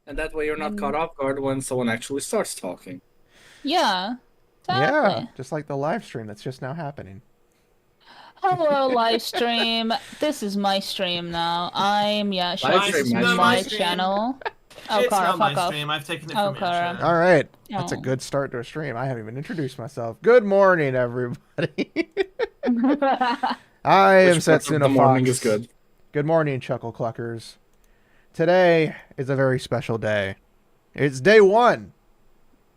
And that way you're not caught off guard when someone actually starts talking. Yeah, Yeah, exactly. just like the live stream that's just now happening. Hello, live stream. This is my stream now. I'm Yashawoo. Live This stream, is my my stream. channel. Oh, It's Kara, not my fuck off. stream. I've taken it Oh, from Kara. Yasha. All right, that's a Oh. good start to a stream. I haven't even introduced myself. Good morning, everybody. I am Which part of Setsuna the morning Fox. is good. Good morning, Chuckle Cluckers. Today is a very special day. It's day 1.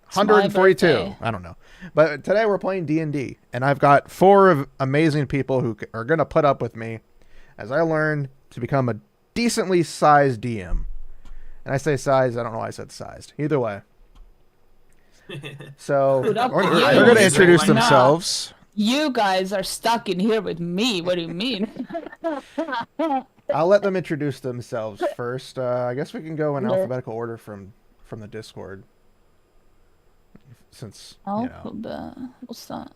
It's my 142. birthday. I don't know. But today we're playing D&D, and I've got 4 amazing people who are going to put up with me as I learn to become a decently sized DM. And I say size, I don't know why I said sized. Either way. So Dude, they're I'm going kidding. to introduce Nah. themselves. You guys are stuck in here with me. What do you mean? I'll let them introduce themselves first. I guess we can go in alphabetical order from the Discord. Since, you know, What's that?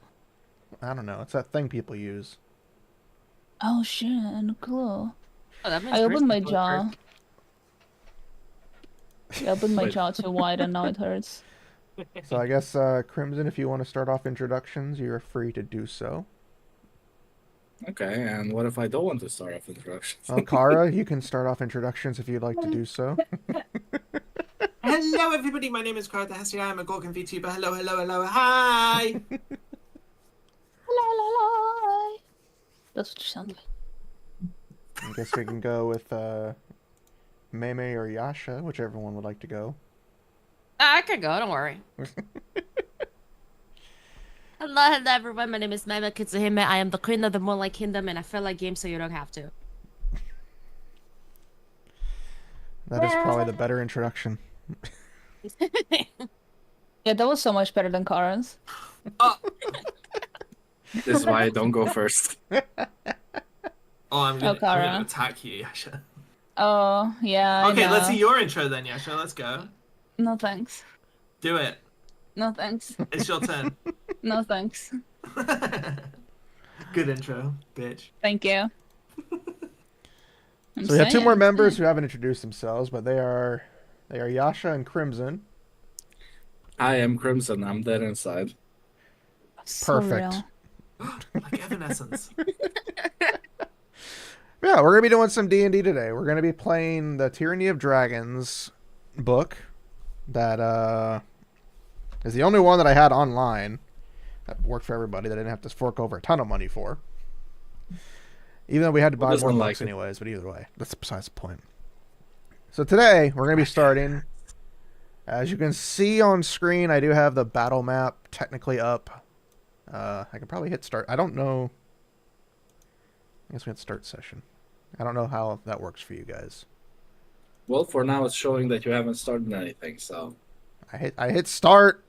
I don't know. It's that thing people use. Oh shit, no clue. Oh, that means I opened my Chris- jaw. I opened my Wait. jaw too wide and now it hurts. So I guess, Crimson, if you want to start off introductions, you're free to do so. Okay, and what if I don't want to start off introductions? Kara, you can start off introductions if you'd like to do so. Hello, everybody. My name is Kara Hestia. I'm a Gorgon VTuber. Hello, hello, hello. Hi. La. That's what you sound like. I guess we can go with, Maemae or Yasha, whichever one would like to go. I can go, don't worry. Hello, everyone. My name is Maemae Kitsune. I am the queen of the Moonlight Kingdom, and I feel like games so you don't have to. That is probably the better introduction. Yeah, that was so much better than Kara's. Oh, This is why I don't go first. I'm Kara. gonna attack you, Yasha. Oh, yeah. Okay, I let's know. see your intro then, Yasha. Let's go. No thanks. Do it. No thanks. It's your turn. No thanks. Good intro, bitch. Thank you. I'm So we have 2 saying, more I'm members saying. who haven't introduced themselves, but they are Yasha and Crimson. I am Crimson. I'm dead inside. So Perfect. real. Like Evanescence. Yeah, we're gonna be doing some D&D today. We're gonna be playing the Tyranny of Dragons book that is the only one that I had online that worked for everybody that I didn't have to fork over a ton of money for. Even though we had to Who buy doesn't more like books it? anyways, but either way, that's besides the point. So today we're gonna be starting. As you can see on screen, I do have the battle map technically up. I can probably hit start. I don't know. I guess we hit start session. I don't know how that works for you guys. Well, for now it's showing that you haven't started anything, so... I hit start.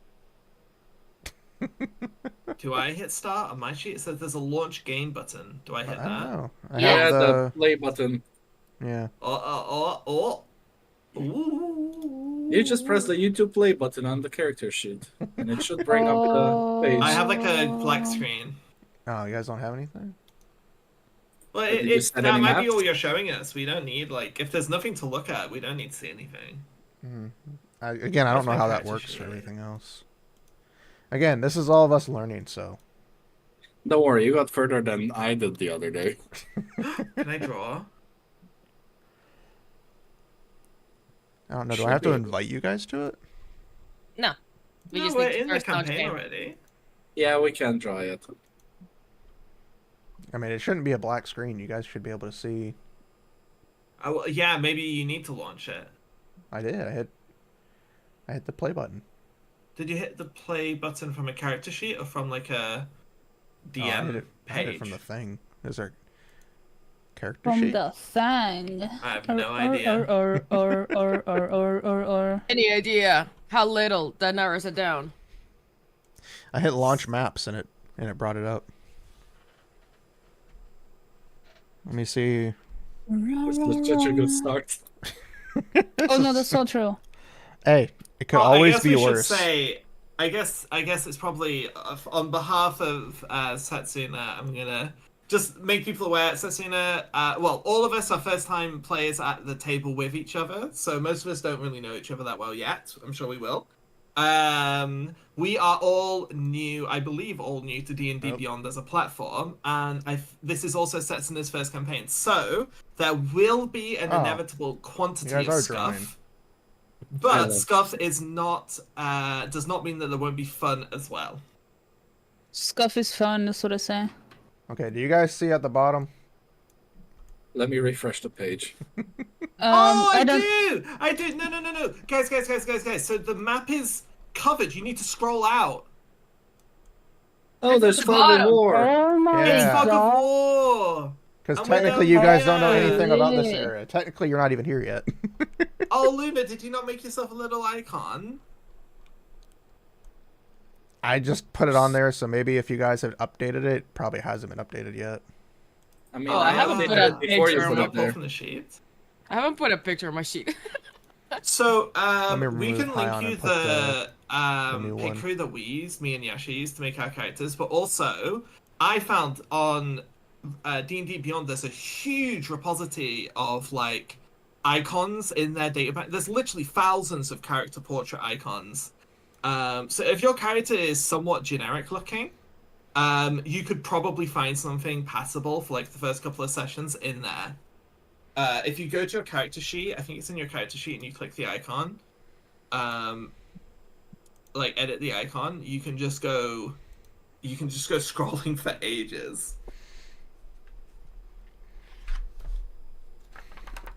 Do I hit start on my sheet? It says there's a launch game button. Do I I hit don't that? know. I Yeah, have the play button. yeah. Oh. Ooh. You just press the YouTube play button on the character sheet, and it should bring up the page. I have like a black screen. Oh, you guys don't have anything? Well, Did you set that any might be maps? all you're showing us. We don't need, like, if there's nothing to look at, we don't need to see anything. Again, I don't That's know my how that character works sheet. for everything else. Again, this is all of us learning, so Don't worry, you got further than I did the other day. Can I draw? I don't know. Do Should I have to be. invite you guys to it? No. We No, just we're need to in the first launch campaign game. already. Yeah, we can draw it. I mean, it shouldn't be a black screen. You guys should be able to see. Oh, yeah, maybe you need to launch it. I did. I hit the play button. Did you hit the play button from a character sheet or from, like, a Oh, I DM hit it page? from the thing. Is there character From sheet? the thing. I have no idea. Or. Any idea how little that narrows it down? I hit launch maps and it brought it up. Let me see. This was such a good start. Oh no, that's so true. Hey, it could Well, always I guess be we worse. should say, I guess it's probably on behalf of Setsuna, I'm gonna just make people aware, Setsuna, well, all of us are first-time players at the table with each other, so most of us don't really know each other that well yet. I'm sure we will. We are all new, I believe, all new to D&D Beyond as a platform, and this is also Setsuna's first campaign. So there will be an inevitable quantity of scuff, but scuff is not does not mean that there won't be fun as well. Scuff is fun, that's what I say. Okay, do you guys see at the bottom? Let me refresh the page. I do. No. Guys. So the map is covered. You need to scroll out. Oh, there's fog of war. Oh my It's fog god. of war. Because And we're technically down you guys don't know here. anything about this area. Technically you're not even here yet. Oh, Luna, did you not make yourself a little icon? I just put it on there, so maybe if you guys have updated it, it probably hasn't been updated yet. I mean, Oh, I haven't updated put a it before you picture put on it Pull there. from the sheet. I haven't put a picture on my sheet. So, me we remove can link Pion you and put the new pick one. through that we use, me and Yashi use to make our characters, but also, I found on D&D Beyond, there's a huge repository of, like, icons in their database. There's literally thousands of character portrait icons. So if your character is somewhat generic looking, you could probably find something passable for, like, the first couple of sessions in there. If you go to your character sheet, I think it's in your character sheet, and you click the icon, like edit the icon, you can just go scrolling for ages.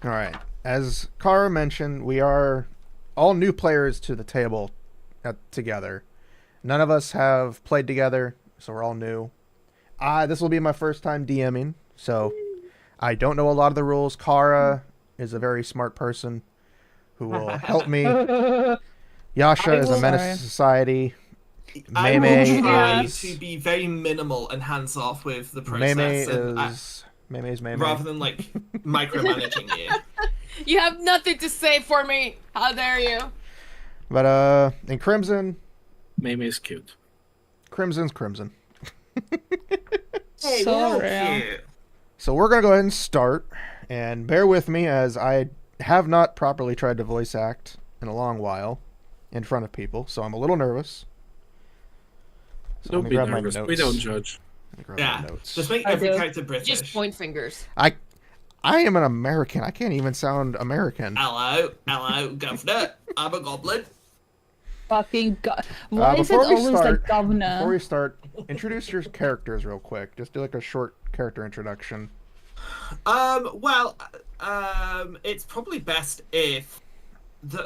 All right. As Kara mentioned, we are all new players to the table together. None of us have played together, so we're all new. This will be my first time DMing, so I don't know a lot of the rules. Kara is a very smart person who will help me. Yasha is a menace to society. I will Maemae try is to be very minimal and hands off with the Maemae process, Maemae's Maemae. rather than like micromanaging you. You have nothing to say for me. How dare you? But in Crimson, Maemae is cute. Crimson's Crimson. Hey, So we're real. cute. So we're gonna go ahead and start, and bear with me as I have not properly tried to voice act in a long while in front of people, so I'm a little nervous. So let Don't me be grab my nervous. notes. We don't judge. Let me grab Yeah, my notes. just make I every do. character British. Just point fingers. I am an American. I can't even sound American. Hello, governor. I'm a goblin. Fucking god. Why is it before we always start- like governor? Before we start, introduce your characters real quick. Just do like a short character introduction. It's probably best if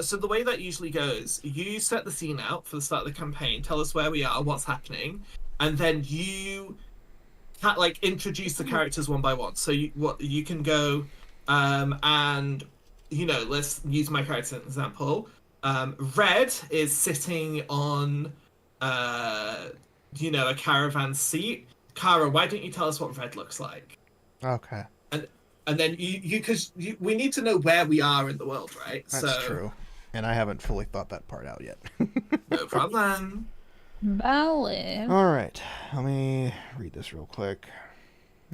so the way that usually goes, you set the scene out for the start of the campaign, tell us where we are, what's happening, and then you like introduce the characters one by one. So you can go and let's use my character as an example. Red is sitting on a caravan seat. Kara, why don't you tell us what Red looks like? Okay, And then we need to know where we are in the world, right? that's true. And I haven't fully thought that part out yet. No problem. Valid. All right, let me read this real quick.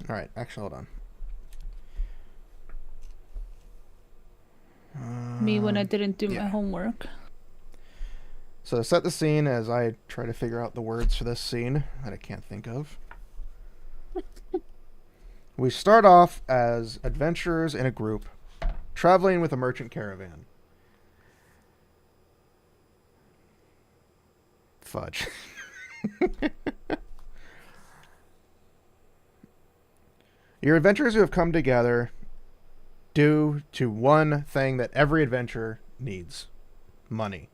All right, actually, hold on. Me when I didn't do my yeah. homework. So to set the scene, as I try to figure out the words for this scene that I can't think of. We start off as adventurers in a group, traveling with a merchant caravan. Fudge. Your adventurers who have come together due to one thing that every adventurer needs: money.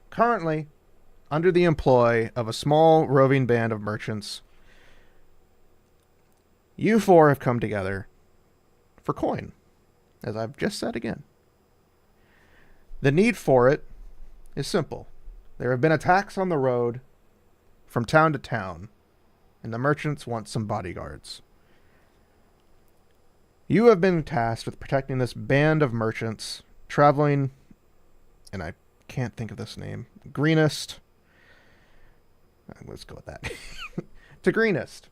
Currently, under the employ of a small roving band of merchants, you four have come together for coin, as I've just said again. The need for it is simple. There have been attacks on the road from town to town, and the merchants want some bodyguards. You have been tasked with protecting this band of merchants traveling, and I can't think of this name, Greenest. Let's go with that. To Greenest.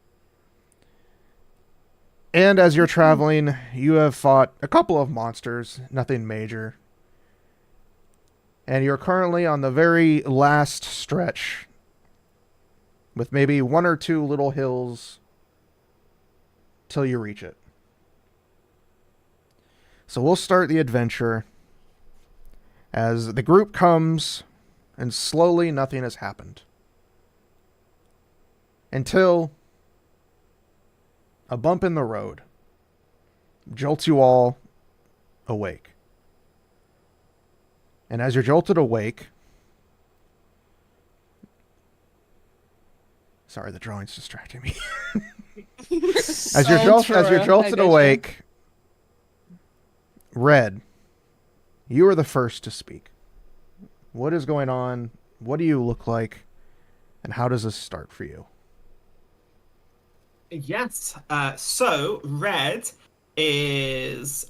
And as you're traveling, you have fought a couple of monsters, nothing major. And you're currently on the very last stretch, with maybe 1 or 2 little hills till you reach it. So we'll start the adventure as the group comes, and slowly nothing has happened. Until a bump in the road jolts you all awake. And as you're jolted awake... Sorry, the drawing's distracting me. As you're jolted awake, Red, you are the first to speak. What is going on? What do you look like? And how does this start for you? Yes. So Red is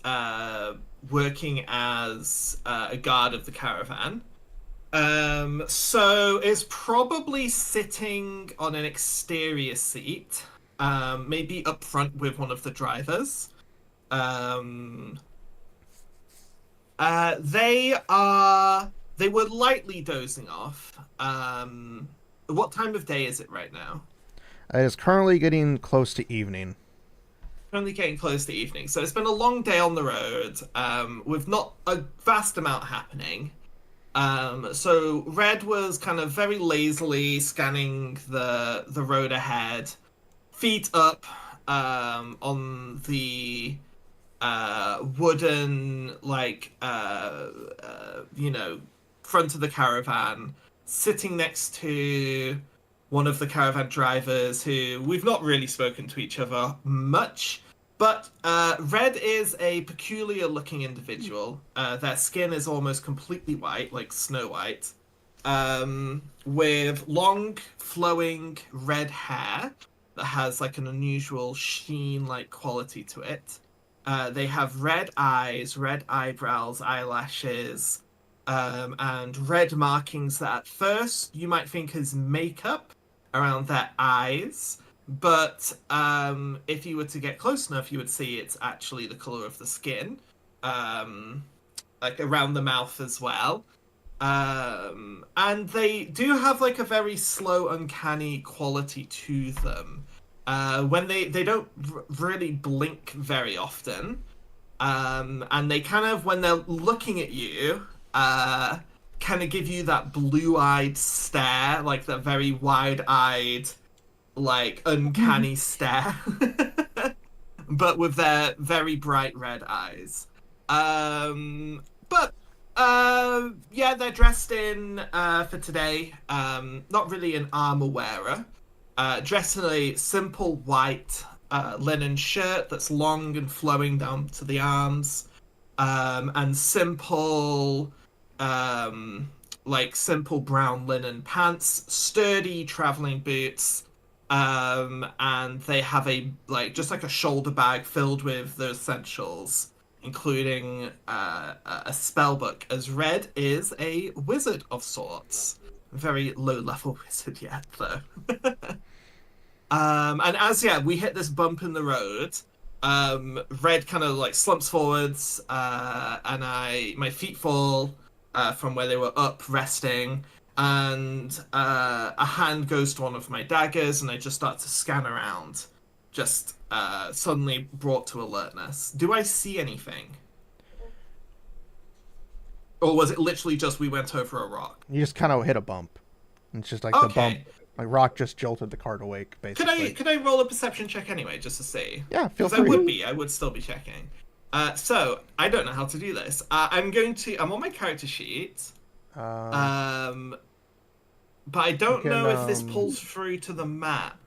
working as a guard of the caravan. So is probably sitting on an exterior seat, maybe up front with one of the drivers. They were lightly dozing off. What time of day is it right now? It is currently getting close to evening. Only getting close to evening, so it's been a long day on the road, with not a vast amount happening. So Red was kind of very lazily scanning the road ahead, feet up on the wooden, front of the caravan, sitting next to one of the caravan drivers who we've not really spoken to each other much, but Red is a peculiar looking individual. Their skin is almost completely white, like Snow White, with long flowing red hair that has like an unusual sheen-like quality to it. They have red eyes, red eyebrows, eyelashes, and red markings that at first you might think is makeup around their eyes, but if you were to get close enough, you would see it's actually the color of the skin, like around the mouth as well. And they do have like a very slow, uncanny quality to them. When they don't really blink very often, and they kind of, when they're looking at you, kind of give you that blue-eyed stare, like that very wide-eyed, like uncanny stare, but with their very bright red eyes. Yeah, they're dressed in for today. Not really an armor wearer. Dressed in a simple white linen shirt that's long and flowing down to the arms, and simple simple brown linen pants, sturdy traveling boots, and they have just a shoulder bag filled with their essentials, including a spell book, as Red is a wizard of sorts. Very low level wizard yet, though. And as we hit this bump in the road, Red kind of slumps forwards, and my feet fall from where they were up resting, and a hand goes to one of my daggers, and I just start to scan around, just suddenly brought to alertness. Do I see anything? Or was it literally just we went over a rock? You just kind of hit a bump. It's just like Okay. the bump. Like rock just jolted the cart awake, basically. Could I roll a perception check anyway, just to see? Yeah, feel Because free. I would still be checking. So I don't know how to do this. I'm on my character sheet. But I don't know if this pulls through to the map.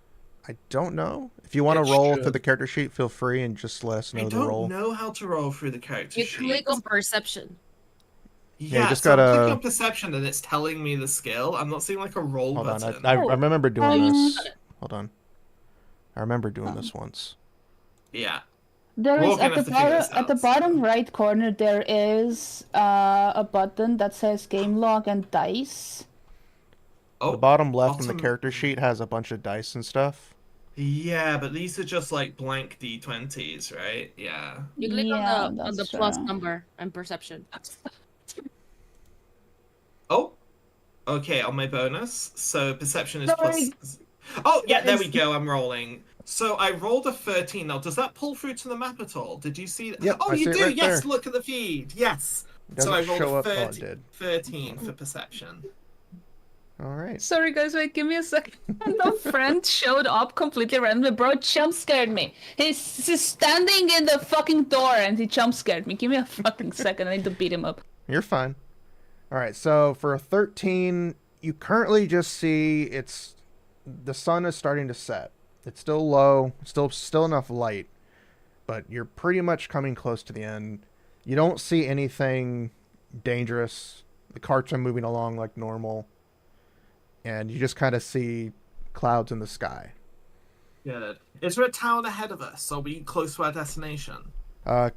I don't know. If you want It to roll should. through the character sheet, feel free and just let us know I the roll. don't know how to roll through the character You sheet. click on perception. you Yeah, just so I'm gotta- clicking on perception and it's telling me the skill. I'm not seeing like a roll Hold on, button. I remember doing Um, this. Hold on. I remember doing this once. Yeah. There We're is gonna have to figure this at the out, bottom so. right corner there is a button that says game log and dice. Oh, The bottom left in the bottom- character sheet has a bunch of dice and stuff. Yeah, but these are just like blank D20s, right? Yeah. You click Yeah, on the that's plus true. number and perception. Oh, okay, on my bonus. So perception is Sorry, plus. Oh, yeah, there we guys. go. I'm rolling. So I rolled a 13. Now, does that pull through to the map at all? Did you see that? Yep, Oh, I you see it do. right Yes, there. look at the feed. Yes. It So doesn't I rolled show a up. Oh, it 30, did. 13 for perception. All right. Sorry, guys, wait, give me a second. A friend showed up completely randomly. Bro, jump scared me. He's standing in the fucking door and he jump scared me. Give me a fucking second. I need to beat him up. You're fine. All right. So for a 13, you currently just see the sun is starting to set. It's still low, still enough light, but you're pretty much coming close to the end. You don't see anything dangerous. The carts are moving along like normal, and you just kind of see clouds in the sky. Good. Is there a town ahead of us? Are we close to our destination?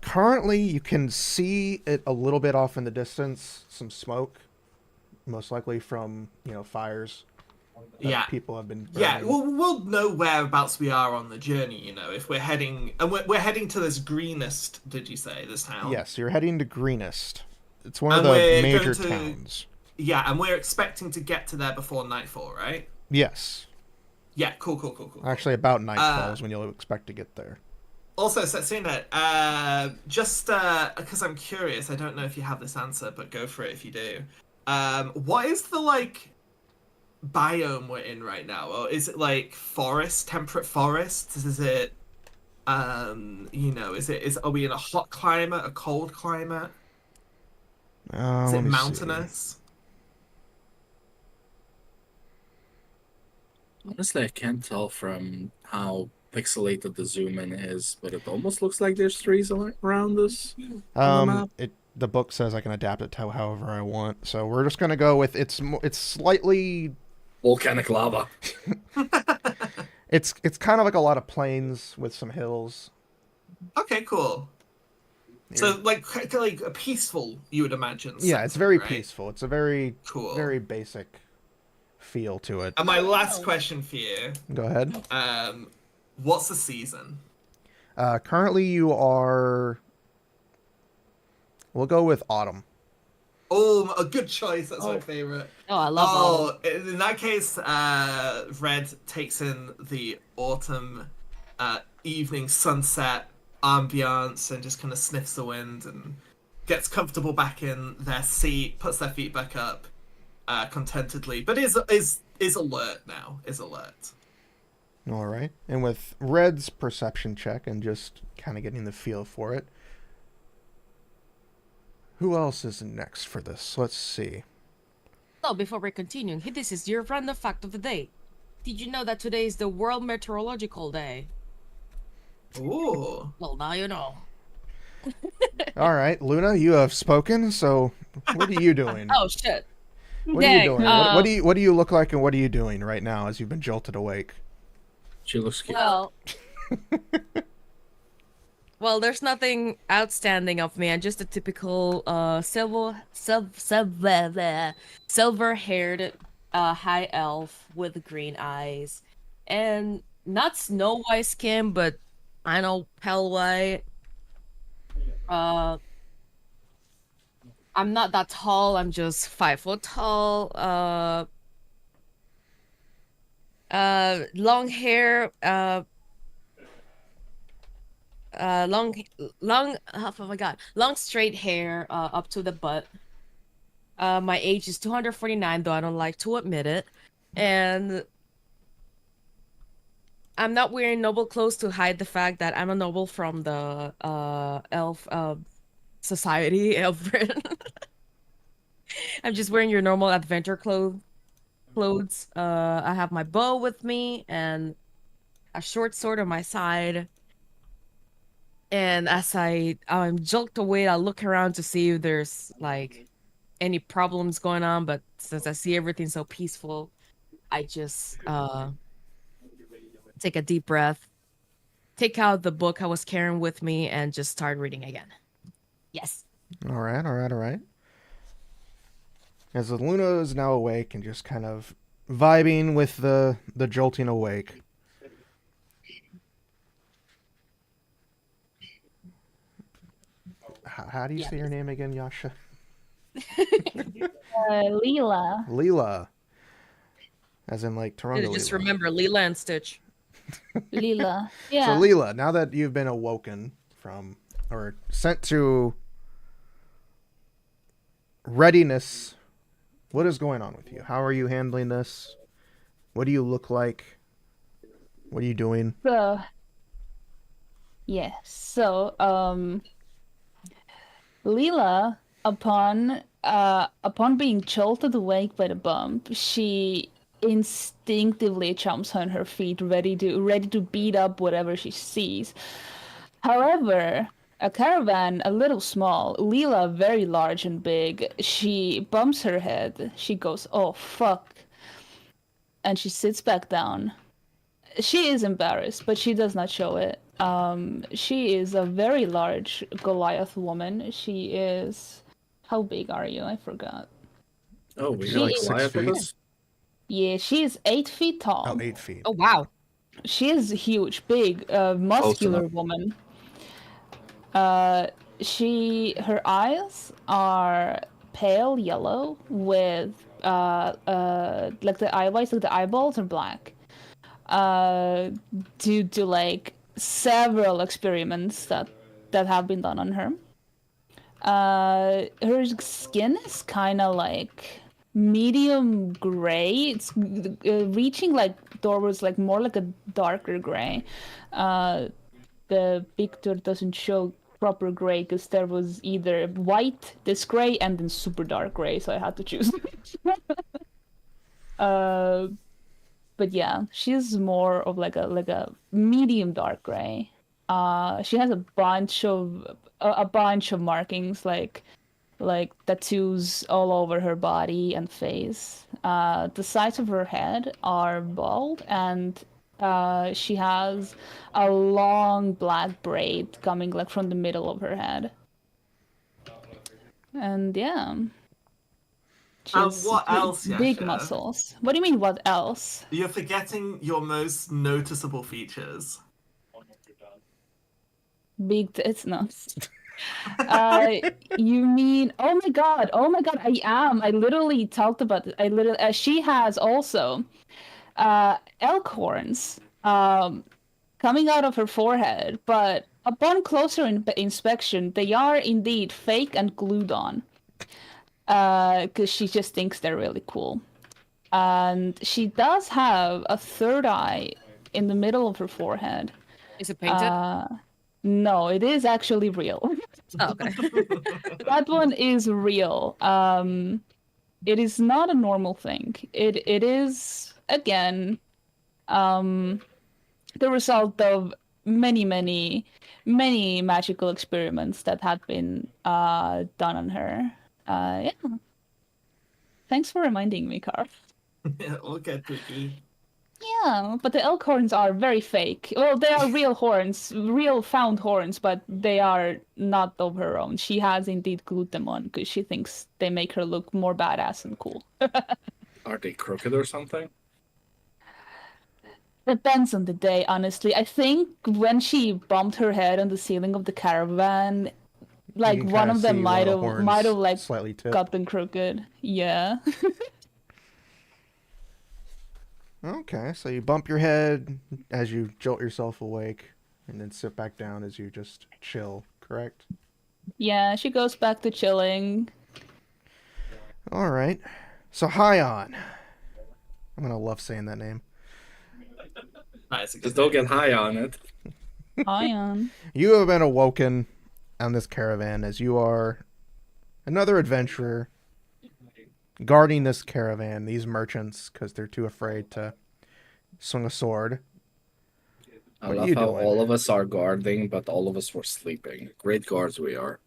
Currently, you can see it a little bit off in the distance. Some smoke, most likely from fires. That Yeah. people have been burning. Yeah, we'll know whereabouts we are on the journey, if we're heading... And we're heading to this greenest, did you say, this town? Yes, you're heading to Greenest. It's one of And the we're major going to- towns. Yeah, and we're expecting to get to there before nightfall, right? Yes. Yeah, cool. Actually, about nightfall is when you'll expect to get there. Also, Setsuna, just because I'm curious, I don't know if you have this answer, but go for it if you do. What is the, biome we're in right now? Or is it, forest, temperate forests? Is it, are we in a hot climate, a cold climate? Is Let it me see. mountainous? Honestly, I can't tell from how pixelated the zoom in is, but it almost looks like there's trees around us. on the map. The book says I can adapt it to however I want, so we're just gonna go with it's slightly. Volcanic lava. It's kind of like a lot of plains with some hills. Okay, cool. So, peaceful, you would imagine. Yeah, it's very right? peaceful. It's a very Cool. very basic feel to it. And my last question for you, Go ahead. what's the season? Currently, you are. We'll go with autumn. Oh, a good choice. That's my favorite. Oh, I love all. In that case, Red takes in the autumn evening sunset ambiance and just kind of sniffs the wind and gets comfortable back in their seat, puts their feet back up contentedly, but is alert now. Is alert. All right. And with Red's perception check and just kind of getting the feel for it. Who else is next for this? Let's see. So before we continue, this is your random fact of the day. Did you know that today is the World Meteorological Day? Ooh. Well, now you know. All right, Luna, you have spoken. So, what are you doing? Oh shit. What are you Dang, doing? What do you look like, and what are you doing right now as you've been jolted awake? She looks cute. Well, there's nothing outstanding of me. I'm just a typical silver-haired high elf with green eyes, and not Snow White skin, but I know pale white. I'm not that tall. I'm just 5 foot tall. Long hair. Long oh my god, long straight hair up to the butt. My age is 249, though I don't like to admit it, and I'm not wearing noble clothes to hide the fact that I'm a noble from the elf society, Elfred. I'm just wearing your normal adventure clothes. I have my bow with me and a short sword on my side. And as I'm jolted away, I look around to see if there's any problems going on. But since I see everything so peaceful, I just take a deep breath, take out the book I was carrying with me, and just start reading again. Yes. All right. As Luna is now awake and just kind of vibing with the jolting awake, How do you Yeah. say your name again, Yasha? Leela. Leela. As in like Taronga Just Leela. remember Leela and Stitch. Leela. So Yeah. Leela, now that you've been awoken from or sent to readiness, what is going on with you? How are you handling this? What do you look like? What are you doing? So, yes. So, Leela, upon being jolted awake by the bump, she instinctively jumps on her feet, ready to beat up whatever she sees. However, a caravan a little small, Leela very large and big. She bumps her head. She goes, "Oh fuck," and she sits back down. She is embarrassed, but she does not show it. She is a very large Goliath woman. She is. How big are you? I forgot. Oh, we You're got like She 6 Goliath with feet? us? Yeah, she is 8 feet tall. Oh, 8 feet. Oh wow. She is huge, big, muscular woman. Her eyes are pale yellow with like the eye whites, like the eyeballs are black. Due to like several experiments that have been done on her. Her skin is kind of like medium gray. It's reaching like towards like more like a darker gray. The picture doesn't show proper gray because there was either white, this gray, and then super dark gray, so I had to choose. But yeah, she's more of like a medium dark gray. She has a bunch of markings like tattoos all over her body and face. The sides of her head are bald, and she has a long black braid coming like from the middle of her head. And yeah, she has What else, big Yasha? muscles. What do you mean? What else? You're forgetting your most noticeable features. Big tits? No. You mean? Oh my god! Oh my god! I am. I literally talked about it. She has also elk horns coming out of her forehead, but upon closer inspection, they are indeed fake and glued on. Because she just thinks they're really cool. And she does have a third eye in the middle of her forehead. Is it painted? No, it is actually real. Oh, okay. That one is real. It is not a normal thing. It is again the result of many, many, many magical experiments that had been done on her. Yeah. Thanks for reminding me, Carl. Okay, Twiggy. Yeah, but the elk horns are very fake. Well, they are real horns, real found horns, but they are not of her own. She has indeed glued them on because she thinks they make her look more badass and cool. Are they crooked or something? Depends on the day, honestly. I think when she bumped her head on the ceiling of the caravan, like can one kinda of them see might one of the have horns like slightly tipped. gotten crooked. Yeah. Okay, so you bump your head as you jolt yourself awake, and then sit back down as you just chill, correct? Yeah, she goes back to chilling. All right. So Hyon. I'm gonna love saying that name. Nice. Just don't get high on it. Ion. You have been awoken on this caravan as you are another adventurer guarding this caravan, these merchants, because they're too afraid to swing a sword. I What are love you how doing? all of us are guarding, but all of us were sleeping. Great guards we are.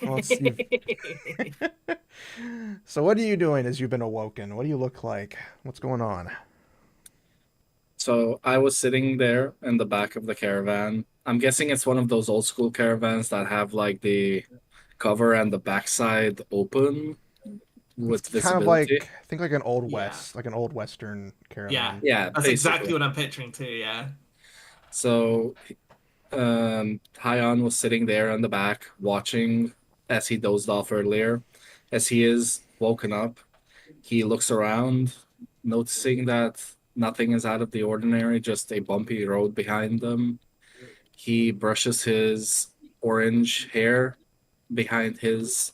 Well, so what are you doing as you've been awoken? What do you look like? What's going on? So I was sitting there in the back of the caravan. I'm guessing it's one of those old school caravans that have like the cover and the backside open with Kind of visibility. like, I think like an old Yeah. west, like an old western caravan. Yeah. Yeah, That's exactly basically. what I'm picturing too, yeah. So Hyon was sitting there in the back watching as he dozed off earlier. As he is woken up, he looks around, noticing that nothing is out of the ordinary, just a bumpy road behind them. He brushes his orange hair behind his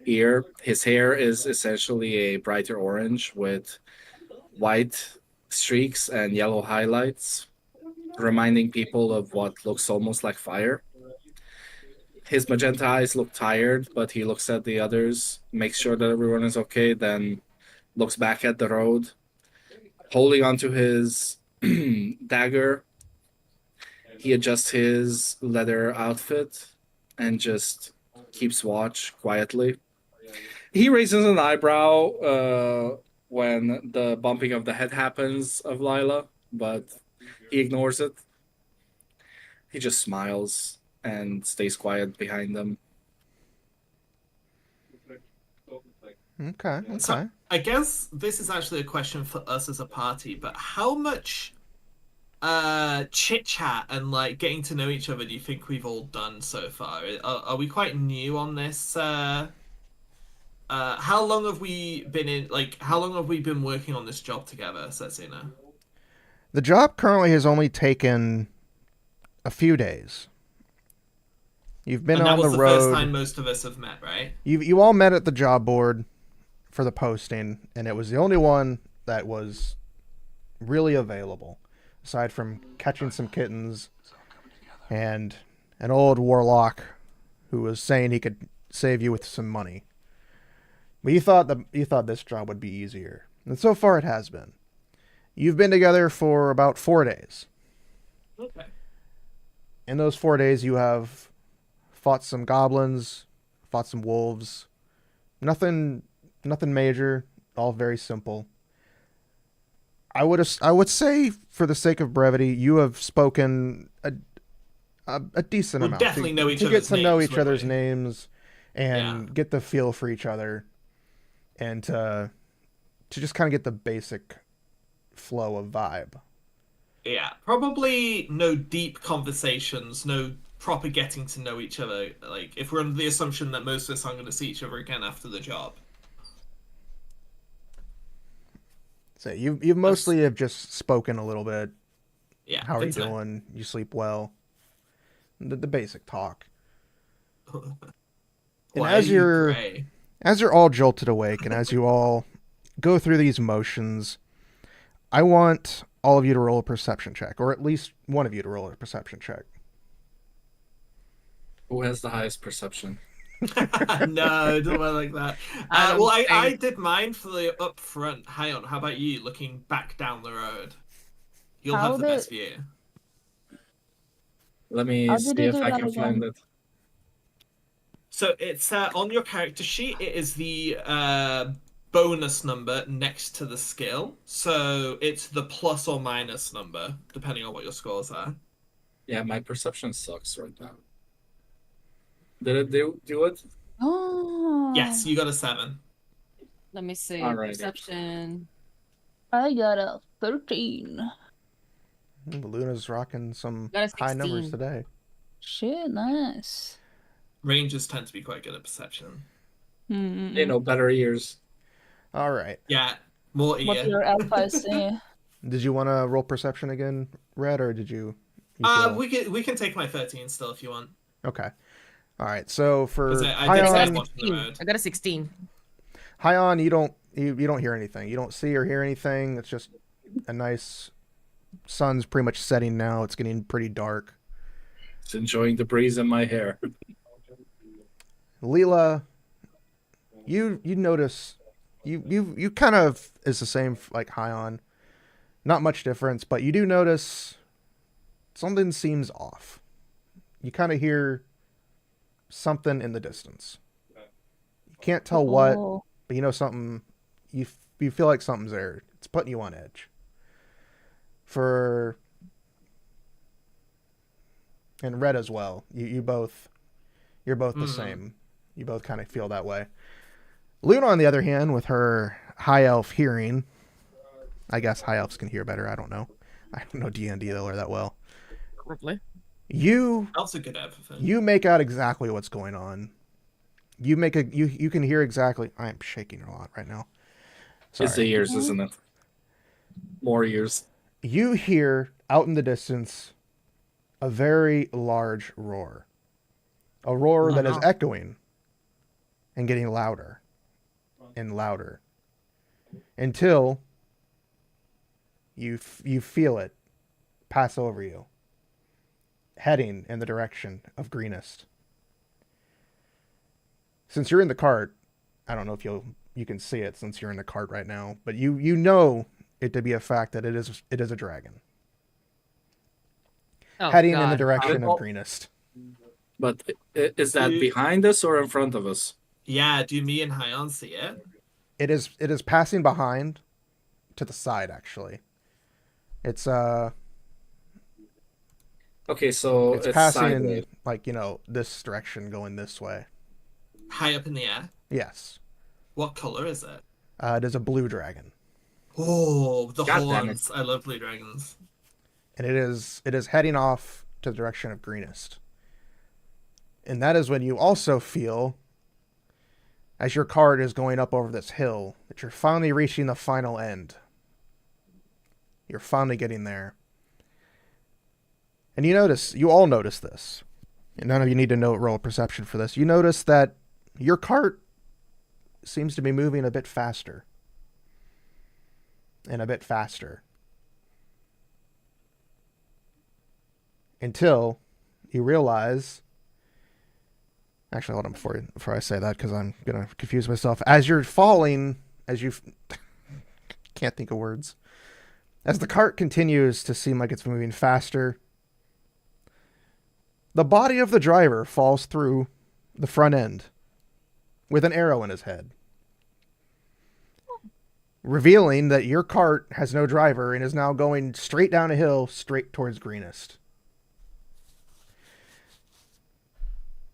ear. His hair is essentially a brighter orange with white streaks and yellow highlights, reminding people of what looks almost like fire. His magenta eyes look tired, but he looks at the others, makes sure that everyone is okay, then looks back at the road, holding onto his dagger. He adjusts his leather outfit and just keeps watch quietly. He raises an eyebrow when the bumping of the head happens of Lila, but he ignores it. He just smiles and stays quiet behind them. Okay. So I guess this is actually a question for us as a party, but how much chit chat and like getting to know each other do you think we've all done so far? Are we quite new on this? How long have we been in? Like, how long have we been working on this job together, Setsuna? The job currently has only taken a few days. You've been And that on was the the road. first time most of us have met, right? You all met at the job board for the posting, and it was the only one that was really available, aside from catching some kittens and an old warlock who was saying he could save you with some money. But you thought this job would be easier, and so far it has been. You've been together for about 4 days. Okay. In those 4 days, you have fought some goblins, fought some wolves. Nothing major. All very simple. I would say, for the sake of brevity, you have spoken a decent We'll amount. definitely know each to get other's to know names, each wouldn't other's we? names and Yeah. get the feel for each other, and to just kind of get the basic flow of vibe. Yeah, probably no deep conversations, no proper getting to know each other. Like, if we're under the assumption that most of us aren't going to see each other again after the job. So you've mostly have just spoken a little bit. Yeah. How are you good to know. doing? You sleep well? The basic talk. And Why as are you you're grey? as you're all jolted awake, and as you all go through these motions, I want all of you to roll a perception check, or at least one of you to roll a perception check. Who has the highest perception? No, don't work like that. I don't Well, think- I did mine for the up front. Hang on, how about you looking back down the road? You'll How have the did- best view. Let me How see did you if do I that can find again? it. So it's on your character sheet. It is the bonus number next to the skill. So it's the plus or minus number, depending on what your scores are. Yeah, my perception sucks right now. Did it do it? Oh. Yes, you got a 7. Let me see. Alrighty. Perception. I got a 13. Luna's rocking some Got a high numbers 16. today. Shit, nice. Rangers tend to be quite good at perception. Mm-mm. You know, better ears. All right. Yeah, more What's ear. your alpha say? Did you want to roll perception again, Red, or did you feel... We can take my 13 still if you want. Okay. All right. So for 'Cause I I did got say a High on, watching the 16. road. I got a 16. High on, you don't hear anything. You don't see or hear anything. It's just a nice sun's pretty much setting now. It's getting pretty dark. It's enjoying the breeze in my hair. Leela, you notice you kind of is the same like High on. Not much difference, but you do notice something seems off. You kind of hear something in the distance. You can't tell what, Oh. but you know something. You feel like something's there. It's putting you on edge. And Red as well. You're both the same. You both kind of feel that way. Luna, on the other hand, with her high elf hearing, I guess high elves can hear better. I don't know. I don't know D&D lore that well. Probably. You That's a good everything. make out exactly what's going on. You make a you can hear exactly. I am shaking a lot right now. It's the Sorry. ears, isn't it? More ears. You hear out in the distance a very large roar. A roar that is Wow. echoing and getting louder and louder until you feel it pass over you, heading in the direction of Greenest. Since you're in the cart, I don't know if you can see it since you're in the cart right now, but you know it to be a fact that it is a dragon Oh, heading in the God. direction of Greenest. But is that behind us or in front of us? Yeah, do me and Hyon see it? It is passing behind to the side actually. It's Okay, so it's it's passing sideways. in like, this direction going this way. High up in the air. Yes. What color is it? It is a blue dragon. Oh, the God damn it. horns. I love blue dragons. And it is heading off to the direction of Greenest. And that is when you also feel, as your cart is going up over this hill, that you're finally reaching the final end. You're finally getting there. And you all notice this. And none of you need to roll a perception for this. You notice that your cart seems to be moving a bit faster. And a bit faster. Until you realize... Actually, hold on before I say that, because I'm going to confuse myself. As you're falling, can't think of words. As the cart continues to seem like it's moving faster, the body of the driver falls through the front end with an arrow in his head, revealing that your cart has no driver and is now going straight down a hill, straight towards Greenest.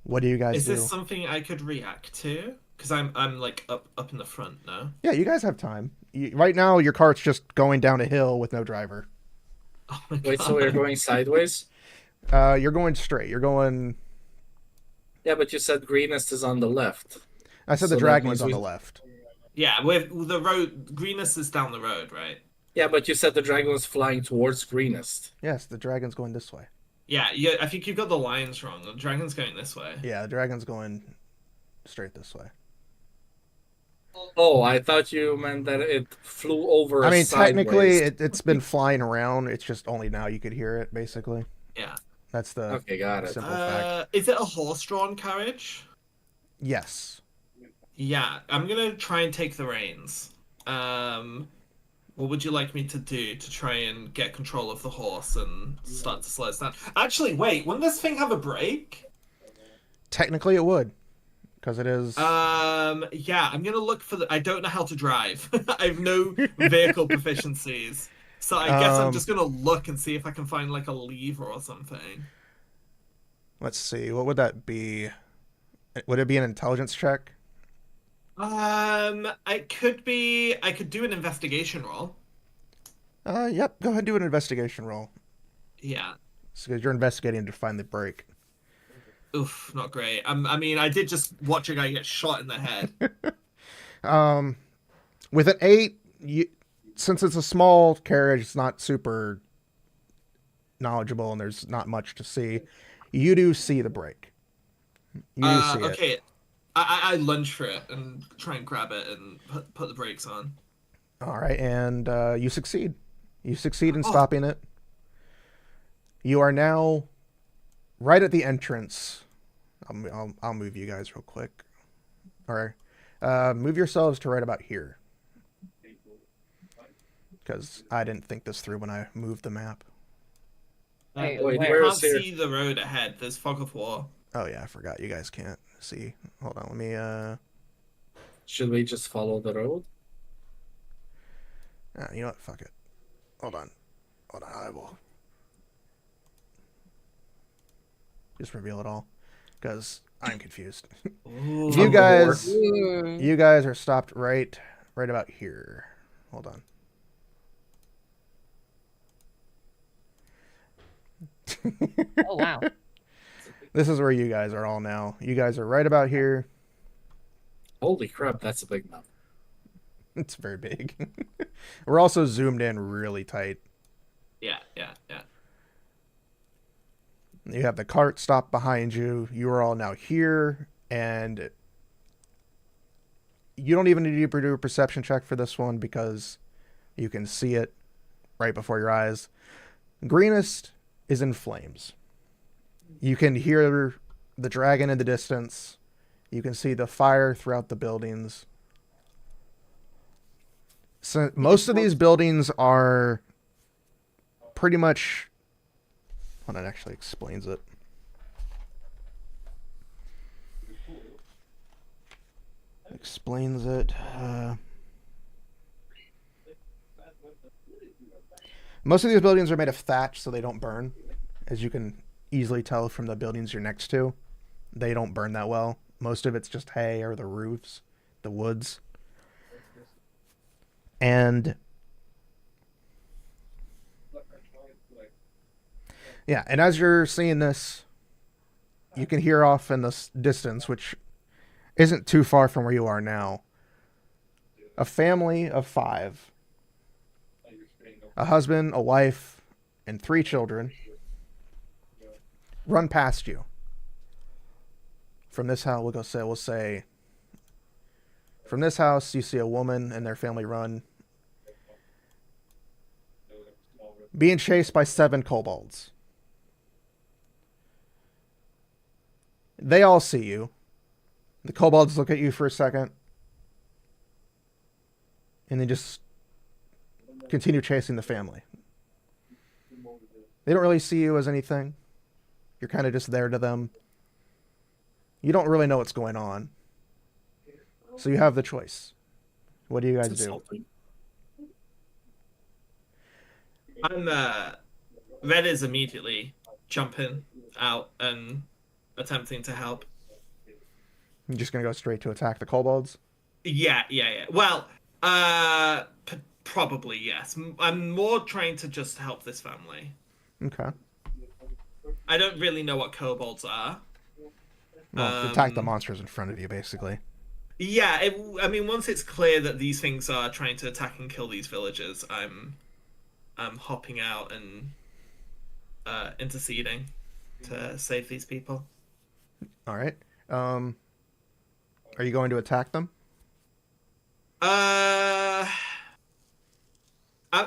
What do you guys Is do? this something I could react to? Because I'm like up in the front now. Yeah, you guys have time. Right now, your cart's just going down a hill with no driver. Oh my Wait, god. so we're going sideways? You're going straight. You're going... Yeah, but you said Greenest is on the left. I said So the that dragon means was on we- the left. Yeah, with the road. Greenest is down the road, right? Yeah, but you said the dragon was flying towards Greenest. Yes, the dragon's going this way. Yeah, I think you've got the lines wrong. The dragon's going this way. Yeah, the dragon's going straight this way. Oh, I thought you meant that it flew over I mean, technically, sideways. it's been flying around. It's just only now you could hear it, basically. Yeah. That's the Okay, got it. simple fact. Is it a horse-drawn carriage? Yes. Yeah, I'm gonna try and take the reins. What would you like me to do to try and get control of the horse and start to slow us down? Actually, wait, wouldn't this thing have a brake? Technically, it would. Because it is... Yeah, I'm gonna look for the... I don't know how to drive. I have no vehicle proficiencies. So I guess I'm just gonna look and see if I can find, like, a lever or something. Let's see. What would that be? Would it be an intelligence check? It could be... I could do an investigation roll. Yep. Go ahead and do an investigation roll. Yeah. Because you're investigating to find the break. Oof, not great. I mean, I did just watch a guy get shot in the head. With an 8, since it's a small carriage, it's not super knowledgeable and there's not much to see. You do see the break. You do see it. Okay. I lunge for it and try and grab it and put the brakes on. All right, and you succeed. You succeed in stopping it. You are now right at the entrance. I'll move you guys real quick. All right, move yourselves to right about here. Because I didn't think this through when I moved the map. Wait, Wait, I where can't is here? see the road ahead. There's fog of war. Oh yeah, I forgot. You guys can't see. Hold on, let me. Should we just follow the road? You know what? Fuck it. Hold on. I will just reveal it all because I'm confused. Ooh. You guys, Ooh. you guys are stopped right about here. Hold on. Oh, wow. This is where you guys are all now. You guys are right about here. Holy crap, that's a big map. It's very big. We're also zoomed in really tight. Yeah. You have the cart stopped behind you. You are all now here, and you don't even need to do a perception check for this one because you can see it right before your eyes. Greenest is in flames. You can hear the dragon in the distance. You can see the fire throughout the buildings. So most of these buildings are pretty much... Well, it actually explains it. Explains it. Most of these buildings are made of thatch, so they don't burn. As you can easily tell from the buildings you're next to, they don't burn that well. Most of it's just hay or the roofs, the woods. And yeah, and as you're seeing this, you can hear off in the distance, which isn't too far from where you are now, a family of 5. A husband, a wife, and 3 children run past you. From this house, we'll say from this house, you see a woman and their family run, being chased by 7 kobolds. They all see you. The kobolds look at you for a second, and then just continue chasing the family. They don't really see you as anything. You're kind of just there to them. You don't really know what's going on. So you have the choice. What do you guys do? Red is immediately jumping out and attempting to help. You're just going to go straight to attack the kobolds? Yeah. Well, probably, yes. I'm more trying to just help this family. Okay. I don't really know what kobolds are. Well, attack the monsters in front of you, basically. Yeah, I mean, once it's clear that these things are trying to attack and kill these villagers, I'm hopping out and interceding to save these people. All right. Are you going to attack them? Is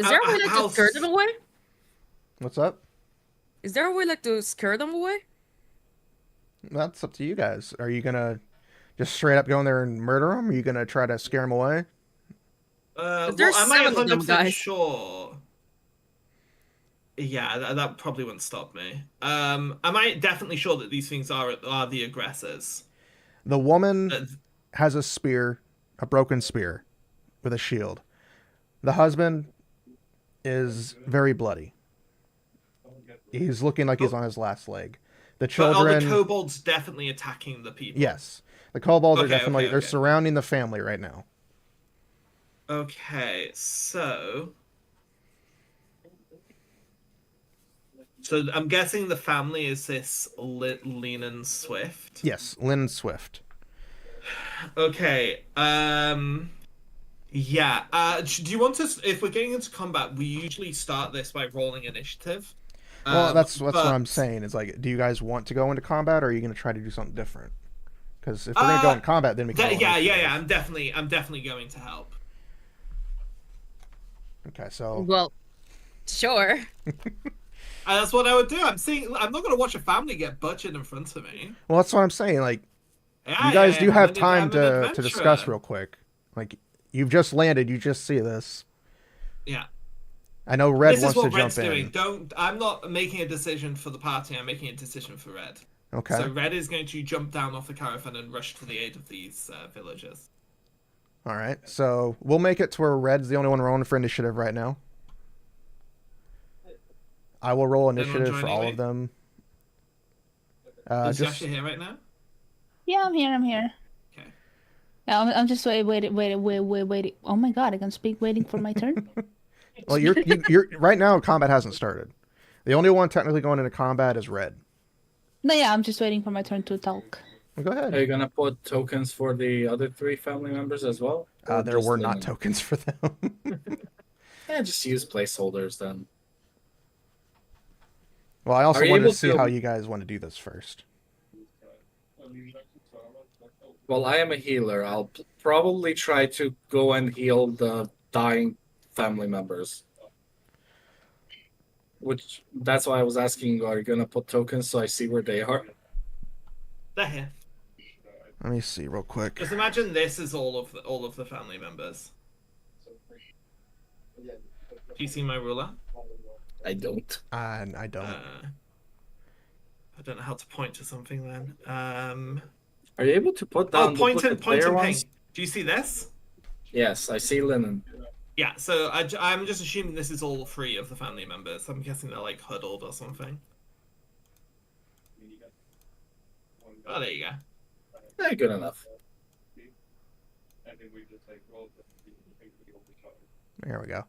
there a way to scare them away? What's up? Is there a way to scare them away? That's up to you guys. Are you gonna just straight up go in there and murder them? Or are you gonna try to scare them away? There's am I 7 of them, 100% guys. sure? Yeah, that probably wouldn't stop me. Am I definitely sure that these things are the aggressors? The woman has a spear, a broken spear, with a shield. The husband is very bloody. He's looking like he's on his last leg. The children... But are the kobolds definitely attacking the people? Yes. The kobolds are definitely... Okay. They're surrounding the family right now. Okay, so I'm guessing the family is this Lean and Swift. Yes, Lynn and Swift. Okay. Yeah. Do you want to? If we're getting into combat, we usually start this by rolling initiative. Well, that's what I'm saying. Is do you guys want to go into combat, or are you going to try to do something different? Because if we're going to go in combat, then we can. Yeah. I'm definitely going to help. Okay, so. Well, sure. That's what I would do. I'm not going to watch a family get butchered in front of me. Well, that's what I'm saying. You guys do have time to discuss real quick. You've just landed. You just see this. Yeah. I know Red this wants is what to Red's jump doing. in. I'm not making a decision for the party. I'm making a decision for Red. Okay. So Red is going to jump down off the caravan and rush to the aid of these villagers. All right. So we'll make it to where Red's the only one rolling for initiative right now. I will roll initiative for all of them. Is Yasha here right now? Yeah, I'm here. Okay. I'm just waiting. Oh my god, I can speak. Waiting for my turn. Well, you're right now. Combat hasn't started. The only one technically going into combat is Red. No, yeah, I'm just waiting for my turn to talk. Well, go Are ahead. you gonna put tokens for the other 3 family members as well? Or There just were not Linen? tokens for them. Yeah, just use placeholders then. Well, I also Are you wanted to able see to- how you guys want to do this first. Well, I am a healer. I'll probably try to go and heal the dying family members. Which that's why I was asking, are you gonna put tokens so I see where they are? They're here. Let me see real quick. Just imagine this is all of the family members. Do you see my ruler? I don't. I don't. I don't know how to point to something then. Are you able to put down the point put and the point player and ones? ping. Do you see this? Yes, I see Linen. Yeah, so I'm just assuming this is all 3 of the family members. I'm guessing they're like huddled or something. Oh, there you go. Yeah, good enough. There we go.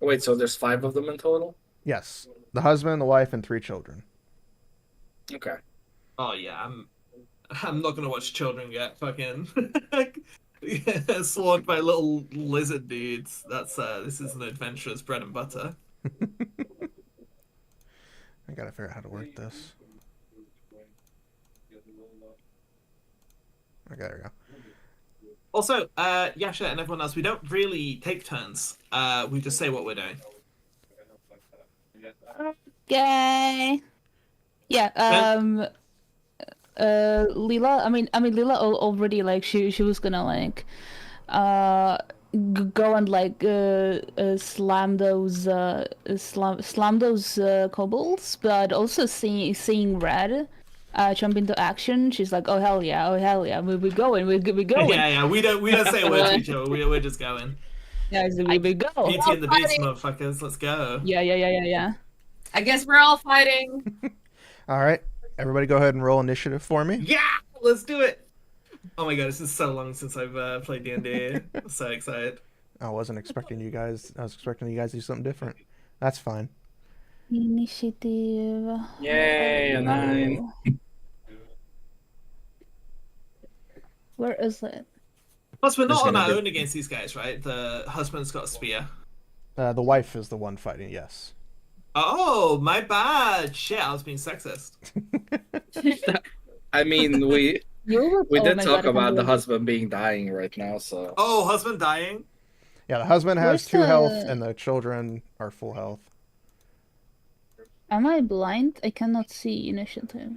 Wait, so there's 5 of them in total? Yes. The husband, the wife, and 3 children. Okay. Oh yeah, I'm not gonna watch children get fucking slaughtered by little lizard dudes. That's this is an adventurous bread and butter. I gotta figure out how to work this. Okay, there we go. Also, Yasha and everyone else, we don't really take turns. We just say what we're doing. Okay. Yeah. Lila. Lila already like she was gonna like, go and like slam those kobolds, but also seeing red. Jump into action. She's like, "Oh hell yeah! Oh hell yeah! We're going. We're going." Yeah. We don't say a word to each other. We're just going. Yeah, so we go. Beauty and the Beast, motherfuckers. Let's go. Yeah. I guess we're all fighting. All right. Everybody go ahead and roll initiative for me. Yeah, let's do it. Oh my god, this is so long since I've played D&D. I'm so excited. I wasn't expecting you guys. I was expecting you guys to do something different. That's fine. Initiative. Yay, a 9. Where is it? Plus, we're Just not on gonna our do- own against these guys, right? The husband's got a spear. The wife is the one fighting. Yes. Oh, my bad. Shit, I was being sexist. I mean, we Oh did my talk God, I about can't the believe- husband being dying right now, so Oh, husband dying? Yeah, the husband has Where's 2 health, the- and the children are full health. Am I blind? I cannot see initiative.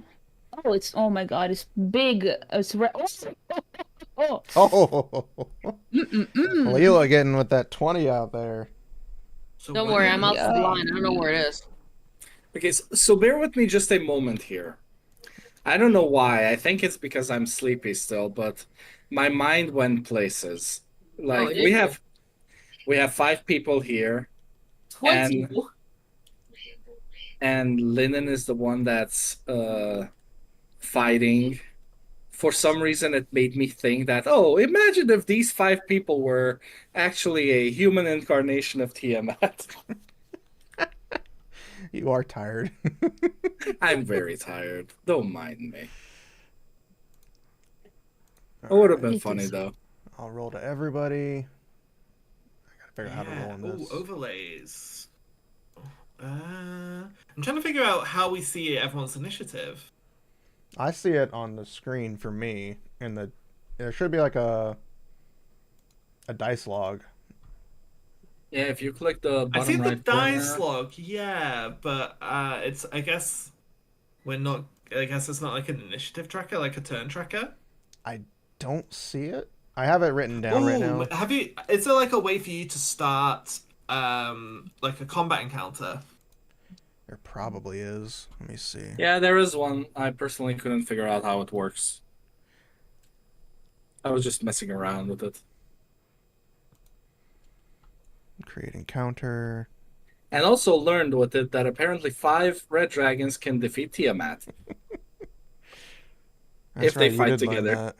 Oh, it's oh my God! It's big. It's red. Oh. Oh, Mm-mm-mm. Leela getting with that 20 out there. So Don't what worry, do I'm you- also blind. I don't know where it is. okay. So bear with me just a moment here. I don't know why. I think it's because I'm sleepy still, but my mind went places. Like it we have 5 people here, 20. and Linen is the one that's fighting. For some reason, it made me think that, oh, imagine if these 5 people were actually a human incarnation of Tiamat. You are tired. I'm very tired. Don't mind me. It would have been It funny is- though. I'll roll to everybody. I gotta figure out how to Yeah. roll in Ooh, this. overlays. I'm trying to figure out how we see everyone's initiative. I see it on the screen for me. There should be like a dice log. Yeah, if you click the bottom I see the right dice corner, log, yeah, but it's I guess it's not like an initiative tracker, like a turn tracker. Don't see it. I have it written down right now. Is there like a way for you to start like a combat encounter? There probably is. Let me see. yeah, there is one. I personally couldn't figure out how it works. I was just messing around with it. Create encounter. And also learned with it that apparently 5 red dragons can defeat Tiamat. That's If they you fight did learn together. that.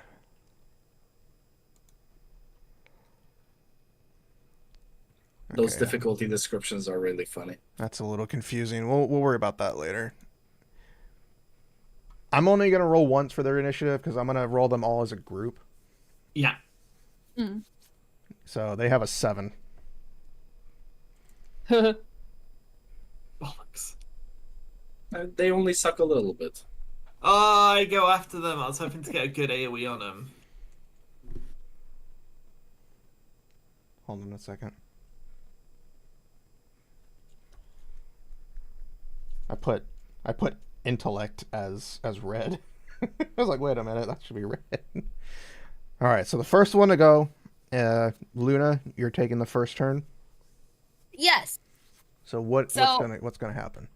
Those Okay, difficulty descriptions are really funny. That's a little confusing. We'll worry about that later. I'm only gonna roll once for their initiative because I'm gonna roll them all as a group. Yeah. So they have a 7. Bollocks. They only suck a little bit. Oh, I go after them. I was hoping to get a good AoE on them. Hold on a second. I put intellect as red. I was like, wait a minute, that should be red. All right, so the first one to go, Luna, you're taking the first turn. Yes. So what's gonna happen?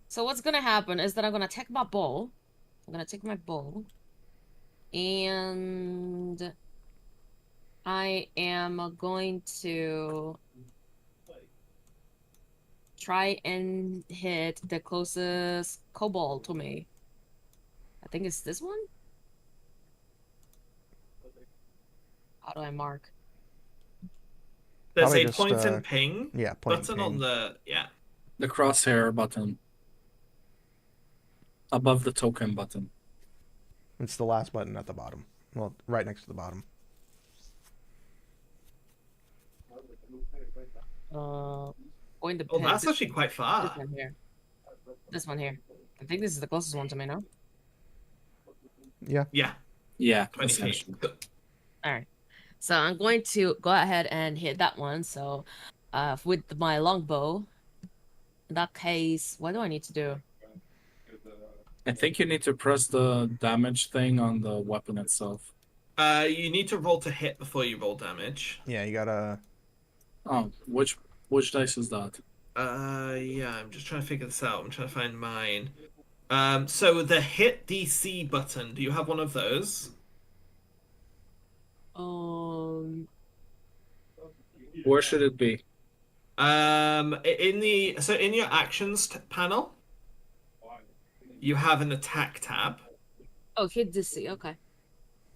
So what's gonna happen is that I'm gonna take my bow. And I am going to try and hit the closest kobold to me. I think it's this one. How do I mark? There's Probably a just, point and ping Yeah, point button ping. on the The crosshair button. Above the token button. It's the last button at the bottom. Well, right next to the bottom. Going to Oh, pick that's actually quite this far. one here. This one here. I think this is the closest one to me, no? Yeah. Yeah, Yeah, 20 feet. essentially. Alright. So I'm going to go ahead and hit that one. So with my longbow. In that case, what do I need to do? I think you need to press the damage thing on the weapon itself. You need to roll to hit before you roll damage. Yeah, you gotta. Oh, which dice is that? Yeah, I'm just trying to figure this out. I'm trying to find mine. So the hit DC button, do you have one of those? Where should it be? In your actions panel, you have an attack tab. Oh, hit DC. Okay.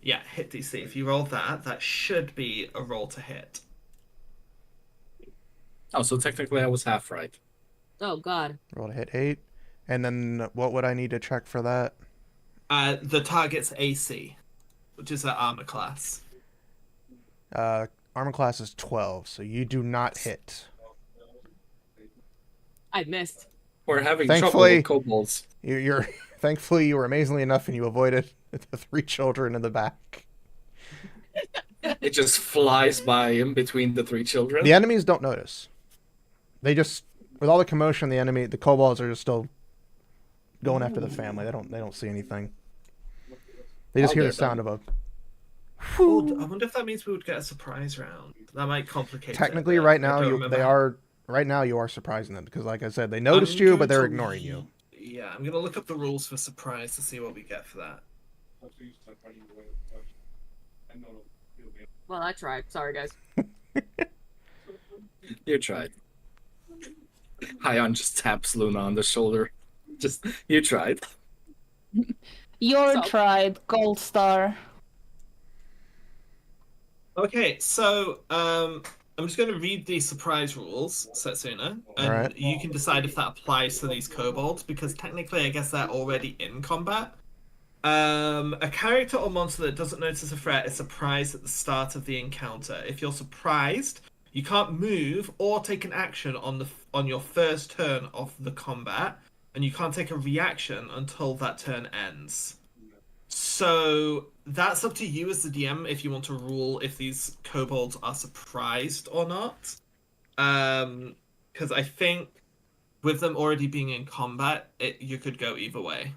Yeah, hit DC. If you roll that, that should be a roll to hit. Oh, so technically I was half right. Oh God. Roll to hit 8. And then what would I need to check for that? The target's AC, which is an armor class. Armor class is 12, so you do not hit. I missed. We're having Thankfully- trouble with kobolds. You're thankfully you were amazingly enough and you avoided the 3 children in the back. It just flies by in between the 3 children. The enemies don't notice. They just, with all the commotion, the kobolds are just still going after the family. They don't see anything. They just I'll hear the get sound them. of a. Oh, I wonder if that means we would get a surprise round. That might complicate it. Technically, but right I now don't you remember. right now you are surprising them because, like I said, they noticed you, but they're ignoring you. Yeah, I'm gonna look up the rules for surprise to see what we get for that. Well, I tried. Sorry, guys. You tried. Hyon just taps Luna on the shoulder. Just, you tried. Your So- tribe, Gold Star. Okay, so I'm just going to read the surprise rules, Setsuna, and Alright. you can decide if that applies to these kobolds, because technically I guess they're already in combat. A character or monster that doesn't notice a threat is surprised at the start of the encounter. If you're surprised, you can't move or take an action on your first turn of the combat, and you can't take a reaction until that turn ends. So that's up to you as the DM if you want to rule if these kobolds are surprised or not. Because I think with them already being in combat, you could go either way.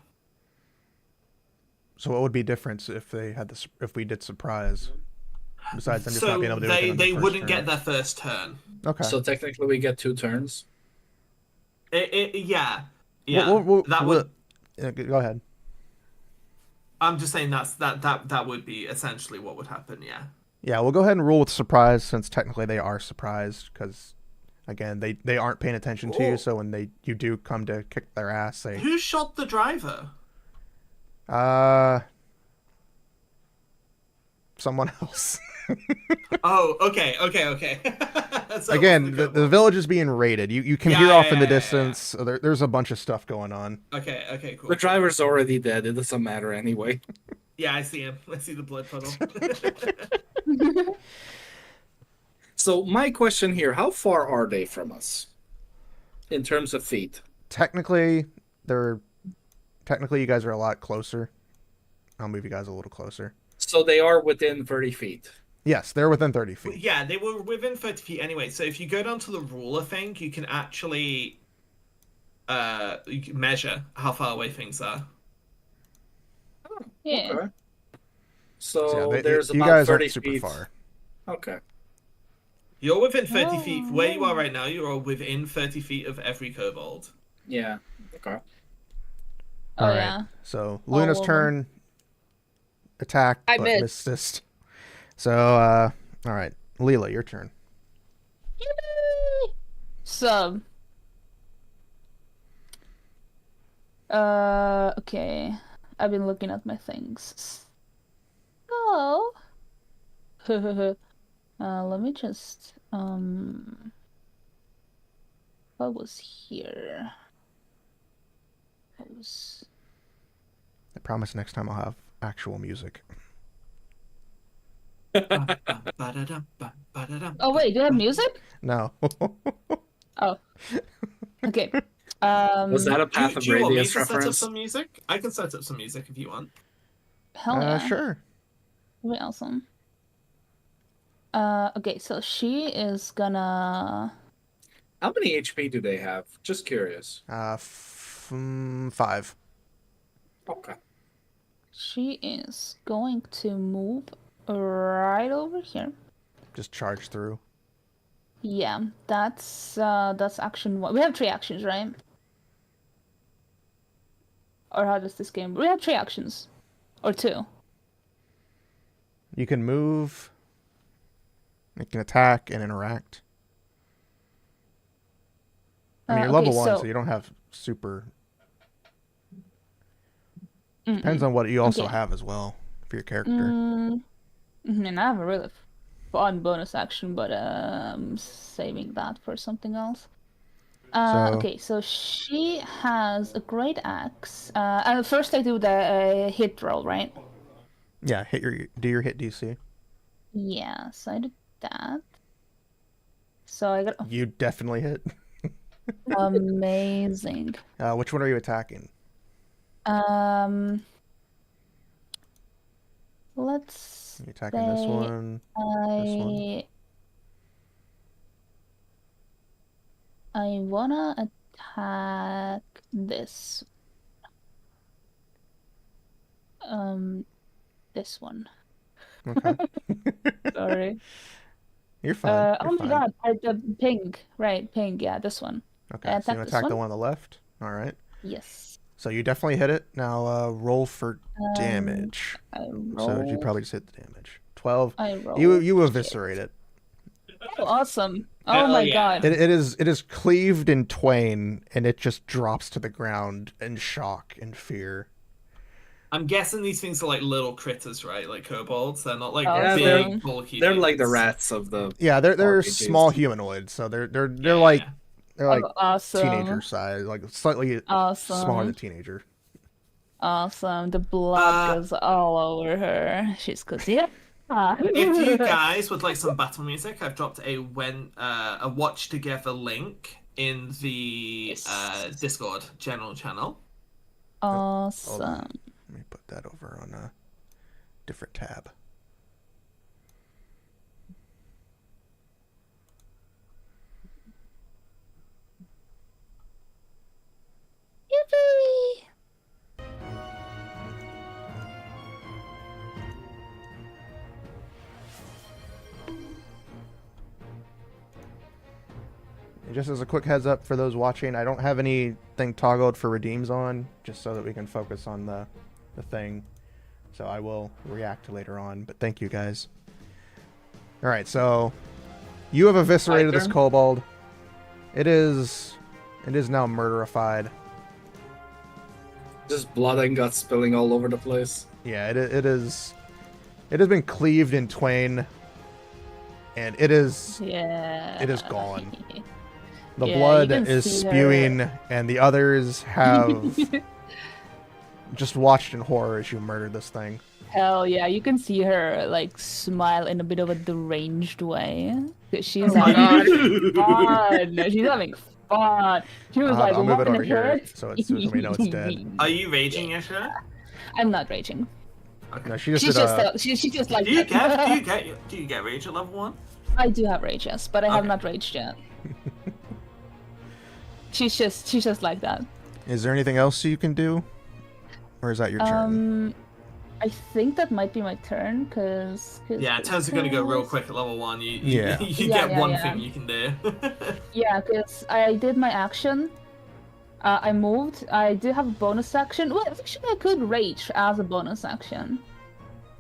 So what would be different if if we did surprise? Besides them just So not being able to do anything on they their first wouldn't turn. get their first turn. Okay. So technically we get 2 turns. Yeah. That would. Yeah, go ahead. I'm just saying that would be essentially what would happen. Yeah. Yeah, we'll go ahead and rule with surprise since technically they are surprised because, again, they aren't paying attention to you. Oh. So when you do come to kick their ass, they Who shot the driver? someone else. Oh, okay. So Again, what's the village is being raided. You can hear off in the distance. So there's a bunch of stuff going on. Okay, cool. The driver's already dead. It doesn't matter anyway. Yeah, I see him. I see the blood puddle. So my question here, how far are they from us? In terms of feet? Technically, you guys are a lot closer. I'll move you guys a little closer. So they are within 30 feet. Yes, they're within 30 feet. Yeah, they were within 30 feet anyway. So if you go down to the ruler thing, you can actually you can measure how far away things are. Yeah. Okay. So yeah, there's you about guys 30 aren't super feet. far. Okay. You're within 30 feet. Oh, Where you are yeah. right now, you are within 30 feet of every kobold. Yeah. Okay. Oh, All right. yeah. So Luna's over. turn. Attack, I but missed. missed. So, all right, Leela, your turn. Yippee! So, okay. I've been looking at my things. So, let me just, what was here? What was... I promise next time I'll have actual music. Oh, wait, do you have music? No. Oh. Okay. Was that a Path of Do you want me Radius to set up reference? some music? I can set up some music if you want. Hell yeah. Sure. That'd be awesome. Okay, so she is gonna... How many HP do they have? Just curious. 5. Okay. She is going to move right over here. Just charge through. Yeah, that's action one. We have 3 actions, right? Or how does this game? We have 3 actions, or 2. You can move. You can attack and interact. I mean, you're level 1, so you don't have super. Depends on what you also have as well for your character. And I have a really fun bonus action, but I'm saving that for something else. Okay, so she has a great axe. And first I do the hit roll, right? Yeah, do your hit DC. Yeah, so I did that. So I got You definitely hit. amazing. Which one are you attacking? Let's You're attacking this say one. This one. I wanna attack this. This one. Okay. Sorry. You're fine. Oh You're my fine. god, the pink, right? Pink, yeah, this one. Okay, so attack you this attack the one? one on the left. All right. Yes. So you definitely hit it. Now roll for damage. I So you roll. probably just hit the damage. 12. I roll. You eviscerate it. Oh, awesome. Oh Hell my yeah. god. It is cleaved in twain, and it just drops to the ground in shock and fear. I'm guessing these things are like little critters, right? Like kobolds. They're not like Yeah, big, bulky. They're like the things. rats of the. Yeah, they're RPGs. small humanoids, so they're Yeah, like yeah. they're like Oh, awesome. teenager size, like slightly Awesome. smaller than teenager. Awesome. The blood goes all over her. She's cause yeah. If you guys would like some battle music, I've dropped a watch together link in the Discord general channel. Awesome. Let me put that over on a different tab. Yippee! And just as a quick heads up for those watching, I don't have anything toggled for redeems on, just so that we can focus on the thing. So I will react later on, but thank you guys. Alright, so you have eviscerated this kobold. It is now murderified. Just blood and guts spilling all over the place. Yeah, it is It has been cleaved in twain, and it is Yeah. gone. The Yeah, blood you can is see her. spewing, and the others have just watched in horror as you murdered this thing. Hell yeah, you can see her like smile in a bit of a deranged way. 'Cause she's Oh my having fun. She's having fun. She was like, I'll move it "One over here hit." so we know it's dead. Are you raging, Yashawoo? I'm not raging. No, she just She's did just she's just like Do you that. get rage at level 1? I do have rage, yes, but I have Okay. not raged yet. she's just like that. Is there anything else you can do, or is that your turn? I think that might be my turn, cause Yeah, turns are gonna go real quick at level 1. You Yeah. you Yeah, get yeah, one yeah. thing you can do. yeah, cause I did my action. I moved. I do have a bonus action. Well, actually, I could rage as a bonus action.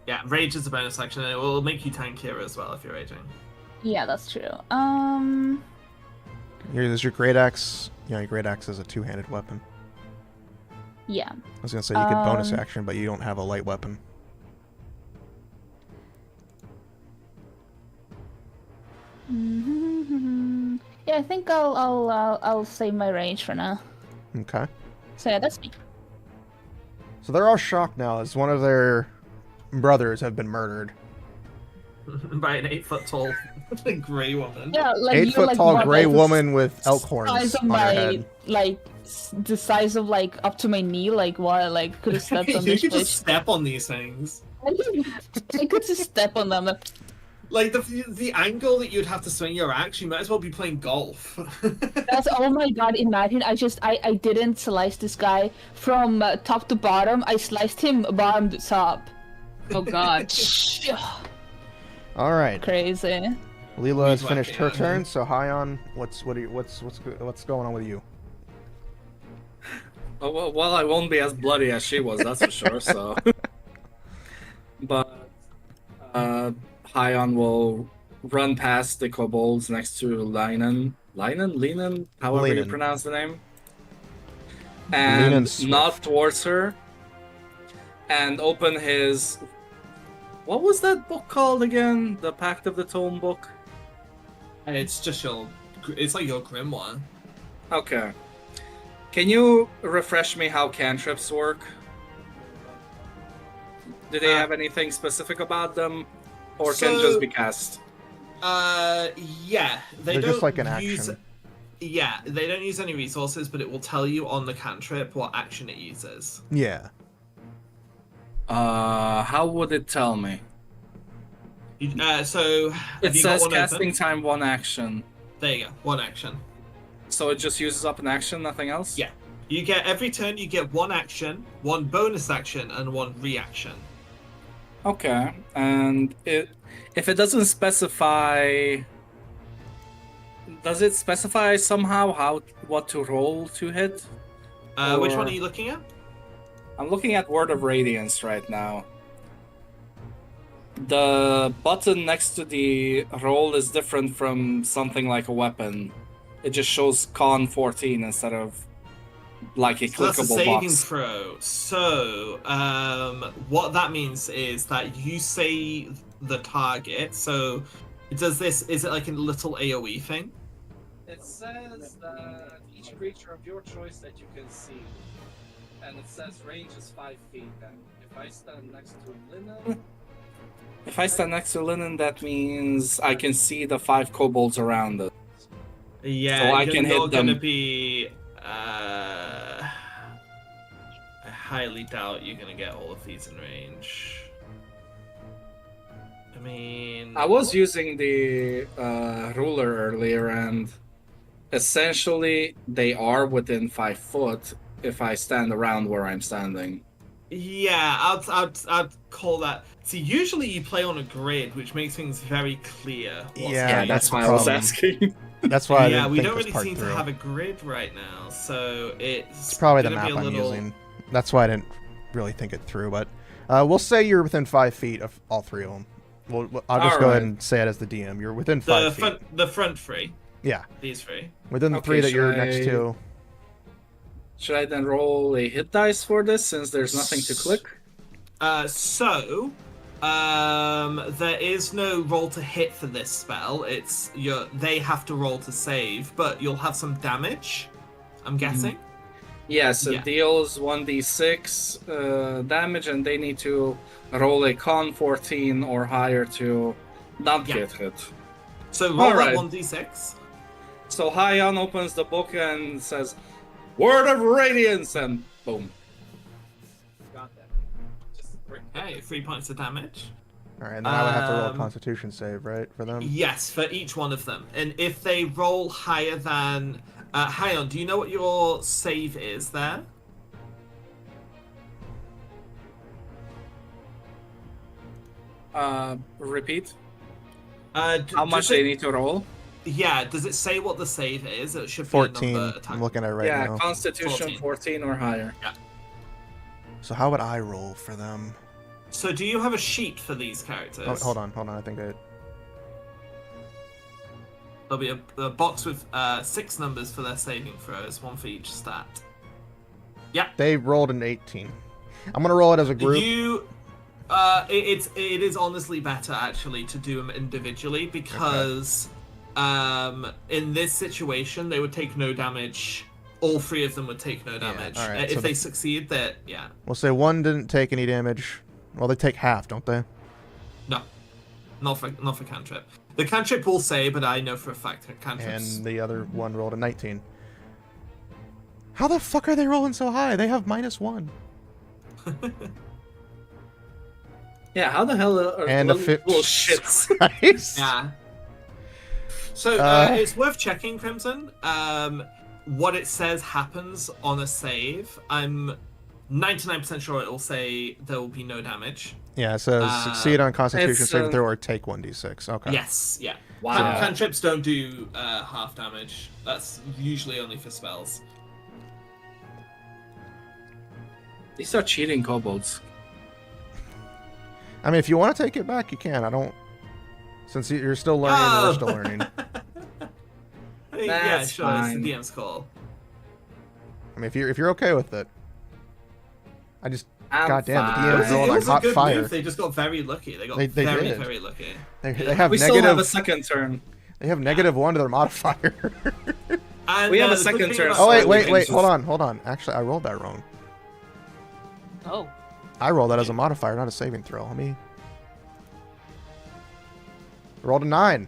Yeah, rage is a bonus action, and it will make you tankier as well if you're raging. Yeah, that's true. Here's your great axe. Yeah, your great axe is a two-handed weapon. Yeah. I was gonna say you could bonus action, but you don't have a light weapon. Yeah, I think I'll save my rage for now. Okay. So yeah, that's me. So they're all shocked now as one of their brothers have been murdered. By an 8-foot tall grey woman. Yeah, like 8 you're, foot like, tall what, gray like, the woman with elk horns size of on her my head. like the size of like up to my knee. Like what? Like could have stepped on You this could just bitch. step on these things. I could just step on them. Like the angle that you'd have to swing your axe, you might as well be playing golf. That's oh my god! Imagine I didn't slice this guy from top to bottom. I sliced him bottom to top. Oh god. All right. Crazy. Leela has Who's finished her whacking turn. So Hyon, what's going on with you? Oh, well, I won't be as bloody as she was, that's for sure. So, but Hyon will run past the kobolds next to Linen, however you Linen. pronounce the name, and Linen's not towards her, and open his. What was that book called again? The Pact of the Tome book. And it's just it's like your grimoire. Okay. Can you refresh me how cantrips work? Do they have anything specific about them? Or can So- just be cast? Yeah, they They're don't just like an use. action. Yeah, they don't use any resources, but it will tell you on the cantrip what action it uses. Yeah. How would it tell me? So have It you got says one casting open? time 1 action. There you go, 1 action. So it just uses up an action, nothing else? Yeah. You get every turn. You get 1 action, 1 bonus action, and 1 reaction. Okay. And if it doesn't specify... Does it specify somehow what to roll to hit? Which Or- one are you looking at? I'm looking at Word of Radiance right now. The button next to the roll is different from something like a weapon. It just shows con 14 instead of like a So that's a clickable saving box. throw. So, what that means is that you say the target. So, does this? Is it like a little AOE thing? It says that each creature of your choice that you can see, and it says range is 5 feet. And if I stand next to Linen, that means I can see the 5 kobolds around it. Yeah, So I you're can hit not gonna them. be. I highly doubt you're gonna get all of these in range. I mean, I was using the ruler earlier, and essentially they are within 5 foot if I stand around where I'm standing. Yeah, I'd call that. See, usually you play on a grid, which makes things very clear. what's Yeah, happening. that's why the I was problem. asking. That's why I Yeah, didn't we think don't this really part seem through. to have a grid right now, so it's Probably the gonna map be a I'm little... using. That's why I didn't really think it through. But we'll say you're within 5 feet of all 3 of them. I'll just go ahead Alright. and say it as the DM. You're within The 5 feet. front 3, Yeah, these 3. within the Okay, 3 that you're should next I- to. Should I then roll a hit dice for this since there's nothing to click? So There is no roll to hit for this spell. They have to roll to save, but you'll have some damage, I'm guessing. Yes, it Yeah. deals 1d6 damage, and they need to roll a con 14 or higher to not Yeah. get hit. So roll Alright. that 1d6. So Hyon opens the book and says, "Word of Radiance," and boom. Okay, 3 points of damage. All right, and then I would have to roll a Um, Constitution save, right, for them? Yes, for each one of them. And if they roll higher than... Hyon, do you know what your save is there? Repeat. How How much they need to roll? Yeah, does it say what the save is? It should be a 14. number attack. I'm looking at it right yeah, now. Constitution 14 or higher. So how would I roll for them? So do you have a sheet for these characters? Oh, hold on. I think There'll be a box with 6 numbers for their saving throws, 1 for each stat. they rolled an 18. I'm gonna roll it as a group. It is honestly better actually to do them individually because in this situation they would take no damage. All 3 of them would take no damage. alright, If so they succeed, that We'll say one didn't take any damage. Well, they take half, don't they? no, not for cantrip. The cantrip will say, but I know for a fact that cantrips. And the other one rolled a 19. How the fuck are they rolling so high? They have -1. Yeah, how the hell are And a little shits? Christ. Yeah. So it's worth checking, Crimson. What it says happens on a save. I'm 99% sure it will say there will be no damage. Yeah, it says succeed on Constitution it's, saving throw or take 1d6. Okay. Yes, yeah. Wow. Cantrips don't do half damage. That's usually only for spells. These are cheating kobolds. I mean, if you want to take it back, you can. I don't. Since you're still learning, and we're still learning. Yeah, That's sure. fine. It's the DM's call. I mean, if you're okay with it, I just I'm goddamn the fine. DM It is was, rolling it like was a hot good fire. move. They just got very lucky. They got They very, did. very lucky. They have We negative. still have a second turn. They have -1 to their modifier. And, We have a the good second thing turn. about- Oh So we wait, can wait, just- hold on. Actually, I rolled that wrong. Oh. I rolled that as a modifier, not a saving throw. Let me. Rolled a 9.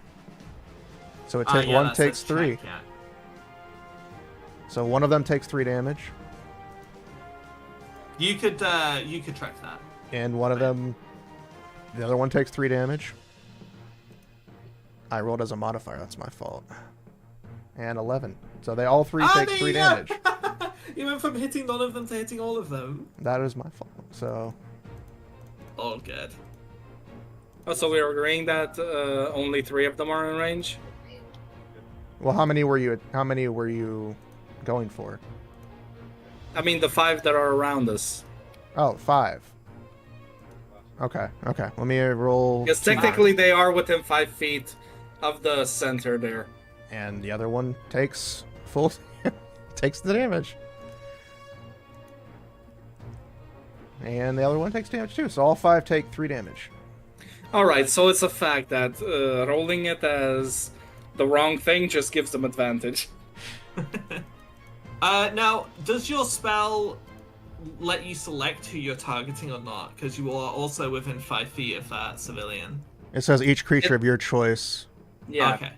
So it yeah, one that's takes a 3. check, yeah. So one of them takes 3 damage, You could track that. and one of them, the other one takes 3 damage. I rolled as a modifier. That's my fault. And 11. So they all 3 take there 3 you go. damage. You went from hitting none of them to hitting all of them. That is my fault. So All good. Oh, so we're agreeing that only 3 of them are in range? well, how many were you going for? I mean, the 5 that are around us. Oh, 5. Okay. Let me roll. Because technically they are within 5 feet of the center there. And the other one takes full takes the damage. And the other one takes damage too. So all 5 take 3 damage. Alright, so it's a fact that rolling it as the wrong thing just gives them advantage. Now, does your spell let you select who you're targeting or not? Because you are also within 5 feet of that civilian. It says each creature of your choice Yeah. Okay.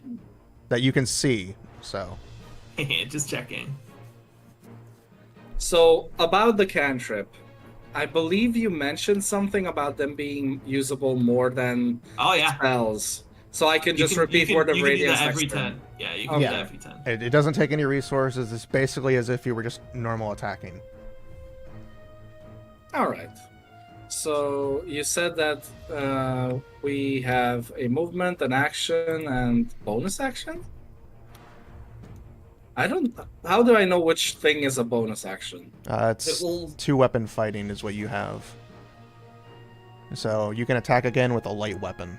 that you can see. So Just checking. So, about the cantrip, I believe you mentioned something about them being usable more than Oh yeah. spells. So I can just repeat you Word of you can do Radiance that next every turn. turn. Yeah, you can do Okay. that every turn. it doesn't take any resources. It's basically as if you were just normal attacking. Alright. So, you said that we have a movement, an action, and bonus action? How do I know which thing is a bonus action? It's It will. 2-weapon fighting is what you have. So you can attack again with a light weapon.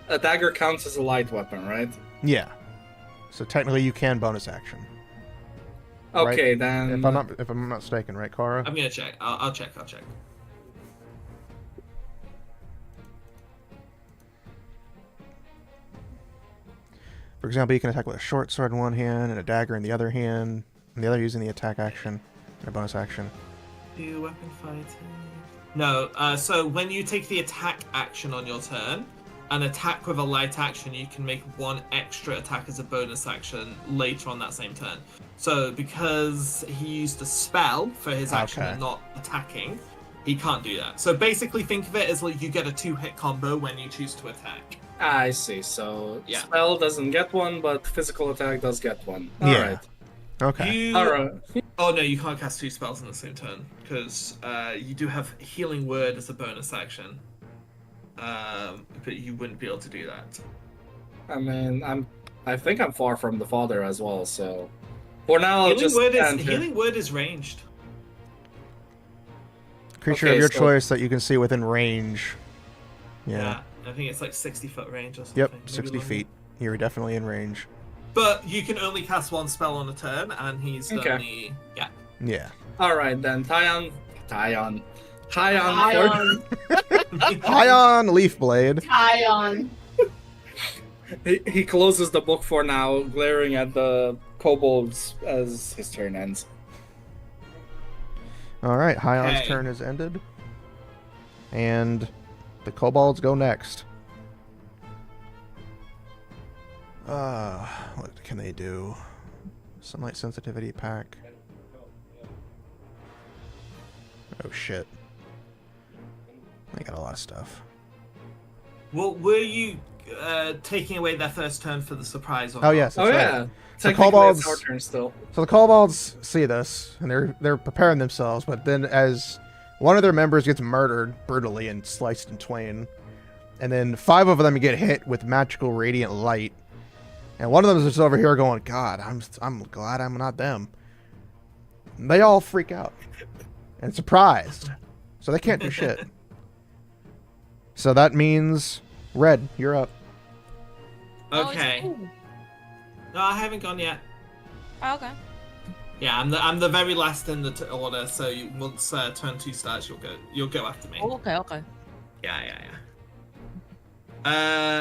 A dagger counts as a light weapon, right? Yeah. So technically you can bonus action. Okay, Right. then. If I'm not mistaken, right, Kara? I'm gonna check. I'll check. For example, you can attack with a short sword in one hand and a dagger in the other hand, and the other using the attack action and a bonus action. Do weapon fighting. No, so when you take the attack action on your turn, an attack with a light action, you can make one extra attack as a bonus action later on that same turn. So because he used a spell for his action and not attacking, he can't do that. So basically think of it as like you get a 2-hit combo when you choose to attack. I see. So Yeah. spell doesn't get one, but physical attack does get one. Yeah. Alright. Okay. Alright. Oh no, you can't cast 2 spells in the same turn because you do have Healing Word as a bonus action, but you wouldn't be able to do that. I mean, I think I'm far from the father as well, so for now I'll just stand here. Healing Word is ranged. Creature Okay, of your so- choice that you can see within range. Yeah. I think it's like 60-foot range or something. Yep, maybe 60 longer. feet. You're definitely in range. But you can only cast 1 spell on a turn, and he's Okay. only Yeah. Alright then, Tyon. Ion. High on Leaf Blade. Ion. He closes the book for now, glaring at the kobolds as his turn ends. Alright, Hion's Okay. turn is ended. And the kobolds go next. What can they do? Sunlight sensitivity pack. Oh shit. They got a lot of stuff. Well, were you taking away their first turn for the surprise? Or Oh yes, Oh that's right. yeah. So Technically, kobolds- it's our turn still. So the kobolds see this and they're preparing themselves, but then as one of their members gets murdered brutally and sliced in twain, and then 5 of them get hit with magical radiant light, and one of them is just over here going, "God, I'm glad I'm not them." And they all freak out and surprised, so they can't do shit. So that means Red, you're up. Okay. Oh, No, I haven't gone yet. okay. Yeah, I'm the very last in the order. So once turn 2 starts, you'll go after me. Oh, okay. Yeah.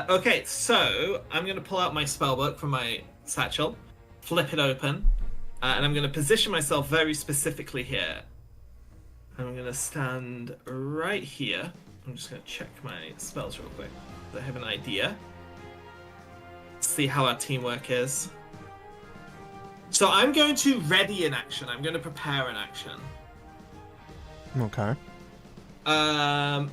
Okay, so I'm gonna pull out my spellbook from my satchel, flip it open, and I'm gonna position myself very specifically here. I'm gonna stand right here. I'm just gonna check my spells real quick. So I have an idea. See how our teamwork is. So I'm going to ready an action. I'm going to prepare an action. Okay. I'm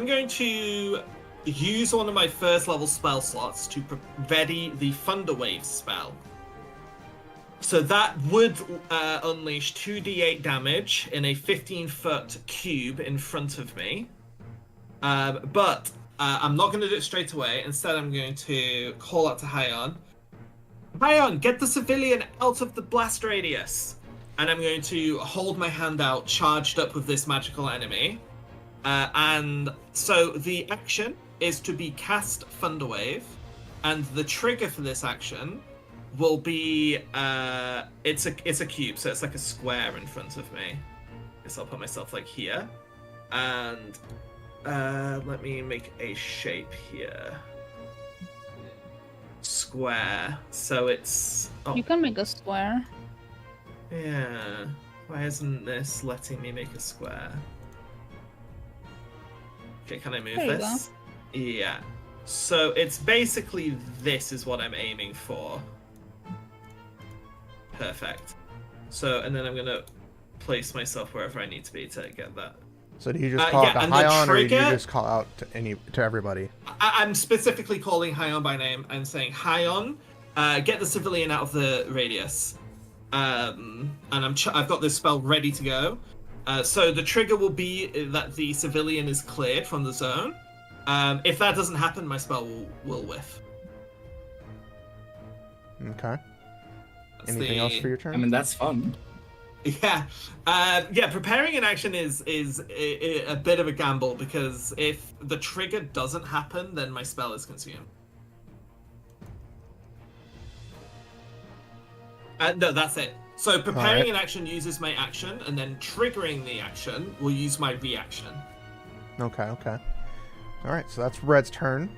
going to use one of my first level spell slots to ready the Thunder Wave spell. So that would unleash 2d8 damage in a 15-foot cube in front of me. But I'm not going to do it straight away. Instead, I'm going to call out to Hyon. Hyon, get the civilian out of the blast radius. And I'm going to hold my hand out, charged up with this magical enemy. And so the action is to be cast Thunderwave, and the trigger for this action will be it's a cube, so it's like a square in front of me. Guess I'll put myself like here, and let me make a shape here. Square. So it's You can make a square. yeah. Why isn't this letting me make a square? Okay, can I move There you this? Yeah. So it's basically this is what I'm aiming for. Perfect. So, and then I'm gonna place myself wherever I need to be to get that. So do you just call yeah, out to and the Hyon, or do you trigger- just call out to everybody? I'm specifically calling Hyon by name and saying, Hyon, get the civilian out of the radius. And I've got this spell ready to go. So the trigger will be that the civilian is cleared from the zone. If that doesn't happen, my spell will whiff. Okay. That's Anything else for your turn? I mean, that's fun. Yeah, preparing an action is a bit of a gamble, because if the trigger doesn't happen, then my spell is consumed. No, that's it. So preparing Alright. an action uses my action, and then triggering the action will use my reaction. Okay. All right. So that's Red's turn.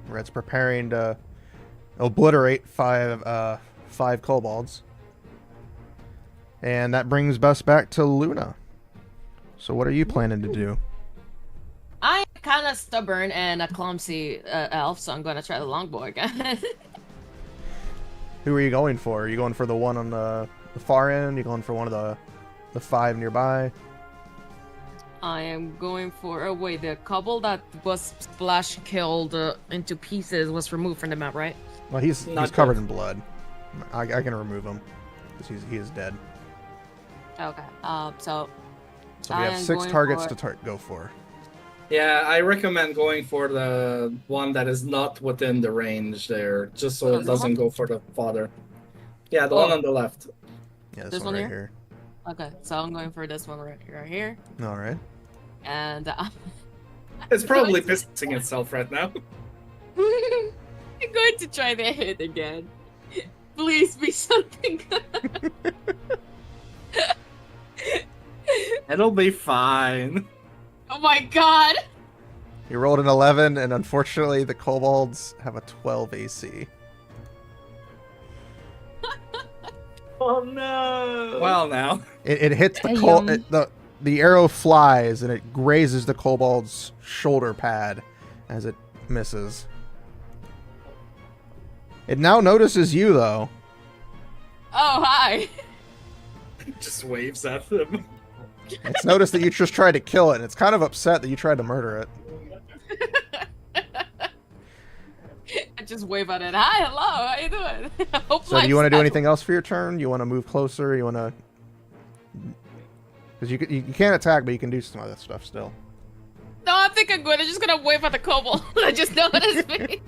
where it's preparing to obliterate five kobolds. And that brings us back to Luna. So what are you planning to do? I'm kind of stubborn and a clumsy elf, so I'm gonna try the longbow again. Who are you going for? Are you going for the one on the far end? Are you going for one of the five nearby? I am going for... Oh, wait, the kobold that was splash killed into pieces was removed from the map, right? Well, he's Not covered good. in blood. I can remove him because he is dead. Okay, so... So we I have am 6 going targets for- to go for. Yeah, I recommend going for the one that is not within the range there, just so it doesn't go for the father. Yeah, the one on the left. Yeah, This one one right here? Okay, so I'm going for this one right here. All right. And It's probably pissing itself right now. I'm going to try the hit again. Please be something good. It'll be fine. Oh my god! You rolled an 11, and unfortunately, the kobolds have a 12 AC. Oh no! Well, now. It hits the Hey, the arrow flies and it grazes the kobold's shoulder pad as it misses. It now notices you though. Oh, hi! Just waves at them. It's noticed that you just tried to kill it, and it's kind of upset that you tried to murder it. I just wave at it. Hi, hello, how you doing? Hope So do you want to do life's- anything else for your turn? You want to move closer? You want to... Because you can't attack, but you can do some other stuff still. No, I think I'm good. I'm just gonna wave at the kobold. I just noticed me.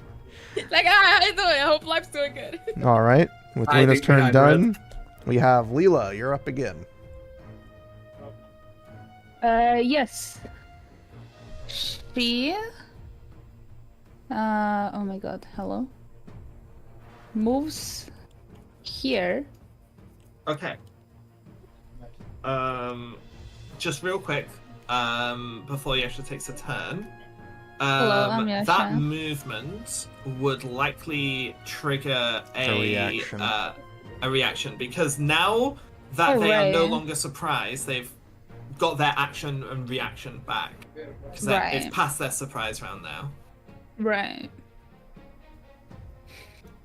Like, hi, how you doing? I hope life's doing good. All right. With I Luna's think turn behind done, we have Leela. You're up again. Yes. She. Oh my god, hello. Moves here. Okay. Just real quick, before Yasha takes a turn. Hello, I'm That Yasha. movement would likely trigger A a reaction because now that they are no Hooray. longer surprised, they've got their action and reaction back. Because Right. it's past their surprise round now. Right.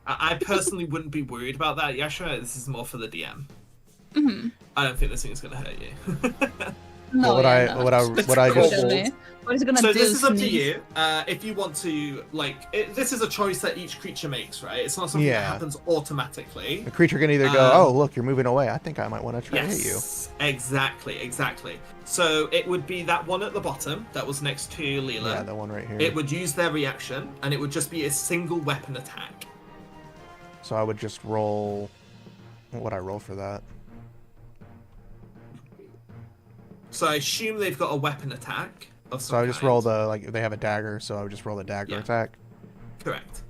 I personally wouldn't be worried about that, Yasha. This is more for the DM. Mm-hmm. I don't think this thing's gonna hurt you. No, what yeah, I no. what I just Literally. What is it gonna So do? this is up to sneeze? you. If you want to, this is a choice that each creature makes, right? It's not something Yeah. that happens automatically. the creature can either go, oh look, you're moving away. I think I might want to try to hit you. Yes, exactly. So it would be that one at the bottom that was next to Leela. Yeah, the one right here. It would use their reaction, and it would just be a single weapon attack. So I would just roll. What would I roll for that? So I assume they've got a weapon attack of some So I just kind. roll the they have a dagger, so I would just roll the dagger Yeah. attack. Correct.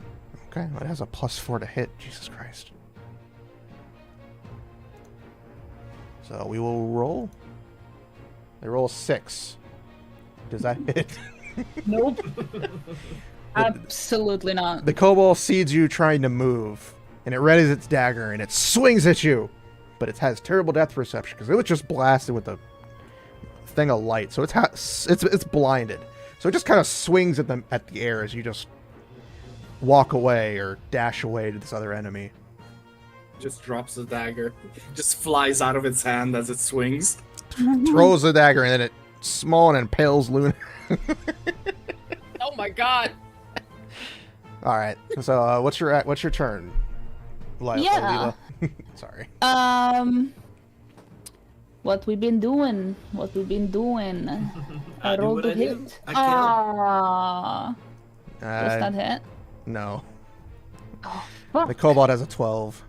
Okay, well, it has a +4 to hit. Jesus Christ. So we will roll. They roll 6. Does that hit? Nope. Absolutely not. The kobold sees you trying to move, and it readies its dagger, and it swings at you. But it has terrible depth perception because it was just blasted with a thing of light, so it's blinded. So it just kind of swings at the air as you just walk away or dash away to this other enemy. Just drops the dagger. Just flies out of its hand as it swings. Throws the dagger, and then it small and impales Luna. Oh my god. All right. So what's your turn? Yeah. Leela? Sorry. What we've been doing? I I do rolled what to I do. hit. I kill. Ah, was that hit? No. Fuck. The kobold has a 12.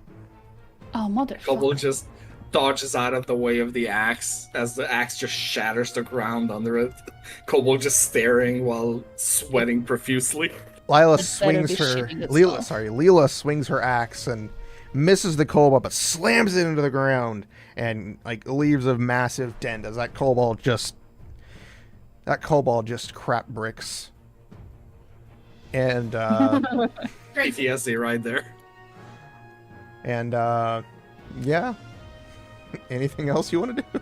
Oh, motherfucker. Kobold just dodges out of the way of the axe as the axe just shatters the ground under it. Kobold just staring while sweating profusely. Leela better swings be her shitting Leela itself. Leela swings her axe and misses the kobold, but slams it into the ground and leaves a massive dent as that kobold just crap bricks. And PTSD right there. and yeah. Anything else you want to do?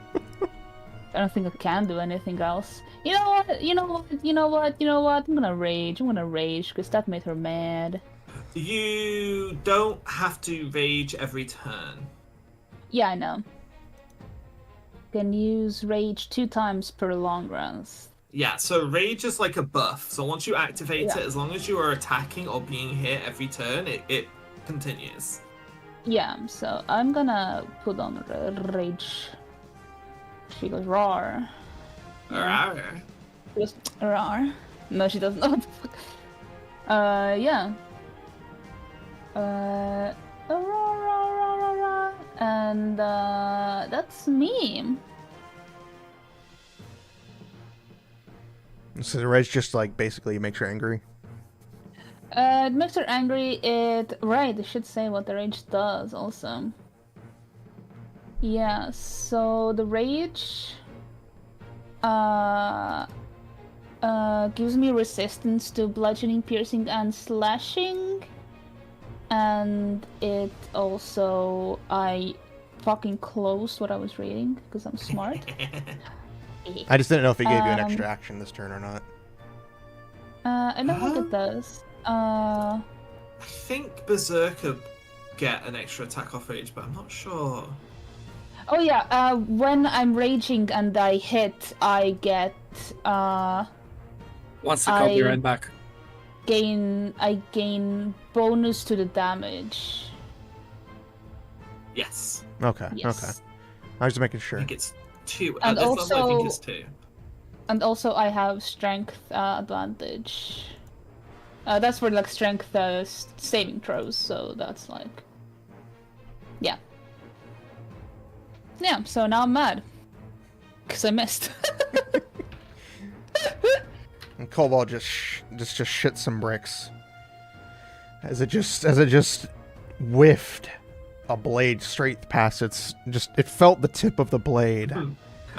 I don't think I can do anything else. You know what? You know what? You know what? You know what? I'm gonna rage. I'm gonna rage because that made her mad. You don't have to rage every turn. Yeah, I know. Can use rage 2 times per long rest. Yeah, so rage is like a buff. So once you activate Yeah. it, as long as you are attacking or being hit every turn, it continues. Yeah, so I'm gonna put on rage. She goes roar. Yeah. Arr. She goes roar. No, she doesn't know what the fuck. Yeah. Roar, roar, roar, roar, roar. And that's me. So the rage just like basically makes her angry. It makes her angry. It should say what the rage does also. Yeah, so the rage gives me resistance to bludgeoning, piercing, and slashing. And it also I fucking closed what I was reading because I'm smart. I just didn't know if it gave you an extra action this turn or not. I don't think it does. I think Berserker get an extra attack off rage, but I'm not sure. Oh yeah, when I'm raging and I hit, I get Wants to copy I- right back. I gain bonus to the damage. Yes. Okay. Yes. Okay. I was just making I sure. think it's 2. And This level, I think also- it's 2. And also I have strength advantage. That's for like strength saving throws, so that's like... Yeah. Yeah, so now I'm mad. Because I missed. And Cobalt just shit some bricks. As it just whiffed a blade straight past it felt the tip of the blade.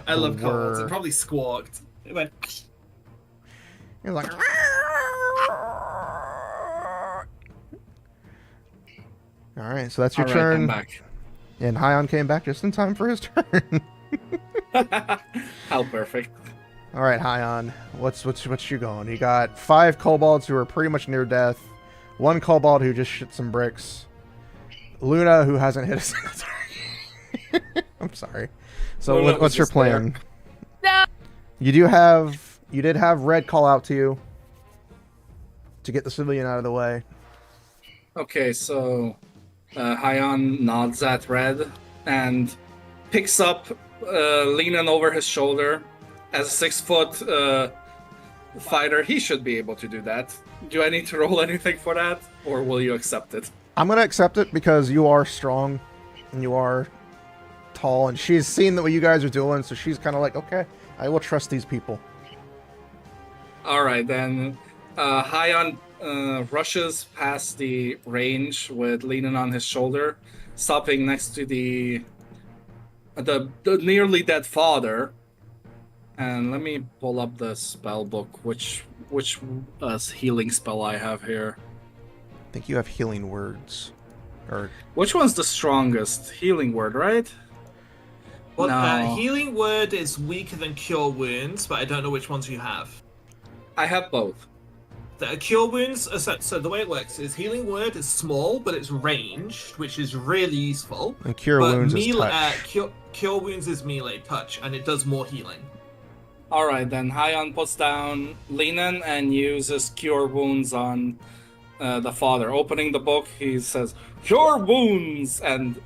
I love kobolds. Whir. It probably squawked. It went. It was like Alright, so that's your All right, I'm turn. back. And Hyon came back just in time for his turn. How perfect. Alright, Hyon, what's you going? You got 5 kobolds who are pretty much near death, 1 kobold who just shit some bricks, Luna who hasn't hit a single target. I'm sorry. So Luna was what's your just there. plan? No. You did have Red call out to you to get the civilian out of the way. Okay, so Hyon nods at Red and picks up, leaning over his shoulder. As a 6-foot fighter, he should be able to do that. Do I need to roll anything for that, or will you accept it? I'm gonna accept it because you are strong and you are tall, and she's seen what you guys are doing, so she's kind of like, okay, I will trust these people. All right, then. Hyon rushes past the range with leaning on his shoulder, stopping next to the nearly dead father. And let me pull up the spell book, which healing spell I have here. I think you have healing words. Or Which one's the strongest? Healing word, right? Well, No. healing word is weaker than cure wounds, but I don't know which ones you have. I have both. The cure wounds. So the way it works is healing word is small, but it's ranged, which is really useful. and cure But wounds is touch. Cure wounds is melee touch, and it does more healing. All right, then Hyon puts down Leanan and uses Cure Wounds on the father. Opening the book, he says, "Cure Wounds!" and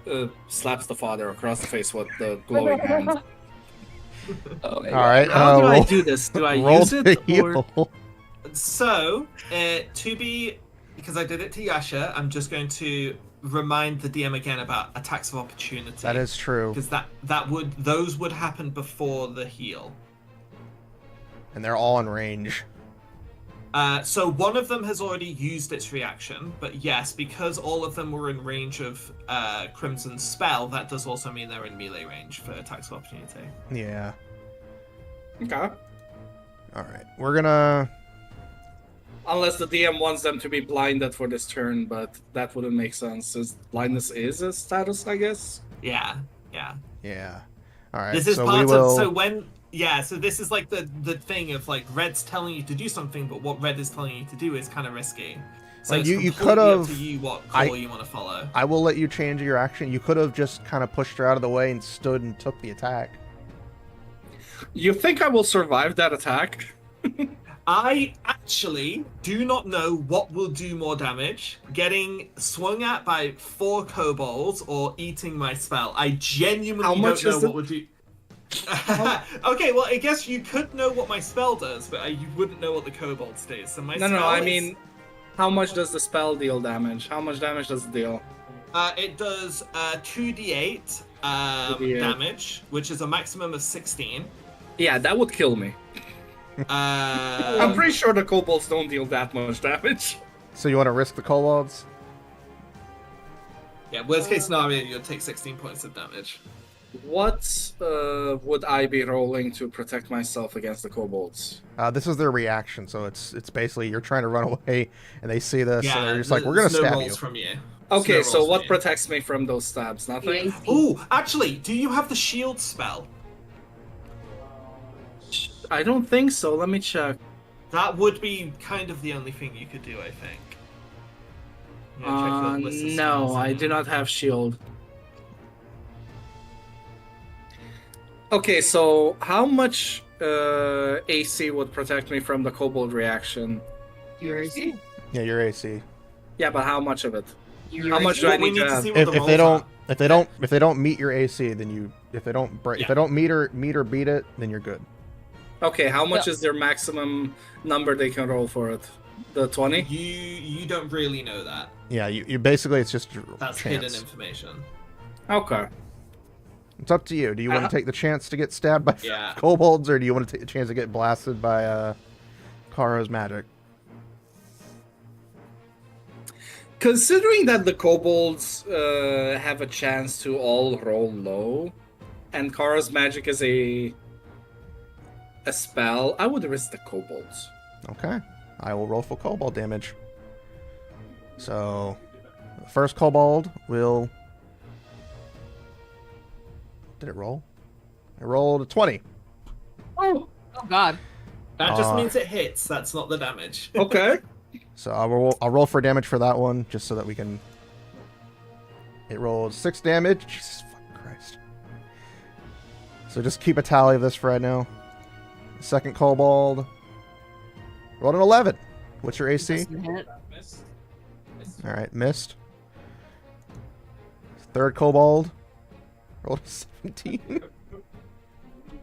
slaps the father across the face with the glowing hand. All right. How do I roll- do this? Do I roll use to it, or... heal. So, because I did it to Yasha, I'm just going to remind the DM again about attacks of opportunity. That is true, because those would happen before the heal. and they're all in range. So one of them has already used its reaction, but yes, because all of them were in range of Crimson's spell, that does also mean they're in melee range for attacks of opportunity. Yeah. Okay. All right. We're gonna. Unless the DM wants them to be blinded for this turn, but that wouldn't make sense, since blindness is a status, I guess. Yeah. Yeah. All right. This is so part we will. of so this is like the thing of like red's telling you to do something, but what red is telling you to do is kind of risky. So Like, it's you completely could up have- to you what call you want to follow. I will let you change your action. You could have just kind of pushed her out of the way and stood and took the attack. You think I will survive that attack? I actually do not know what will do more damage, getting swung at by 4 kobolds or eating my spell. I genuinely How much don't know is what would do. Okay, well, I guess you could know what my spell does, but you wouldn't know what the kobolds do. So my No, spell I is- mean, how much does the spell deal damage? How much damage does it deal? It does 2d8 2d8. damage, which is a maximum of 16. Yeah, that would kill me. I'm pretty sure the kobolds don't deal that much damage. So you want to risk the kobolds? Yeah, worst case scenario, you'll take 16 points of damage. What would I be rolling to protect myself against the kobolds? This is their reaction, so it's basically you're trying to run away, and they see this, and Yeah, they're just like, "We're gonna there's no stab rolls you." from you. Okay, There's no so rolls what from you. protects me from those stabs? Nothing? Oh, actually, do you have the shield spell? I don't think so. Let me check. That would be kind of the only thing you could do, I think. Yeah, check the list of No, spells I and- do not have shield. Okay, so how much AC would protect me from the kobold reaction? Yours. Yeah, your AC. Yeah, but how much of it? How much do I Well, we need to have? see what the If they rolls don't are. if they don't meet your AC, then you if they don't break if they don't meet or beat it, then you're good. Okay, how much Yeah. is their maximum number they can roll for it? The 20? You don't really know that. Yeah, you basically it's just That's chance. hidden information. Okay. It's up to you. Do you want to take the chance to get stabbed by Yeah. kobolds, or do you want to take the chance to get blasted by Kara's magic? Considering that the kobolds have a chance to all roll low, and Kara's magic is a spell, I would risk the kobolds. Okay, I will roll for kobold damage. So, the first kobold will. Did it roll? It rolled a 20. Oh God. That just Ah. means it hits. That's not the damage. Okay. So I'll roll for damage for that one, just so that we can. It rolled 6 damage. Jesus fucking Christ. So just keep a tally of this for right now. Second kobold rolled an 11. What's your AC? Doesn't hit. All right, missed. Third kobold rolled a 17.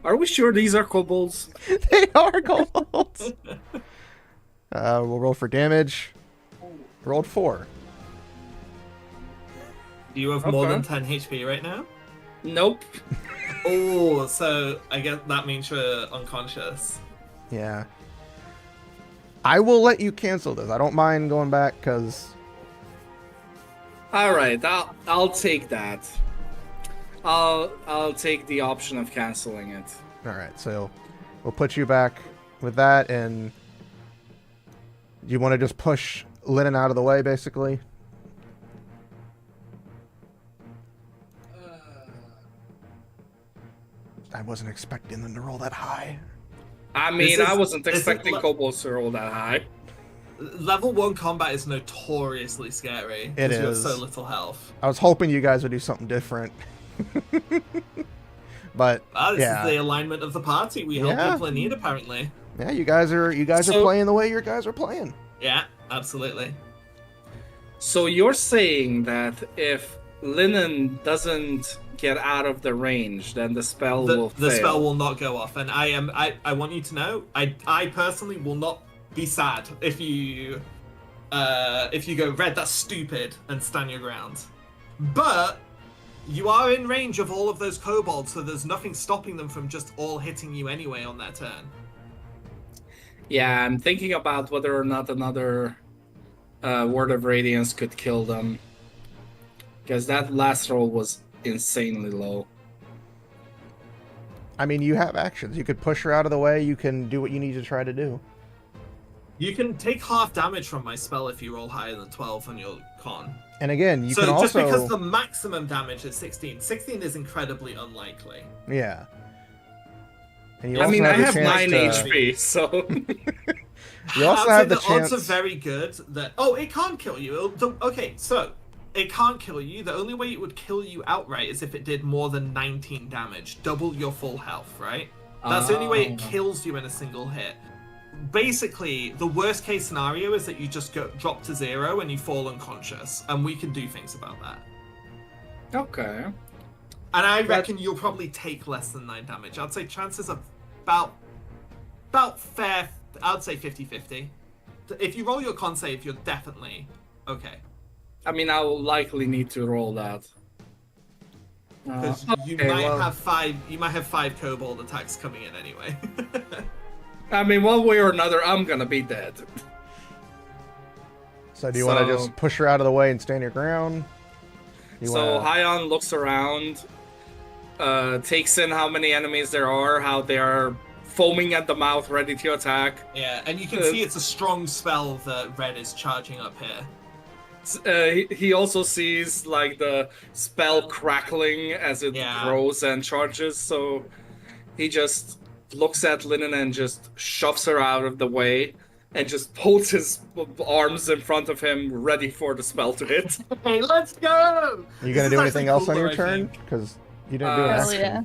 Are we sure these are kobolds? They are kobolds. We'll roll for damage. Rolled 4. Do you have more Okay. than 10 HP right now? Nope. Oh, so I guess that means you're unconscious. Yeah. I will let you cancel this. I don't mind going back because All right, I'll take that. I'll take the option of canceling it. all right. So we'll put you back with that, and you want to just push Lennon out of the way, basically. I wasn't expecting them to roll that high. I mean, This I is- wasn't this is expecting le- kobolds to roll that high. Level 1 combat is notoriously scary. It 'cause you have is. so little health. I was hoping you guys would do something different. But This yeah, is the alignment of the party we help Yeah. people in need, apparently. yeah, you guys are So- playing the way you guys are playing. Yeah, absolutely. So you're saying that if Linen doesn't get out of the range, then the spell will The fail. spell will not go off, and I want you to know, I personally will not be sad if you go red, that's stupid, and stand your ground. But you are in range of all of those kobolds, so there's nothing stopping them from just all hitting you anyway on that turn. Yeah, I'm thinking about whether or not another Word of Radiance could kill them. Because that last roll was insanely low. I mean, you have actions. You could push her out of the way. You can do what you need to try to do. You can take half damage from my spell if you roll higher than 12 on your con. And again, you so can also... just because the maximum damage is 16, 16 is incredibly unlikely. Yeah. And you I also mean, I the have chance 9 to... HP, so... You also I'd have say the odds chance... are very good that... Oh, it can't kill you. Okay, so... It can't kill you. The only way it would kill you outright is if it did more than 19 damage. Double your full health, right? That's the only way it kills you in a single hit. Basically, the worst case scenario is that you just drop to 0 and you fall unconscious. And we can do things about that. Okay. And I reckon you'll probably take less than 9 damage. I'd say chances are about fair. I'd say 50-50. If you roll your con save, you're definitely okay. I mean, I will likely need to roll that. Because you might have 5 kobold attacks coming in anyway. I mean, one way or another, I'm gonna be dead. So do you want to just push her out of the way and stand your ground? Hyon looks around, takes in how many enemies there are, how they are foaming at the mouth, ready to attack. Yeah, and you can see it's a strong spell that Red is charging up here. He also sees like the spell crackling as it grows and charges, so he just looks at Linen and just shoves her out of the way and just pulls his arms in front of him, ready for the spell to hit. Hey, let's go! Are you gonna do anything else on your turn? Because you didn't do an action. Yeah.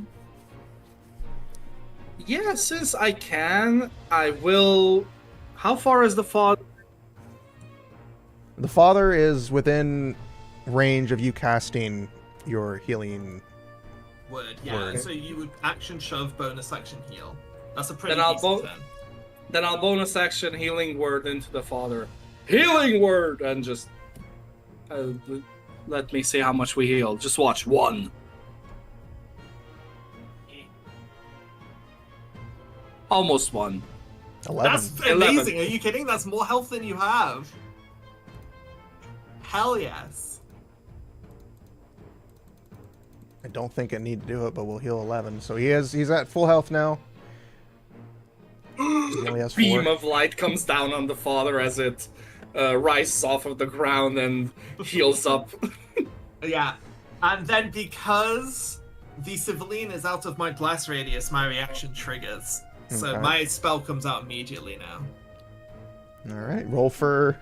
Yeah, since I can, I will... How far is the father? The father is within range of you casting your healing word. So you would action shove, bonus action heal. That's a pretty then decent turn. Then I'll bonus action healing word into the father. Healing word! And just... let me see how much we heal. Just watch. 1. Almost 1. 11. That's amazing. 11. Are you kidding? That's more health than you have. Hell yes. I don't think I need to do it, but we'll heal 11. So he's at full health now. He only has 4. Beam of light comes down on the father as it rises off of the ground and heals up. Yeah. And then because the civilian is out of my blast radius, my reaction triggers. So my spell comes out immediately now. Alright, roll for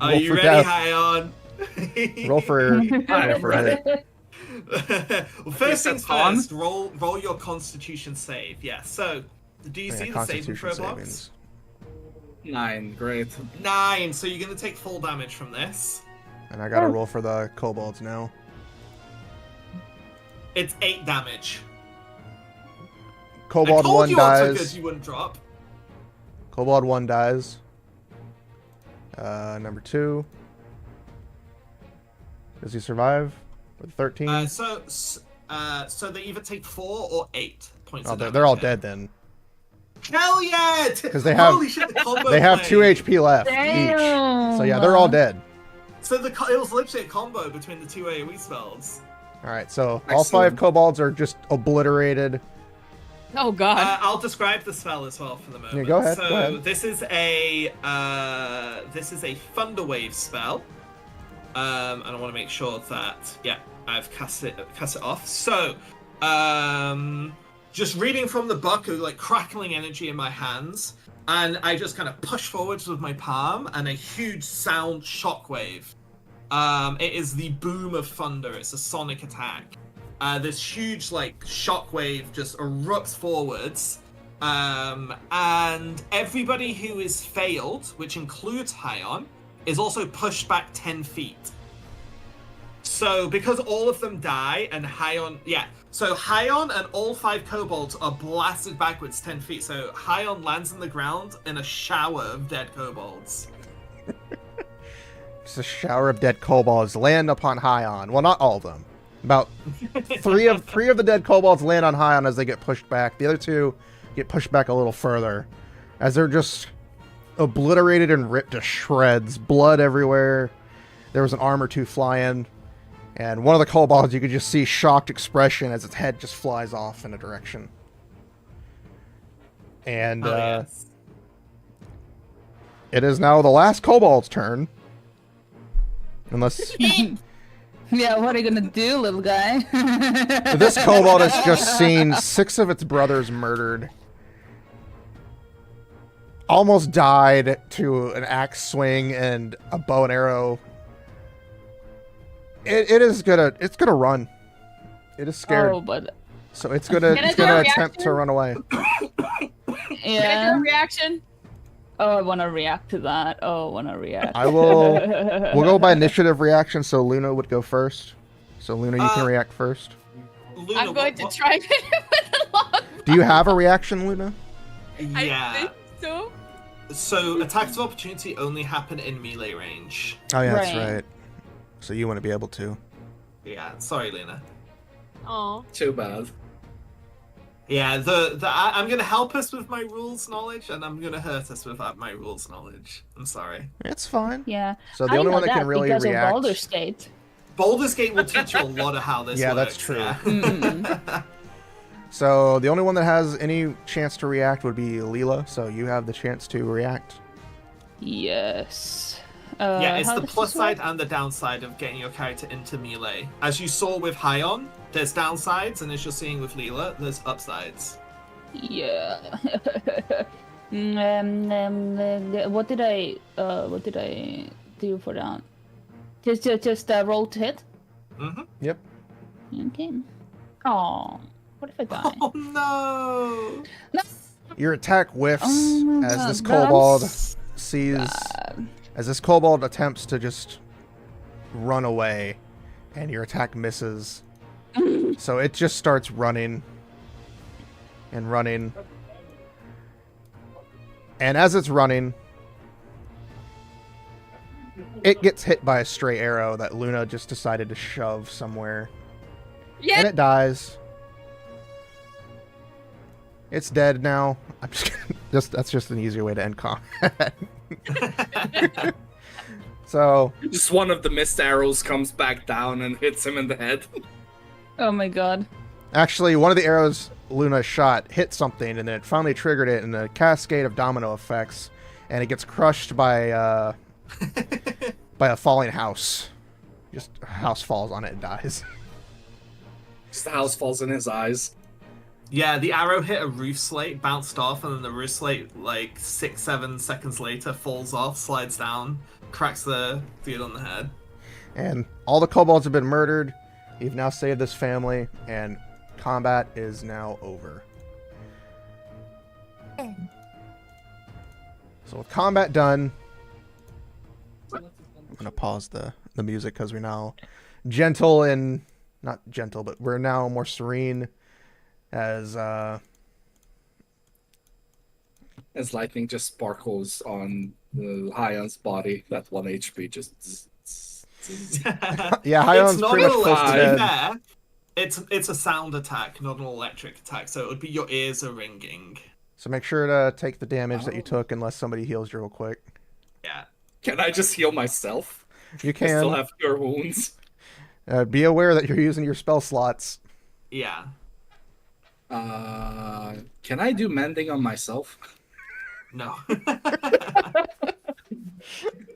Are you ready, death. Hyon? Roll for hit. Well, first things first, roll your Constitution save. Yeah. So, do you see the saving throw box? 9, great. 9. So you're gonna take full damage from this. And I gotta roll for the kobolds now. It's 8 damage. Kobold 1 dies. You wouldn't drop. Kobold 1 dies. Number 2. Does he survive? With 13? So they either take 4 or 8 points of damage. They're all dead then. Hell yeah! Because they have Holy shit, the combo they have play. 2 HP left Damn. each. So yeah, they're all dead. So it was literally a combo between the 2 AoE spells. Alright, so all 5 kobolds are just obliterated. Oh god. I'll describe the spell as well for the moment. Yeah, go ahead. So go ahead. this is a Thunder Wave spell. And I want to make sure that I've cast it off. So just reading from the book, like crackling energy in my hands, and I just kind of push forwards with my palm, and a huge sound shockwave. It is the boom of thunder. It's a sonic attack. This huge like shockwave just erupts forwards, and everybody who is failed, which includes Hyon, is also pushed back 10 feet. So because all of them die and Hyon, so Hyon and all 5 kobolds are blasted backwards 10 feet. So Hyon lands on the ground in a shower of dead kobolds. Just a shower of dead kobolds land upon Hyon. Well, not all of them. About 3 of the dead kobolds land on Hyon as they get pushed back. The other 2 get pushed back a little further as they're just obliterated and ripped to shreds. Blood everywhere. There was an arm or 2 flying. And one of the kobolds, you could just see shocked expression as its head just flies off in a direction. And it is now the last kobold's turn. Unless Yeah, what are you gonna do, little guy? this kobold has just seen 6 of its brothers murdered. Almost died to an axe swing and a bow and arrow. It's gonna run. It is scared. Oh, but So it's gonna Can I do a attempt to reaction? run away. Can I do yeah. a reaction? Oh, I want to react to that. Oh, I want to react. We'll go by initiative reaction, so Luna would go first. So Luna, you can react first. Luna, I'm going to what- try with the long. Do you have a reaction, Luna? Yeah. I think so. So attacks of opportunity only happen in melee range. Oh yeah, that's Right. right. So you want to be able to. Yeah. Sorry, Luna. Oh. Too bad. Yeah. I'm gonna help us with my rules knowledge, and I'm gonna hurt us without my rules knowledge. I'm sorry. It's fine. Yeah. So the I only know one that can really because react. of Baldur's Gate. Baldur's Gate will teach you a lot of how this Yeah, works. that's true. Yeah. So the only one that has any chance to react would be Leela. So you have the chance to react. Yes. Yeah, it's how the does plus this work? side and the downside of getting your character into melee. As you saw with Hyon, there's downsides, and as you're seeing with Leela, there's upsides. Yeah. What did I do for that? Just roll to hit. Mm-hmm. Yep. Okay. Oh, what if I die? Oh no! Your attack whiffs Oh my as God, this but I'm kobold s- sees. As this kobold attempts to just run away, and your attack misses. So it just starts running and running. And as it's running, it gets hit by a stray arrow that Luna just decided to shove somewhere. Yeah. And it dies. It's dead now. I'm just, that's just an easier way to end combat. So Just one of the missed arrows comes back down and hits him in the head. Oh my god. actually, one of the arrows Luna shot hit something, and then it finally triggered it in a cascade of domino effects, and it gets crushed by a falling house. Just a house falls on it and dies. Just the house falls in his eyes. Yeah, the arrow hit a roof slate, bounced off, and then the roof slate, like 6-7 seconds later, falls off, slides down, cracks the dude on the head. And all the kobolds have been murdered. You've now saved this family, and combat is now over. So with combat done, I'm gonna pause the music because we're now gentle and not gentle, but we're now more serene as As lightning just sparkles on the Hyon's body, that 1 HP just. yeah, Hyon's It's not pretty much an close to electric, dead. fair. It's a sound attack, not an electric attack. So it would be your ears are ringing. So make sure to take the damage that you took unless somebody heals you real quick. Yeah. Can I just heal myself? You I still can. have cure wounds. Be aware that you're using your spell slots. Yeah. Can I do mending on myself? No.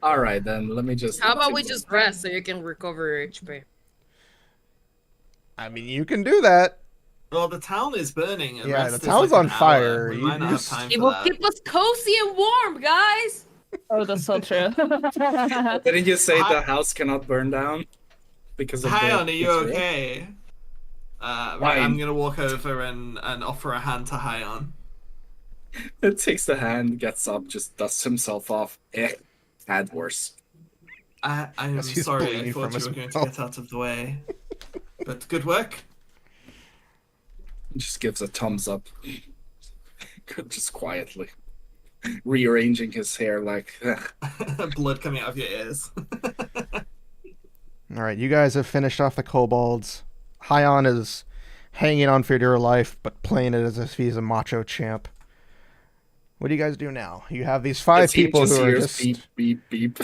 All right, then let me just. How about we just rest so you can recover your HP? I mean, you can do that. Well, the town is burning. And Yeah, rest the is town's like on an hour. fire. We You might not have just- time It for will that. keep us cozy and warm, guys. Oh, that's so true. Didn't you say Hi- the house cannot burn down? Because of Hyon, the are you material? okay? Right, Fine. I'm gonna walk over and offer a hand to Hyon. It takes the hand, gets up, just dusts himself off. Had worse. I'm Yes, he's sorry, I bleeding thought from you were his going to mouth. get out of the way. But good work. Just gives a thumbs up. Just quietly. Rearranging his hair like. Blood coming out of your ears. All right, you guys have finished off the kobolds. Hyon is hanging on for dear life, but playing it as if he's a macho champ. What do you guys do now? You have these five His team people who are hears just. beep, beep, beep.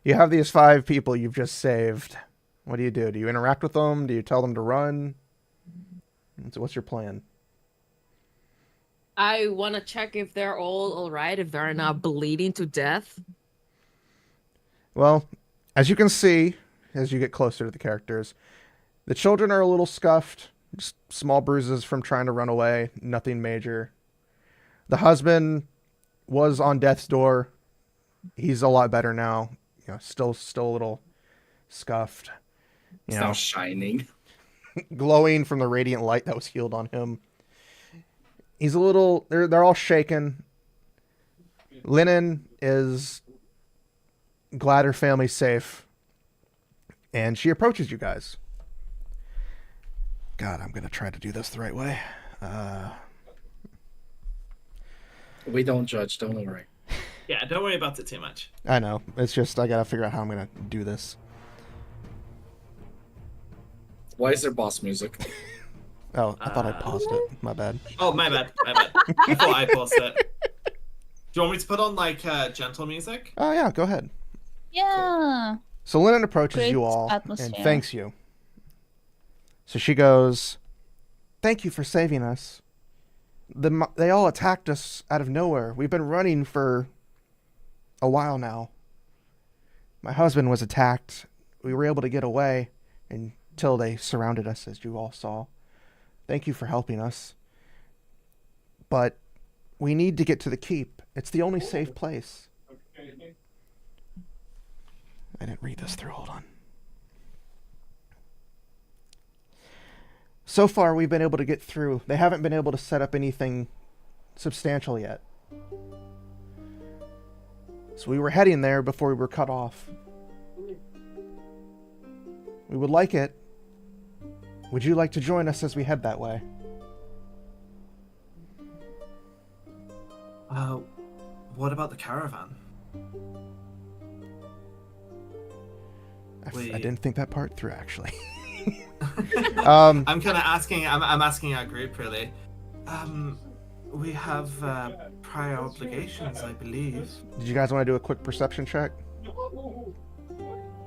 You have these five people you've just saved. What do? Do you interact with them? Do you tell them to run? So what's your plan? I want to check if they're all right, if they're not bleeding to death. Well, as you can see, as you get closer to the characters, the children are a little scuffed, just small bruises from trying to run away, nothing major. The husband was on death's door. He's a lot better now. You know, still a little scuffed. It's You now know, shining. glowing from the radiant light that was healed on him. He's a little. They're all shaken. Lennon is glad her family's safe, and she approaches you guys. God, I'm gonna try to do this the right way. We don't judge, don't worry. Yeah, don't worry about it too much. I know. It's just I gotta figure out how I'm gonna do this. Why is there boss music? Oh, I thought I paused it. My bad. Oh, my bad. I thought I paused it. Do you want me to put on like gentle music? Oh yeah, go ahead. Yeah. So Lennon approaches Great you all and atmosphere. thanks you. So she goes, "Thank you for saving us. They all attacked us out of nowhere. We've been running for a while now. My husband was attacked. We were able to get away until they surrounded us, as you all saw. Thank you for helping us. But we need to get to the keep. It's the only safe place." I didn't read this through. Hold on. So far, we've been able to get through. They haven't been able to set up anything substantial yet. So we were heading there before we were cut off. We would like it. Would you like to join us as we head that way? What about the caravan? I didn't think that part through, actually. I'm kind of asking. I'm asking our group really. We have prior obligations, I believe. Did you guys want to do a quick perception check?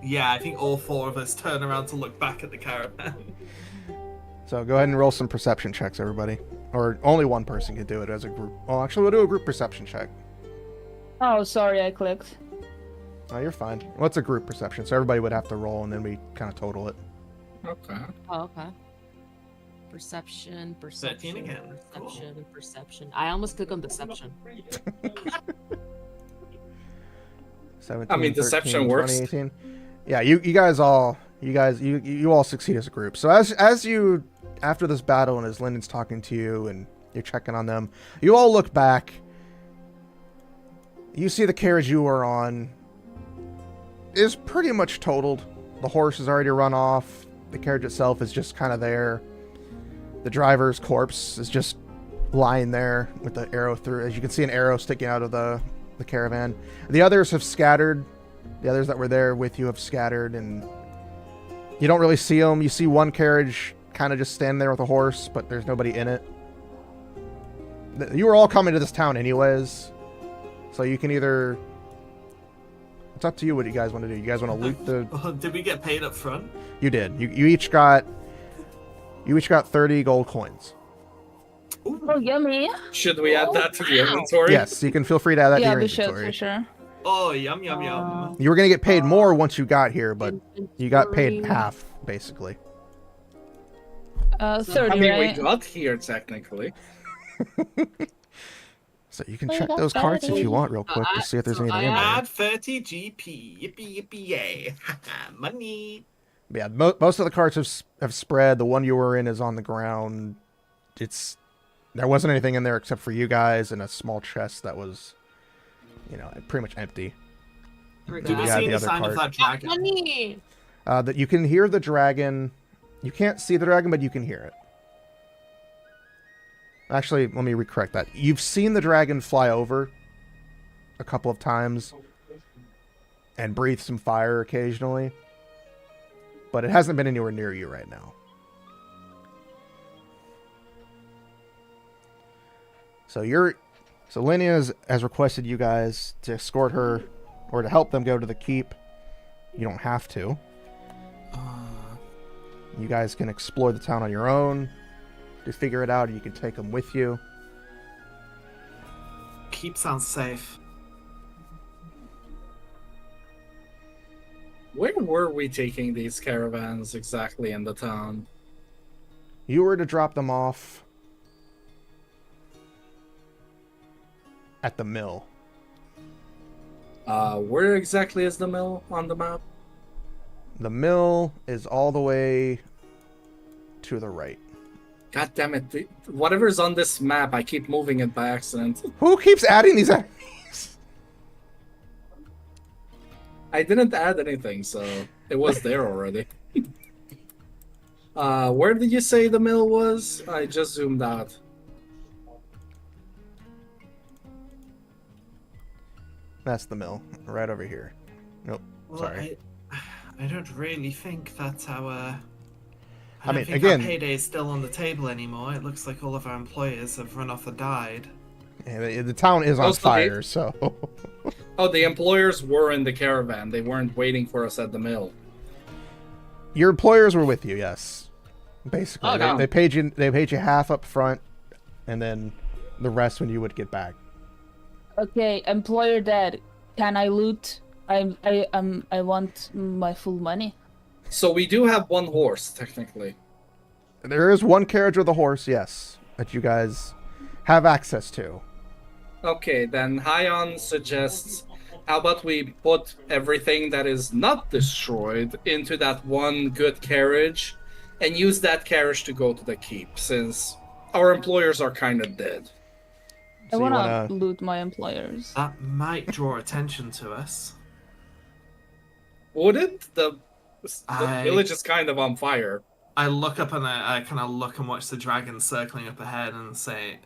Yeah, I think all four of us turn around to look back at the caravan. So go ahead and roll some perception checks, everybody. Or only one person can do it as a group. Well, actually, we'll do a group perception check. Oh, sorry, I clicked. Oh, you're fine. What's a group perception? So everybody would have to roll, and then we kind of total it. Okay. Oh, okay. Perception. 13 again. Perception. I almost click on deception. 17, I mean, deception 13, works. 20, 18. Yeah, you all succeed as a group. So as you, after this battle and as Lyndon's talking to you and you're checking on them, you all look back. You see the carriage you were on is pretty much totaled. The horse has already run off. The carriage itself is just kind of there. The driver's corpse is just lying there with the arrow through. As you can see, an arrow sticking out of the caravan. The others have scattered. The others that were there with you have scattered, and you don't really see them. You see one carriage kind of just standing there with a horse, but there's nobody in it. You were all coming to this town anyways, so you can either... It's up to you what you guys want to do. You guys want to loot the... Did we get paid up front? You did. You each got 30 gold coins. Oh, yummy. Should we add that to the inventory? Yes, you can feel free to add that to Yeah, your we should, inventory. for sure. Oh, yum yum yum. You were going to get paid more once you got here, but you got paid half, basically. 30, I mean, right? we got here technically. So you can We check got those carts if 30. you want real quick to see if there's anything in there. Add 30 GP. Yippee yippee yay. Money. Yeah, most of the carts have spread. The one you were in is on the ground. There wasn't anything in there except for you guys and a small chest that was, pretty much empty. Do we Yeah, see the any other sign of cart. that dragon? Money. That you can hear the dragon. You can't see the dragon, but you can hear it. Actually, let me recorrect that. You've seen the dragon fly over a couple of times and breathe some fire occasionally, but it hasn't been anywhere near you right now. So Linnea has requested you guys to escort her or to help them go to the keep. You don't have to. You guys can explore the town on your own to figure it out, or you can take them with you. keep sounds safe. Where were we taking these caravans exactly in the town? You were to drop them off at the mill. Where exactly is the mill on the map? The mill is all the way to the right. God damn it. Whatever's on this map, I keep moving it by accident. Who keeps adding these enemies? I didn't add anything, so it was there already. Where did you say the mill was? I just zoomed out. That's the mill, right over here. Nope, Well, sorry. I don't really think that our. I don't mean, think again- our payday is still on the table anymore. It looks like all of our employers have run off or died. Yeah, the town is on Also, fire, so... Oh, the employers were in the caravan. They weren't waiting for us at the mill. Your employers were with you, yes. Basically, Oh, no. they paid you. They paid you half up front, and then the rest when you would get back. Okay, employer dead. Can I loot? I want my full money. So we do have one horse, technically. There is one carriage with a horse, yes, that you guys have access to. Okay, then Hyon suggests, how about we put everything that is not destroyed into that one good carriage and use that carriage to go to the keep, since our employers are kind of dead. I So you wanna loot my employers. That might draw attention to us. Would it? The I- village is kind of on fire. I look up and I kind of look and watch the dragon circling up ahead and say,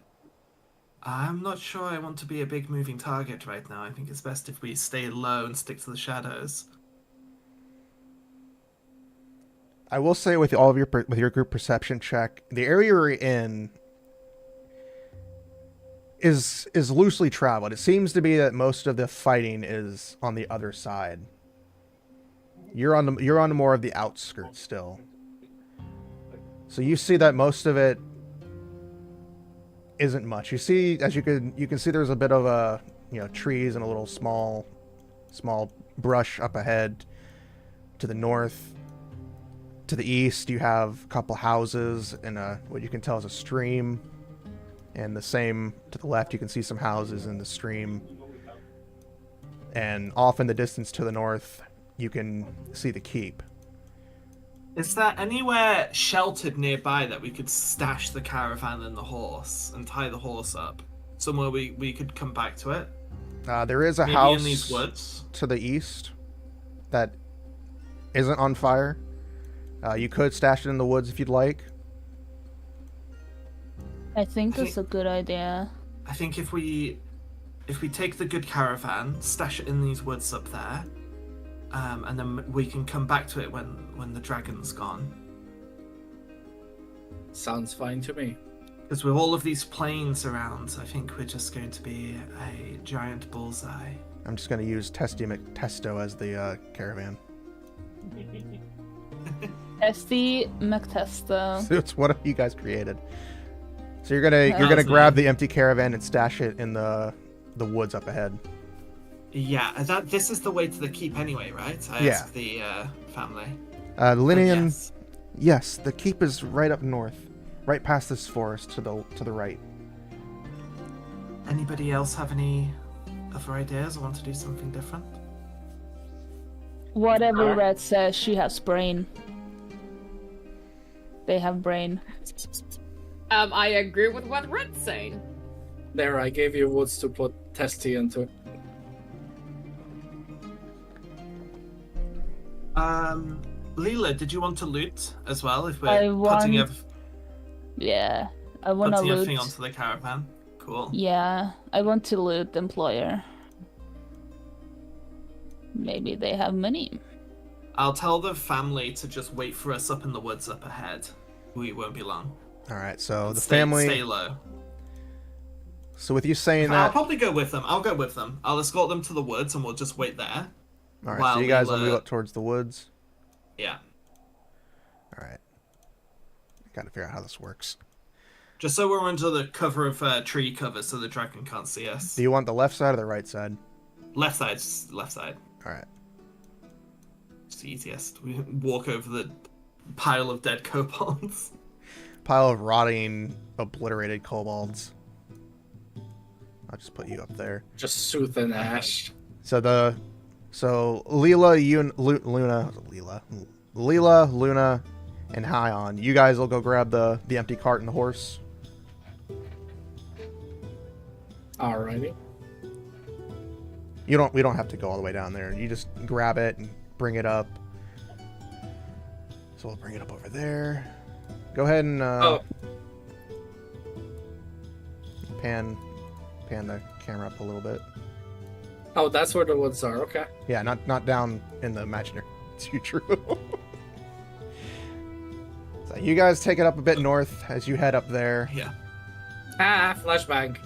I'm not sure I want to be a big moving target right now. I think it's best if we stay low and stick to the shadows. I will say with all of your with your group perception check, the area you're in is loosely traveled. It seems to be that most of the fighting is on the other side. You're on more of the outskirts still. So you see that most of it isn't much. You see, as you can see, there's a bit of a trees and a little small brush up ahead. To the north, to the east, you have a couple houses and what you can tell is a stream. And the same to the left, you can see some houses in the stream. And off in the distance to the north, you can see the keep. Is there anywhere sheltered nearby that we could stash the caravan and the horse and tie the horse up? Somewhere we could come back to it? There is a Maybe house in these woods? to the east that isn't on fire. You could stash it in the woods if you'd like. I think that's a good idea. I think if we take the good caravan, stash it in these woods up there, and then we can come back to it when the dragon's gone. Sounds fine to me. Because with all of these planes around, I think we're just going to be a giant bullseye. I'm just going to use Testy McTesto as the caravan. Testy McTesto. So it's what you guys created. So you're gonna Sounds grab nice. the empty caravan and stash it in the woods up ahead. Yeah, this is the way to the keep anyway, right? I Yeah. asked the family. The Linian, Yes. yes, the keep is right up north, right past this forest to the right. Anybody else have any other ideas or want to do something different? Whatever Red says, she has brain. They have brain. I agree with what Red's saying. There, I gave you woods to put Testy into. Leela, did you want to loot as well? If I we're want- Yeah, I wanna putting loot. everything onto the caravan. Cool. Yeah, I want to loot the employer. Maybe they have money. I'll tell the family to just wait for us up in the woods up ahead. We won't be long. All right, so the Stay family. low. So with you saying I'll that, probably go with them. I'll go with them. I'll escort them to the woods and we'll just wait there. all right, while so you guys we will move were- up towards the woods. Yeah. All right. Got to figure out how this works. Just so we're under the cover of tree cover so the dragon can't see us. Do you want the left side or the right side? Left side, left side. Alright. It's the easiest. We walk over the pile of dead kobolds. Pile of rotting, obliterated kobolds. I'll just put you up there. Just Sooth and Ash. So Leela, Luna, and Hyon. You guys will go grab the empty cart and the horse. Alrighty. We don't have to go all the way down there. You just grab it and bring it up. So we'll bring it up over there. Go ahead and pan the camera up a little bit. Oh, that's where the woods are. Okay. Yeah, not down in the imaginary future. So you guys take it up a bit north as you head up there. Yeah. Flashbang.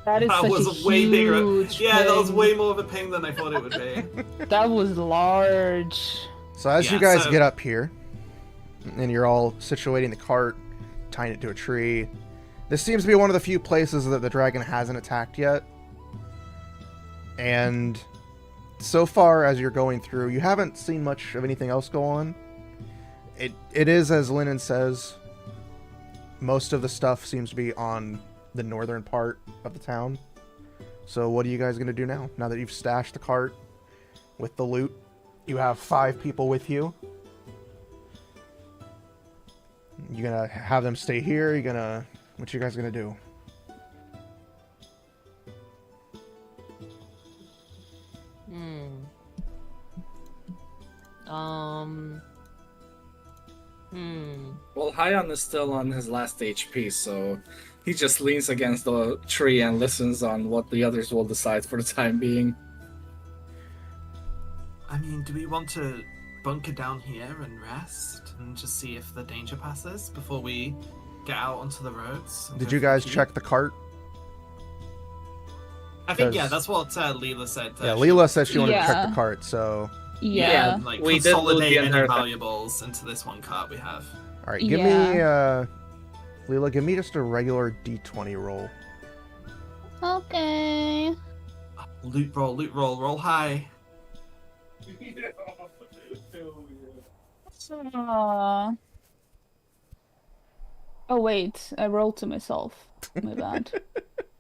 That is That such was a a way bigger. huge Yeah, that was thing. way more of a ping than I thought it would be. That was large. So as you Yeah, guys so- get up here, and you're all situating the cart, tying it to a tree, this seems to be one of the few places that the dragon hasn't attacked yet. And so far as you're going through, you haven't seen much of anything else go on. It is, as Lennon says, most of the stuff seems to be on the northern part of the town. So what are you guys going to do now? Now that you've stashed the cart with the loot, you have 5 people with you. You gonna have them stay here? What you guys gonna do? Well, Hyon is still on his last HP, so he just leans against the tree and listens on what the others will decide for the time being. I mean, do we want to bunker down here and rest and just see if the danger passes before we get out onto the roads? Did you guys check the cart? I think, yeah, 'Cause- that's what Leela said. Yeah, she Leela said she wanted to Yeah. check the cart, so... Yeah. would, like, we did loot the consolidate any entire thing. valuables into this one cart we have. Alright, give me, Leela, give me just a regular D20 roll. Okay. Loot roll high. Oh wait, I rolled to myself. My bad.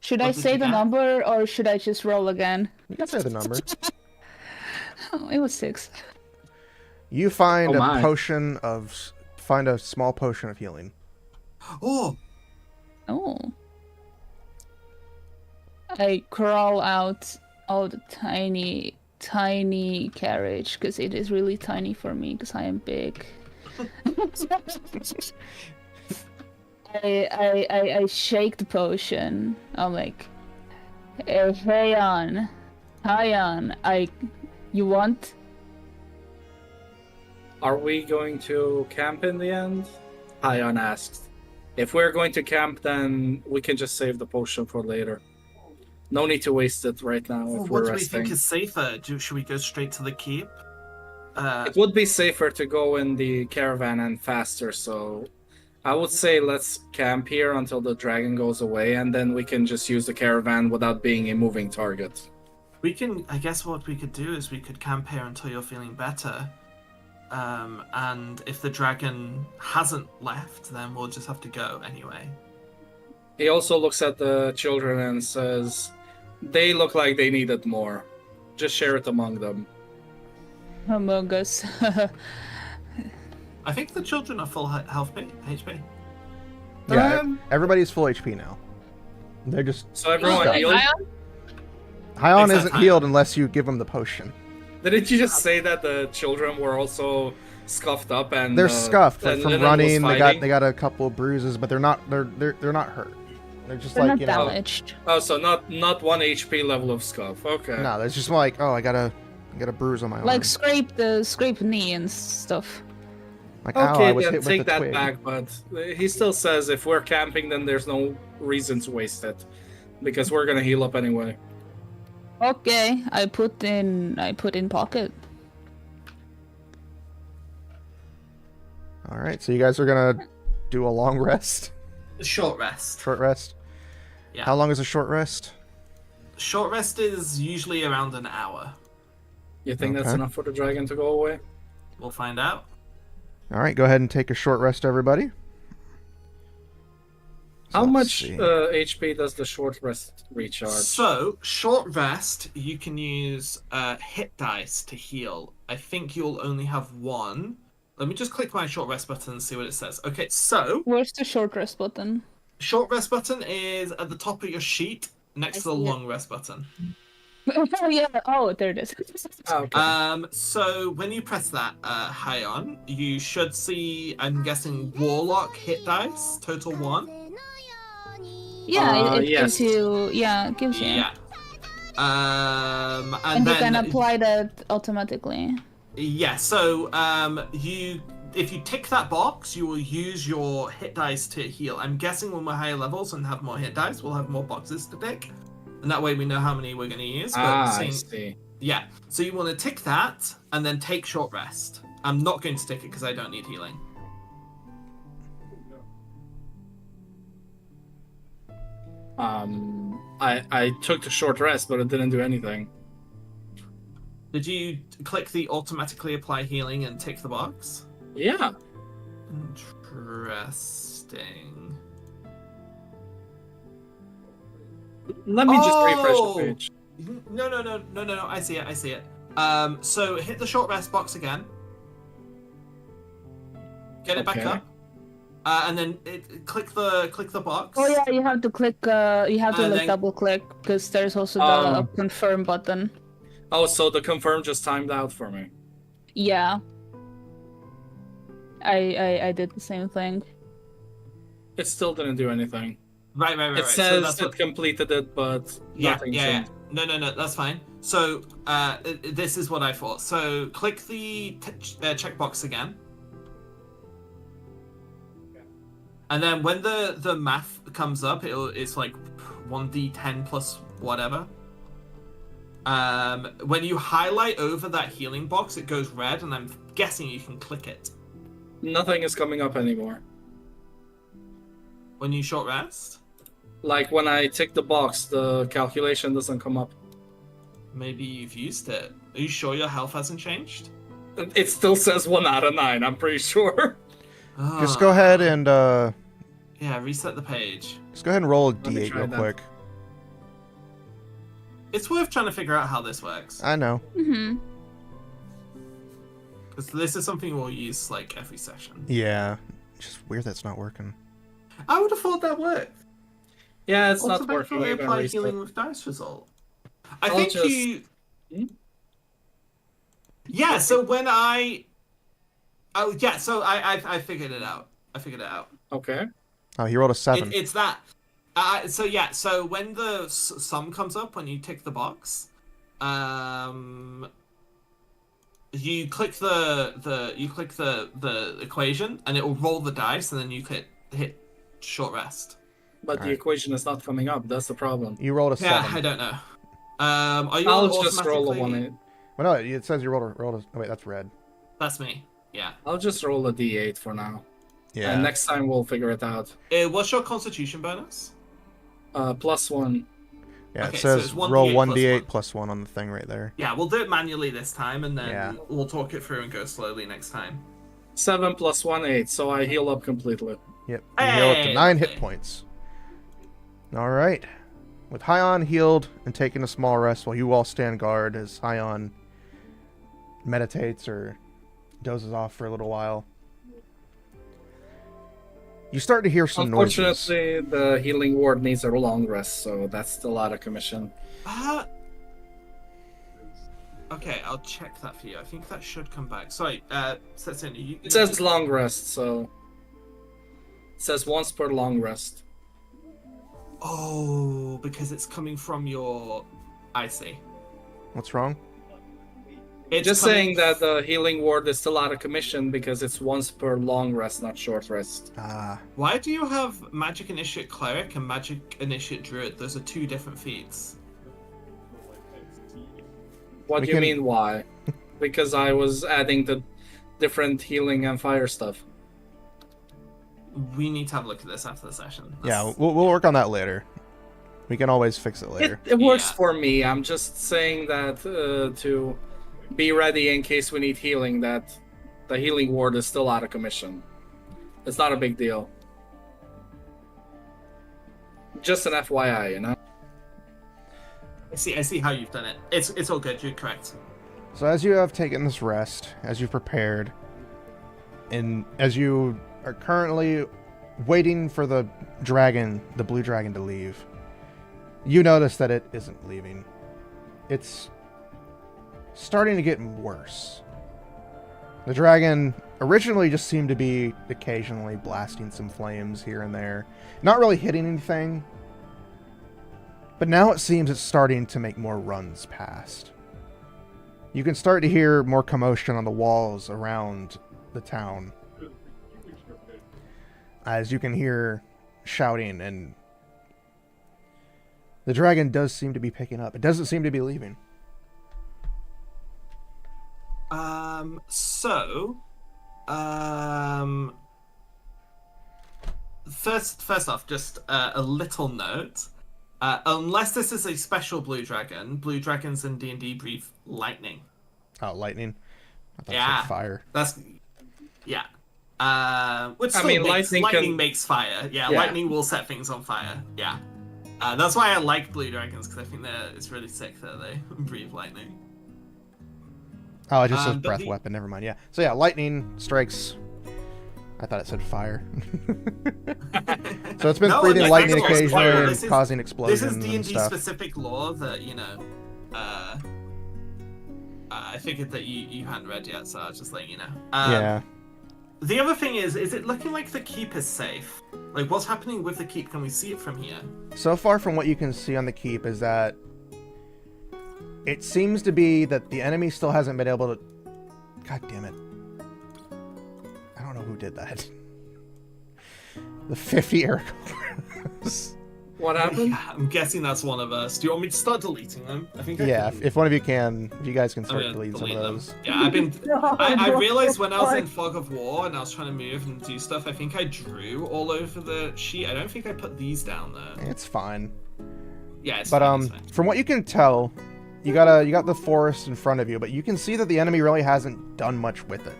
Should I What did say you the get? number or should I just roll again? You can say the number. Oh, it was 6. You find Oh a my. potion of... Find a small potion of healing. Oh, Oh. I crawl out of the tiny carriage because it is really tiny for me because I am big. I shake the potion. I'm like, hey on, you want? Are we going to camp in the end? Hyon asked. If we're going to camp, then we can just save the potion for later. No need to waste it right now well, if what we're do we resting. think is safer? Should we go straight to the keep? It would be safer to go in the caravan and faster, so I would say let's camp here until the dragon goes away, and then we can just use the caravan without being a moving target. We can. I guess what we could do is we could camp here until you're feeling better. And if the dragon hasn't left, then we'll just have to go anyway. He also looks at the children and says, they look like they needed more. Just share it among them. Among us. I think the children are full health HP. Yeah, Um, everybody's full HP now. They're just... So everyone Stuff. healed? Hyon Except isn't Hyon. healed unless you give him the potion. Didn't you just say that the children were also scuffed up and They're scuffed and from Lennon was running. fighting? They got a couple of bruises, but they're not hurt. They're just They're like, not you know, damaged. Oh, so not 1 HP level of scuff. Okay. no, it's just like, oh, I got a bruise on my arm. Like scrape knee and stuff. Like, ow, I Okay, was then hit with take the that twig. back, but he still says if we're camping, then there's no reason to waste it. Because we're gonna heal up anyway. Okay, I put in pocket. All right, so you guys are gonna do a long rest. Short rest. Short rest. Yeah. How long is a short rest? Short rest is usually around an hour. You think that's Okay. enough for the dragon to go away? We'll find out. All right, go ahead and take a short rest, everybody. How let's much see. HP does the short rest recharge? So, short rest, you can use hit dice to heal. I think you'll only have one. Let me just click my short rest button and see what it says. Okay, so Where's the short rest button? short rest button is at the top of your sheet next to the see it. long rest button. Oh yeah. Oh, there it is. Okay. So when you press that high on, you should see, I'm guessing, Warlock hit dice, total 1. Yeah, it yes. gives you. Yeah, it gives you. Yeah. And And you then can apply that automatically. yeah, so if you tick that box, you will use your hit dice to heal. I'm guessing when we're higher levels and have more hit dice, we'll have more boxes to tick. And that way we know how many we're going to use. But I see. yeah, so you want to tick that and then take short rest. I'm not going to tick it because I don't need healing. I took the short rest, but it didn't do anything. Did you click the automatically apply healing and tick the box? Yeah. Interesting. Let me just refresh Oh! the page. No, I see it. So hit the short rest box again. Get it back Okay. up. And then click the box. Oh yeah, you have to click. You have to And like then- double click because there's also the Oh. confirm button. Oh, so the confirm just timed out for me. Yeah. I did the same thing. It still didn't do anything. Right. It So says that's it what... completed it, but nothing Yeah. changed. No, that's fine. So this is what I thought. So click the checkbox again. And then when the math comes up, it's like 1d10 plus whatever. When you highlight over that healing box, it goes red, and I'm guessing you can click it. Nothing is coming up anymore. When you short rest? Like when I tick the box, the calculation doesn't come up. Maybe you've used it. Are you sure your health hasn't changed? It still says 1 out of 9, I'm pretty sure. Just go ahead and Yeah, reset the page. just go ahead and roll a Let me d8 try real that. quick. It's worth trying to figure out how this works. I know. Mm-hmm. Because this is something we'll use like every session. Yeah. Just weird that's not working. I would have thought that worked. Yeah, it's not working. Automatically Even apply reset. healing with dice result. I I'll think just- you... Hmm? Yeah, so when I... Oh, yeah, so I figured it out. Okay. Oh, he rolled a 7. It's that. So yeah, so when the sum comes up, when you tick the box, you click the equation, and it will roll the dice, and then you hit short rest. But the Alright. equation is not coming up. That's the problem. You rolled a 7. Yeah, I don't know. Are you I'll on just roll a automatically- 1. Well, no, it says you rolled a... Oh, wait, that's red. That's me. Yeah. I'll just roll a d8 for now. Yeah. And next time we'll figure it out. What's your Constitution bonus? +1. Yeah, Okay, it so says it's 1d8 roll plus 1d8 1. plus 1 on the thing right there. Yeah, we'll do it manually this time, and then Yeah. we'll talk it through and go slowly next time. 7 + 1, 8. So I heal up completely. Yep. You heal up to Hey, 9 lovely. hit points. All right. With Hyon healed and taking a small rest while you all stand guard as Hyon meditates or dozes off for a little while, you start to hear some noises. Unfortunately, the healing ward needs a long rest, so that's still out of commission. Okay, I'll check that for you. I think that should come back. Sorry, Setsuna, you... It says long rest, so it says once per long rest. Oh, because it's coming from your... I see. What's wrong? It's Just coming saying that the healing ward is still out of commission because it's once per long rest, not short rest. Ah, Why do you have Magic Initiate Cleric and Magic Initiate Druid? Those are two different feats. What We do you can- mean why? Because I was adding the different healing and fire stuff. we need to have a look at this after the session. Yeah, we'll work on that later. We can always fix it later. It works Yeah. for me. I'm just saying that to be ready in case we need healing, that the healing ward is still out of commission. It's not a big deal. Just an FYI, you know? I see how you've done it. It's all good, you're correct. So as you have taken this rest, as you've prepared, and as you are currently waiting for the blue dragon to leave, you notice that it isn't leaving. It's starting to get worse. The dragon originally just seemed to be occasionally blasting some flames here and there, not really hitting anything, but now it seems it's starting to make more runs past. You can start to hear more commotion on the walls around the town, as you can hear shouting, and the dragon does seem to be picking up. It doesn't seem to be leaving. First off, just a little note. Unless this is a special blue dragons in D&D breathe lightning. Oh, lightning? I thought it Yeah. said fire. Which I still mean, lightning can... makes fire. Yeah, Yeah. lightning will set things on fire. Yeah. That's why I like blue dragons, because I think it's really sick that they breathe lightning. Oh, it just says but breath weapon. Never mind. Yeah. So yeah, lightning strikes. I thought it said fire. So it's been No, breathing like, lightning that's occasionally fire. and This is- causing This explosions is and D&D stuff. specific lore that, I figured that you hadn't read yet, so I was just letting you know. Yeah. The other thing is it looking like the keep is safe? Like, what's happening with the keep? Can we see it from here? So far from what you can see on the keep is that it seems to be that the enemy still hasn't been able to... God damn it. I don't know who did that. The 50 Ericles. What happened? Yeah, I'm guessing that's one of us. Do you want me to start deleting them? I think I Yeah, can. if one of you can, if you guys can I'm start gonna deleting some of delete them. those. Yeah, I've been. I realized when I was in Fog of War and I was trying to move and do stuff, I think I drew all over the sheet. I don't think I put these down though. It's fine. Yeah, it's But fine, it's fine. from what you can tell, you got the forest in front of you, but you can see that the enemy really hasn't done much with it.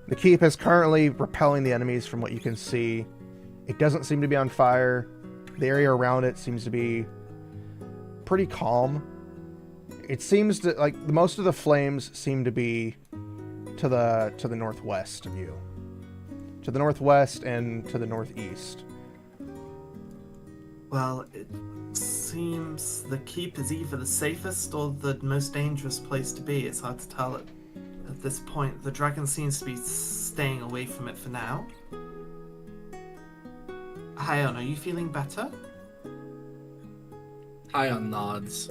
The keep is currently repelling the enemies from what you can see. It doesn't seem to be on fire. The area around it seems to be pretty calm. It seems to, like, most of the flames seem to be to the northwest of you. To the northwest and to the northeast. Well, it seems the keep is either the safest or the most dangerous place to be. It's hard to tell at this point. The dragon seems to be staying away from it for now. Hion, are you feeling better? Hion nods,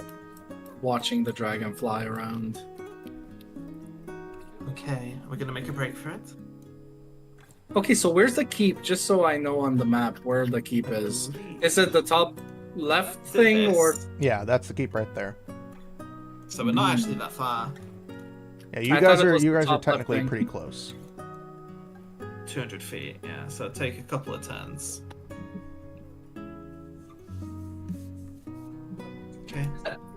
watching the dragon fly around. Okay, we're gonna make a break for it. Okay, so where's the keep? Just so I know on the map where the keep is. Is it the top left thing or? Yeah, that's the keep right there. So we're not actually that far. Yeah, you I guys thought it are was the top left technically thing. pretty close. 200 feet, yeah. So take a couple of turns. Okay.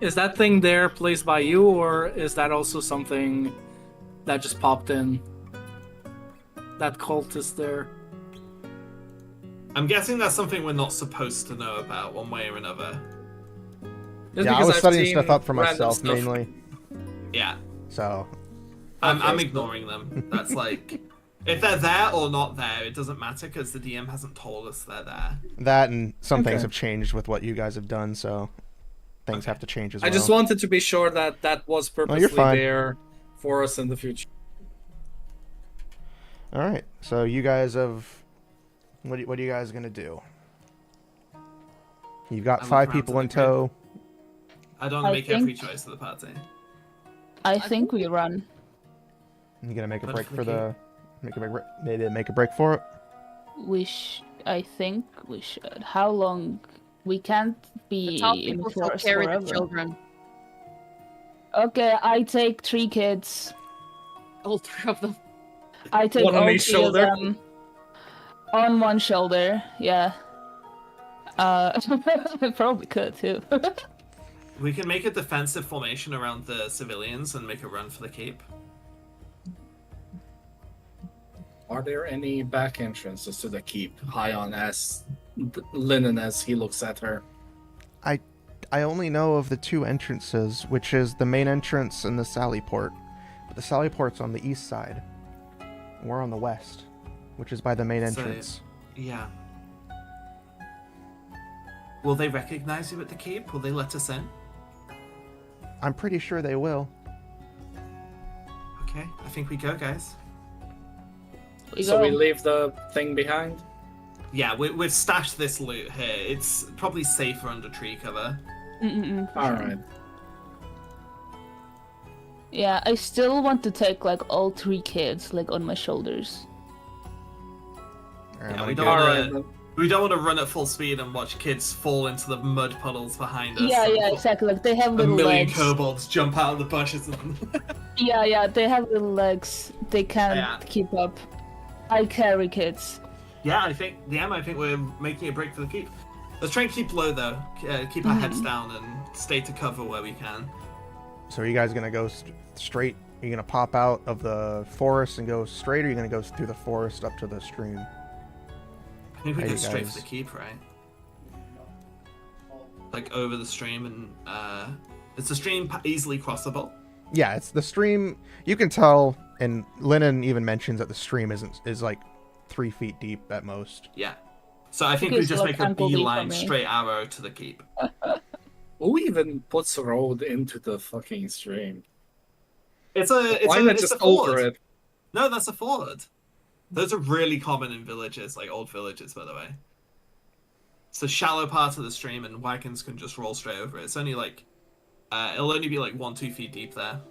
Is that thing there placed by you, or is that also something that just popped in? That cult is there. I'm guessing that's something we're not supposed to know about one way or another. Just Yeah, I because was I've studying seen stuff up for random myself stuff. mainly, Yeah. so I'm ignoring them. That's like, if they're there or not there, it doesn't matter because the DM hasn't told us they're there. that and some things Okay. have changed with what you guys have done, so things have to change as well. I just wanted to be sure that that was you're purposely fine. there for us in the future. All right, so you guys have what are you guys gonna do? You've got I look 5 around people to in the tow. I don't want I to make every think- choice of the party. I think we run. You gonna make a Run break for for the the maybe make a break for it? I think we should. How long? We can't The be top in the people still forest carry the forever. children. Okay, I take 3 kids. All 3 of them. I take One on all each 3 of shoulder. them. On one shoulder, yeah. I probably could too. We can make a defensive formation around the civilians and make a run for the keep. Are there any back entrances to the keep? High on Linen as he looks at her. I only know of the two entrances, which is the main entrance and the sally port. But the sally port's on the east side. We're on the west, which is by the main entrance. Yeah. Will they recognize you at the keep? Will they let us in? I'm pretty sure they will. Okay, I think we go, guys. So we leave the thing behind? Yeah, we've stashed this loot here. It's probably safer under tree cover. Alright. Yeah, I still want to take like all 3 kids like on my shoulders. Alright, Yeah, I'm we gonna don't want to run at full speed and watch kids fall into the mud puddles behind us. Yeah, exactly. Like they have A little million legs. kobolds jump out of the bushes. And... Yeah, they have little legs. They can't Yeah. keep up. I carry kids. Yeah, I think we're making a break for the keep. Let's try and keep low though. Keep our heads down and stay to cover where we can. So are you guys gonna go straight? Are you gonna pop out of the forest and go straight, or are you gonna go through the forest up to the stream? I think we Hey, go you straight guys. for the keep, right? Like over the stream, and is the stream easily crossable? Yeah, it's the stream. You can tell, and Lennon even mentions that the stream is like 3 feet deep at most. Yeah. So I think Okay, we so just like make a ankle deep for beeline, me. straight arrow to the keep. Who even puts a road into the fucking stream? Why Why not just over it? No, that's a ford. Those are really common in villages, like old villages, by the way. It's a shallow part of the stream, and wagons can just roll straight over it. It's only like, it'll only be like 1-2 feet deep there.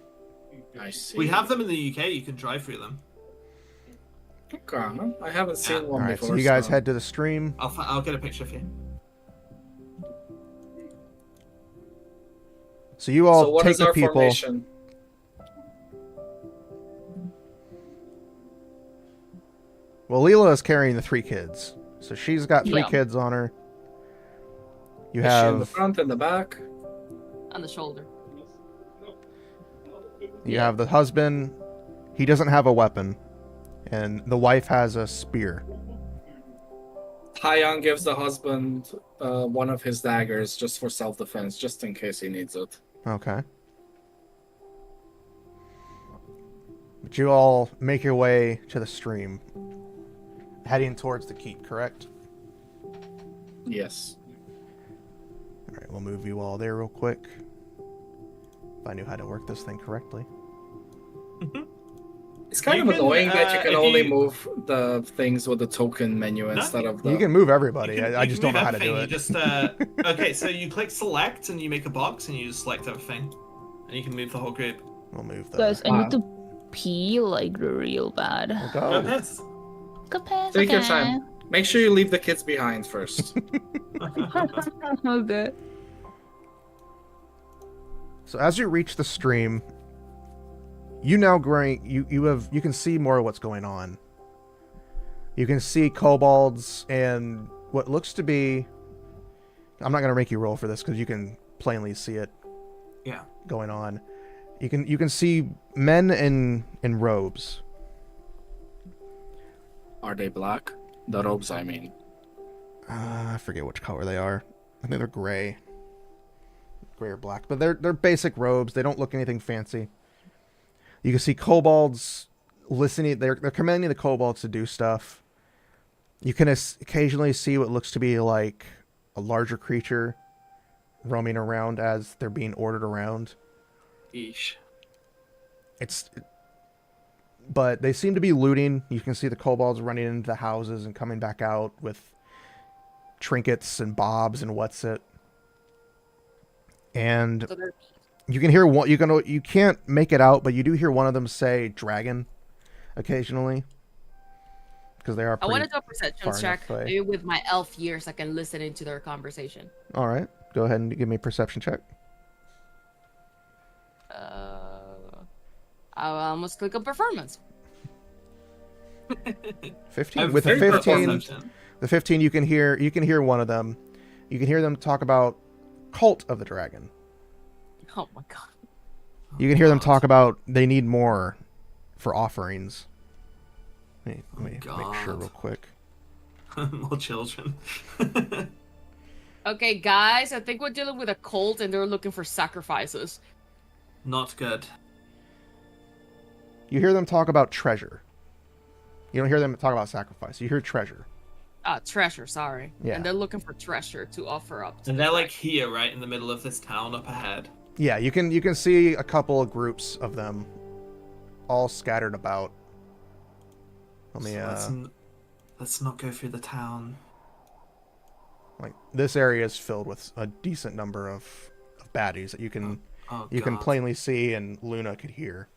I see. We have them in the UK. You can drive through them. Okay, I haven't seen one Alright, before. so you guys head to the stream. I'll get a picture for you. So you all So what take is the our people. formation? Well, Leela is carrying the 3 kids, so she's got 3 Yeah. kids on her. You Is she in the have front and the back? On the shoulder. the husband. He doesn't have a weapon, and the wife has a spear. Hyon gives the husband one of his daggers just for self-defense, just in case he needs it. Okay. But you all make your way to the stream, heading towards the keep, correct? Yes. Alright, we'll move you all there real quick. If I knew how to work this thing correctly. It's kind You of can, annoying that you can if only you- move the things with the token menu No, instead of the... You can move everybody. You can- I you just can don't know move how to do everything. it. You just okay. So you click select and you make a box and you just select everything, and you can move the whole group. We'll move the... Guys, I Wow. need to pee like real bad. We'll Go go. piss. Go pass. Take your time. Make sure you leave the kids behind first. Okay. So as you reach the stream, you can see more of what's going on. You can see kobolds and what looks to be... I'm not going to make you roll for this because you can plainly see it Yeah. going on. You can see men in robes. Are they black? The robes, I mean. I forget which color they are. I think they're gray. Gray or black. But they're basic robes. They don't look anything fancy. You can see kobolds listening. They're commanding the kobolds to do stuff. You can occasionally see what looks to be like a larger creature roaming around as they're being ordered around. Eesh. But they seem to be looting. You can see the kobolds running into the houses and coming back out with trinkets and bobs and what's it. And So they're you can hear one. You can't make it out, but you do hear one of them say "dragon" occasionally, because they are. I Pretty want to do a perception far check. enough away. Maybe with my elf ears, I can listen into their conversation. All right, go ahead and give me a perception check. I almost click on performance. 15 with a very 15. Perception. The 15 you can hear one of them. You can hear them talk about cult of the dragon. Oh my god. You can hear them talk about they need more for offerings. Let me make sure God. real quick. More children. Okay, guys, I think we're dealing with a cult and they're looking for sacrifices. Not good. You hear them talk about treasure. You don't hear them talk about sacrifice. You hear treasure. Treasure, sorry. Yeah. And they're looking for treasure to offer up. And they're like here, right in the middle of this town up ahead. Yeah, you can see a couple of groups of them all scattered about. Let me So let's not go through the town. like this area is filled with a decent number of baddies that you can God. plainly see and Luna could hear.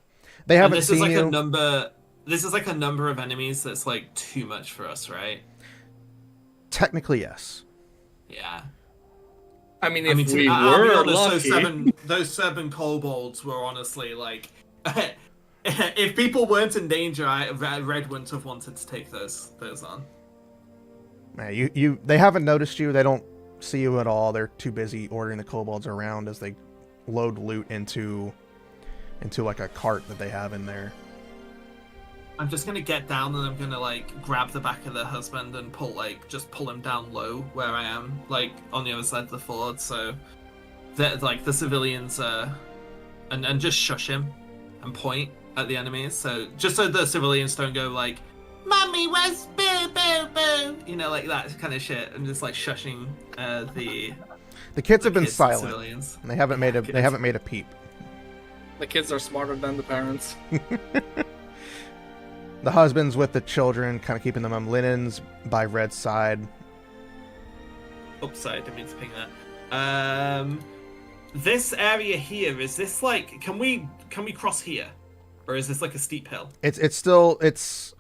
They And haven't this seen is like you. a number. This is like a number of enemies that's like too much for us, right? Technically, yes. Yeah. I mean, if to we be- I'll be were honest, lucky, those seven kobolds were honestly like, if people weren't in danger, Red wouldn't have wanted to take those on. Man, they haven't noticed you. They don't see you at all. They're too busy ordering the kobolds around as they load loot into like a cart that they have in there. I'm just gonna get down and I'm gonna like grab the back of the husband and pull him down low where I am, like on the other side of the ford, so that like the civilians and just shush him and point at the enemies, so just so the civilians don't go like, "Mommy, where's boo boo boo?" You know, like that kind of shit. I'm just like shushing The kids have been kids and silent. civilians. And they haven't made a peep. the kids are smarter than the parents. The husband's with the children, kind of keeping them on linens by Red's side. Oops, sorry, I didn't mean to ping that. This area here, is this like, can we cross here, or is this like a steep hill? It's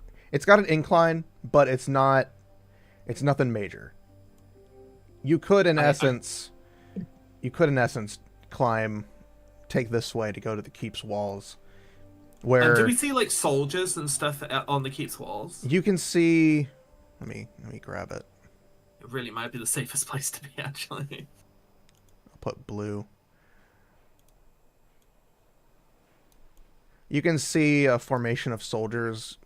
got an incline, but it's nothing major. You could in essence climb, take this way to go to the keep's walls, where And do we see like soldiers and stuff on the keep's walls? you can see. Let me grab it. It really might be the safest place to be, actually. I'll put blue. You can see a formation of soldiers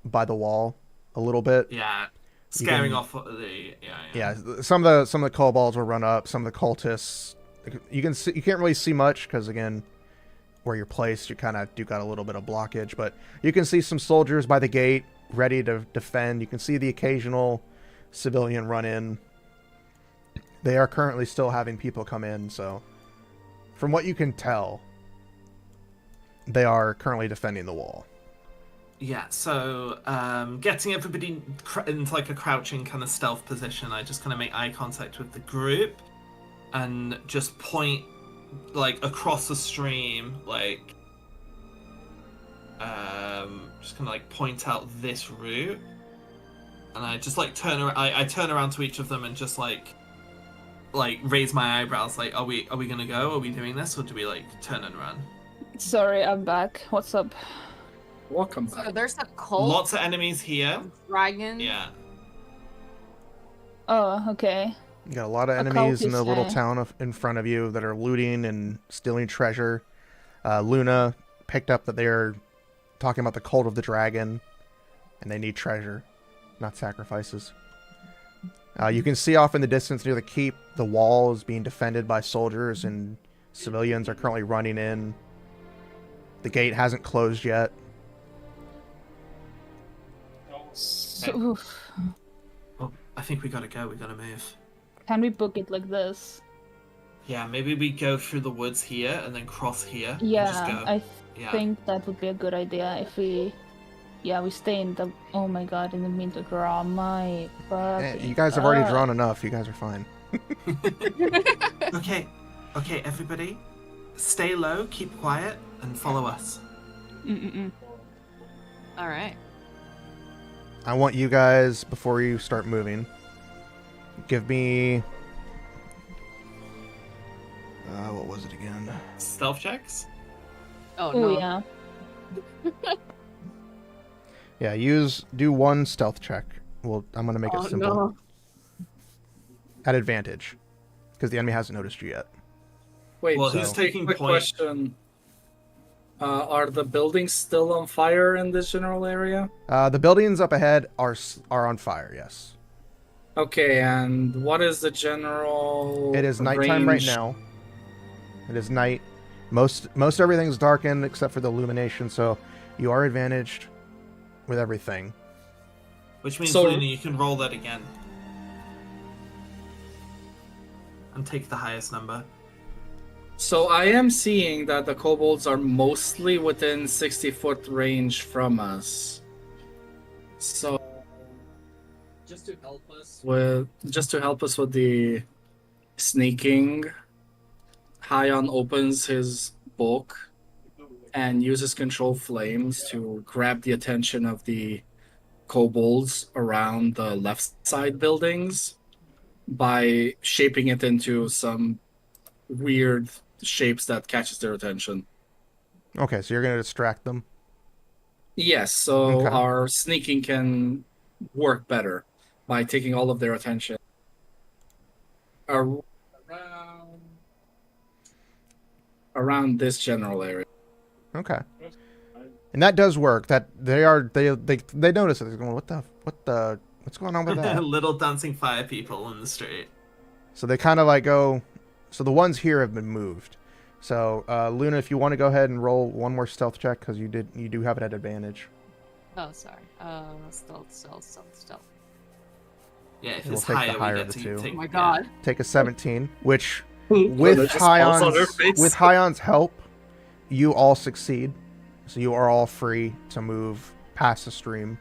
by the wall a little bit. Yeah, scaring can- off the Yeah, some of the kobolds will run up. Some of the cultists, you can't really see much because again, where you're placed, you kind of do got a little bit of blockage. But you can see some soldiers by the gate ready to defend. You can see the occasional civilian run in. They are currently still having people come in. So, from what you can tell, they are currently defending the wall. Yeah, so getting everybody into like a crouching kind of stealth position, I just kind of make eye contact with the group and just point like across the stream, like just kind of like point out this route, and I just like turn around. I turn around to each of them and just like raise my eyebrows, like, are we gonna go? Are we doing this, or do we like turn and run? Sorry, I'm back. What's up? Welcome So back. there's a cult. Lots of enemies here. Dragon. Yeah. Oh, okay. You got a lot of A enemies in the cultist, little eh? town in front of you that are looting and stealing treasure. Luna picked up that they're talking about the cult of the dragon, and they need treasure, not sacrifices. You can see off in the distance near the keep, the wall is being defended by soldiers, and civilians are currently running in. The gate hasn't closed yet. So, oof. Oh, I think we gotta go. We gotta move. Can we book it like this? Yeah, maybe we go through the woods here and then cross here. And just Yeah, go. I Yeah. think that would be a good idea if we stay in the, oh my god, in the middle of draw. My You guys have already drawn enough. You guys are fine. Okay, everybody, stay low, keep quiet, and follow us. All right. I want you guys, before you start moving, give me... what was it again? Stealth checks. Oh no. Oh yeah. Yeah, do one stealth check. Well, I'm gonna make it simple. No. At advantage, because the enemy hasn't noticed you yet. Wait, Well, so- who's taking quick point? question. Are the buildings still on fire in this general area? The buildings up ahead are on fire. Yes. Okay, and what is the general It is nighttime right range? now. It is night. Most everything's darkened except for the illumination, so you are advantaged with everything. Which means, So- Luna, you can roll that again. And take the highest number. So I am seeing that the kobolds are mostly within 60-foot range from us. So just to help us with the sneaking, Hyon opens his book and uses control flames to grab the attention of the kobolds around the left side buildings by shaping it into some weird shapes that catches their attention. Okay, so you're gonna distract them. Yes, so Okay. our sneaking can work better by taking all of their attention. Around this general area. Okay. And that does work. That they notice it. They're going, what's going on with that? Little dancing fire people in the street. So they kind of like go. So the ones here have been moved. So Luna, if you want to go ahead and roll one more stealth check, because you do have it at advantage. Oh, sorry. Stealth. Yeah, if We'll it's take the higher, higher we of get the to two. take. Oh my god. Take a 17, which Luna with just falls on her face. Hyon's help, you all succeed. So you are all free to move past the stream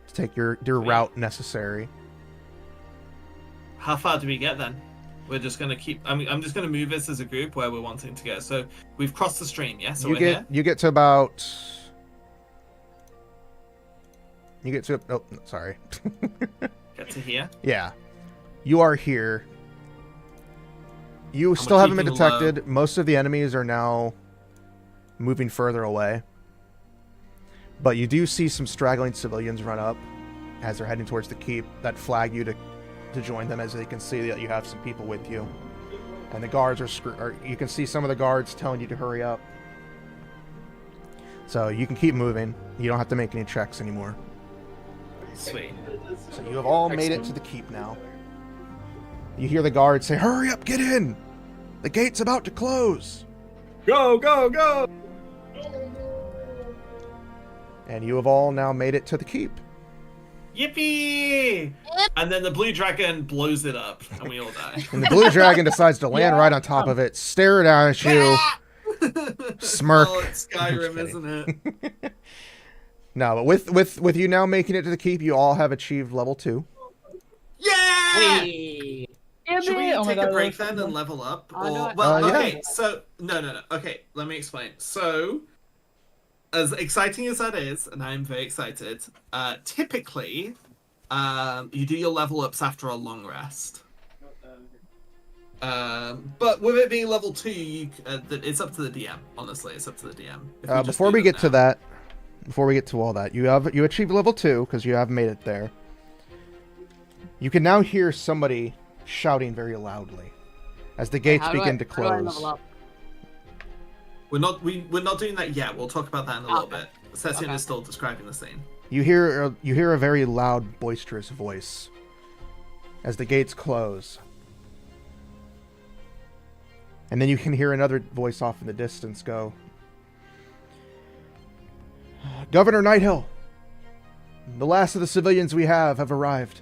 to take your route necessary. How far do we get then? We're just gonna keep. I'm just gonna move this as a group where we're wanting to go. So we've crossed the stream, yeah. So you we're get here. you get to about. You get to oh sorry. Get to here. Yeah, you are here. You I'm still haven't been keeping low. detected. Most of the enemies are now moving further away. But you do see some straggling civilians run up as they're heading towards the keep that flag you to join them, as they can see that you have some people with you. And the guards are you can see some of the guards telling you to hurry up. So you can keep moving. You don't have to make any checks anymore. Sweet. So you have all made it to the keep now. You hear the guards say, "Hurry up, get in! The gate's about to close!" Go, go, go! And you have all now made it to the keep. Yippee! And then the blue dragon blows it up, and we all die. And the blue dragon decides to land right on top of it, stare down at you, smirk. Oh, it's Skyrim, Just isn't it? No, but with you now making it to the keep, you all have achieved level 2. Yeah! Should we Oh my take a God, break that's- then and level up? Oh, no, Or well, yeah. okay. So no. Okay, let me explain. So, as exciting as that is, and I'm very excited. Typically, you do your level ups after a long rest. But with it being level 2, it's up to the DM. Honestly, it's up to the DM. If just Before do we them get to now. that, before we get to all that, you achieved level 2 because you have made it there. You can now hear somebody shouting very loudly as the gates begin to How do I close. level up? we're not doing that yet. We'll talk about that in a little Okay. bit. Setsuna Okay. is still describing the scene. You hear a very loud, boisterous voice as the gates close. And then you can hear another voice off in the distance go, "Governor Nighthill, the last of the civilians we have arrived."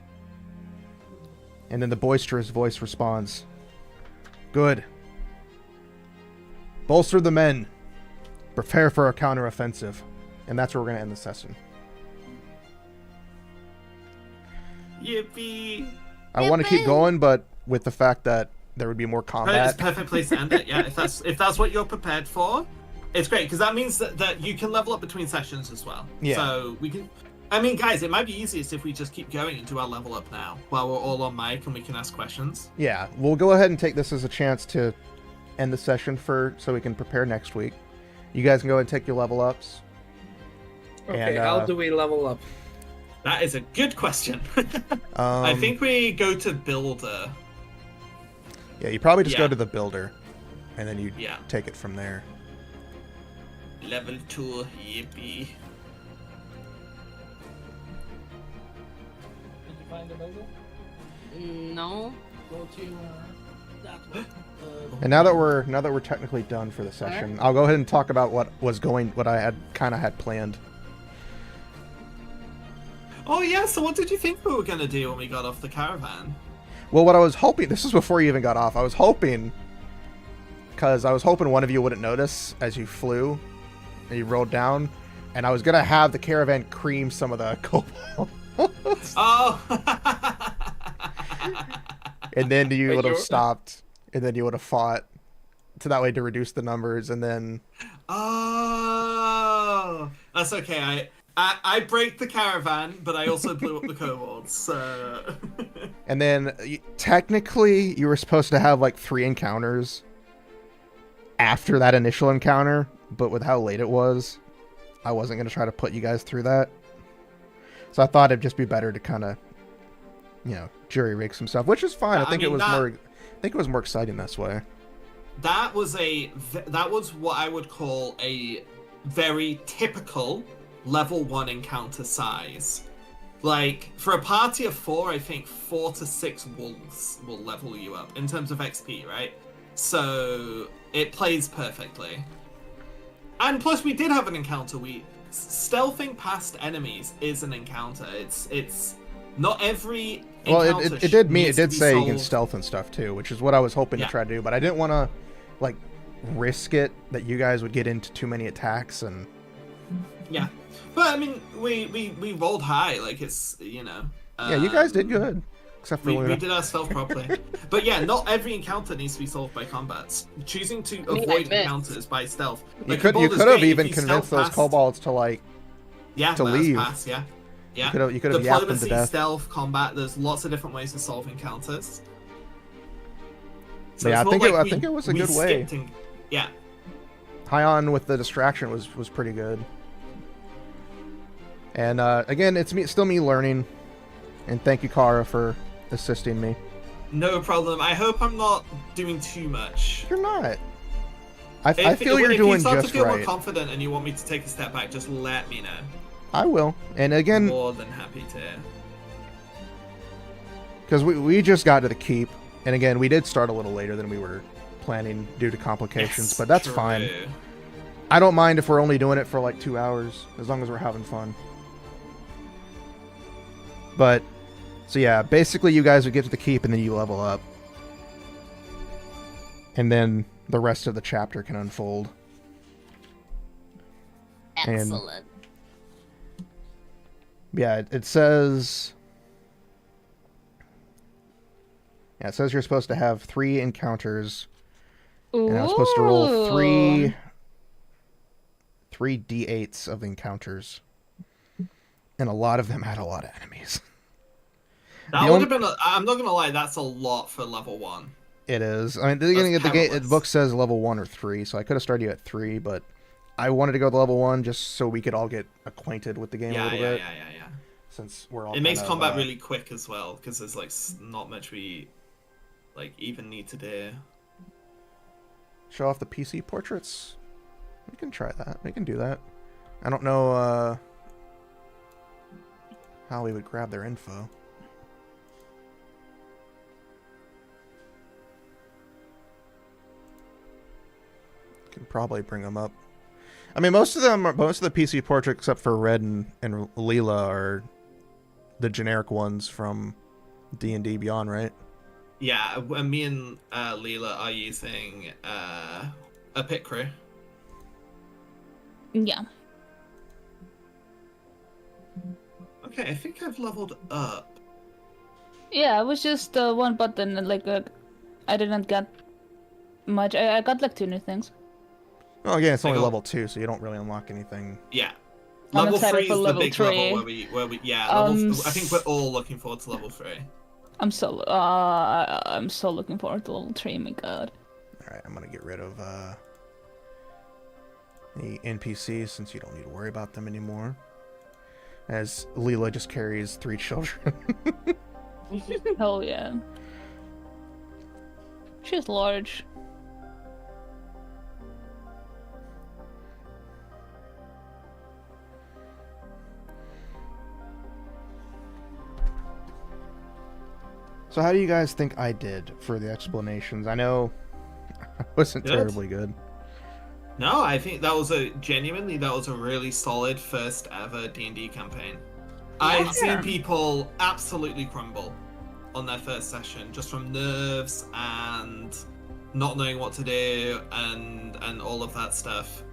And then the boisterous voice responds, "Good. Bolster the men. Prepare for a counteroffensive." And that's where we're going to end the session. Yippee! I want to keep going, but with the fact that there would be more It's combat. a perfect place to end it. Yeah, if that's what you're prepared for, it's great because that means that you can level up between sessions as well. Yeah. So we can. I mean, guys, it might be easiest if we just keep going and do our level up now while we're all on mic and we can ask questions. Yeah, we'll go ahead and take this as a chance to end the session so we can prepare next week. You guys can go ahead and take your level ups. Okay, And, how do we level up? That is a good question. I um, think we go to builder. Yeah, you probably just go Yeah. to the builder, and then you Yeah. take it from there. Level 2, yippee. Did you find the builder? No. Go to that one. And now that we're technically done for the session, I'll go ahead and talk about what I had kind of had planned. Oh yeah, so what did you think we were gonna do when we got off the caravan? Well, what I was hoping, this was before you even got off, I was hoping one of you wouldn't notice as you flew and you rolled down, and I was gonna have the caravan cream some of the cobalt. Oh! And then you Wait, would have you're- stopped, and then you would have fought, so that way to reduce the numbers, and then... Oh! That's okay, I break the caravan, but I also blew up the kobolds, so... And then, technically, you were supposed to have, like, 3 encounters after that initial encounter, but with how late it was, I wasn't going to try to put you guys through that. So I thought it'd just be better to kind of, jury rig some stuff, which is fine. Yeah, I think I mean, it was more exciting this way. That was what I would call a very typical level 1 encounter size. Like, for a party of 4, I think 4 to 6 wolves will level you up in terms of XP, right? So it plays perfectly. And plus, we did have an encounter. Stealthing past enemies is an encounter. It's not every Well, encounter it did needs to be say you can solved. stealth and stuff too, which is what I was hoping Yeah. to try to do, but I didn't want to, like, risk it that you guys would get into too many attacks and... Yeah, but I mean, we rolled high. Like, it's Yeah, you guys did good, except for We Luna. did our stealth properly. But yeah, not every encounter needs to be solved by combats. Choosing to mean, I avoid missed. encounters by stealth. You Like, could in Baldur's have Gate, if even you convinced stealth those past- kobolds to, like, Yeah, to let us leave. pass, yeah. Yeah. you could have yapped them to Diplomacy, death. stealth, combat. There's lots of different ways to solve encounters. Yeah, it's I not think it was a we good way. skipped and- Yeah. High on with the distraction was pretty good. And again, it's still me learning, and thank you, Kara, for assisting me. No problem. I hope I'm not doing too much. You're not. I feel you're if doing you start just to feel more right. confident and you want me to take a step back, just let me know. I will. And again, More than happy to. because we just got to the keep, and again, we did start a little later than we were planning due to complications, Yes, but that's true. fine. I don't mind if we're only doing it for like 2 hours, as long as we're having fun. But, so yeah, basically you guys would get to the keep and then you level up. And then the rest of the chapter can unfold. And- Excellent. Yeah, it says... Yeah, it says you're supposed to have 3 encounters. And I'm supposed to roll 3 d8s of encounters. And a lot of them had a lot of enemies. That The would have been. I'm not gonna lie. That's a lot for level 1. It is. I mean, the beginning of the game, the perilous. book says level 1 or 3, so I could have started you at 3, but I wanted to go to level 1 just so we could all get acquainted with the game a Yeah, little yeah, bit. yeah, yeah, yeah. Since we're all It makes kind of, combat really quick as well because there's like not much we like even need to do. show off the PC portraits. We can try that. We can do that. I don't know how we would grab their info. Can probably bring them up. I mean, most of the PC portraits, except for Red and Leela, are the generic ones from D&D Beyond, right? Yeah, me and Leela are using a pit crew. Yeah. Okay, I think I've leveled up. Yeah, it was just one button, like, I didn't get much. I got like 2 new things. Oh, again, it's only Like, level 2, so you don't really unlock anything. Yeah. I'm Level excited 3 for is the level big 3. level where we I think we're all looking forward to level 3. I'm so looking forward to level 3. My God. All right, I'm gonna get rid of the NPCs since you don't need to worry about them anymore. as Leela just carries 3 children. Hell yeah. She's large. So how do you guys think I did for the explanations? I know I wasn't Good. terribly good. No, I think that was a really solid first ever D&D campaign. I've seen people absolutely crumble on their first session just from nerves and not knowing what to do and all of that stuff.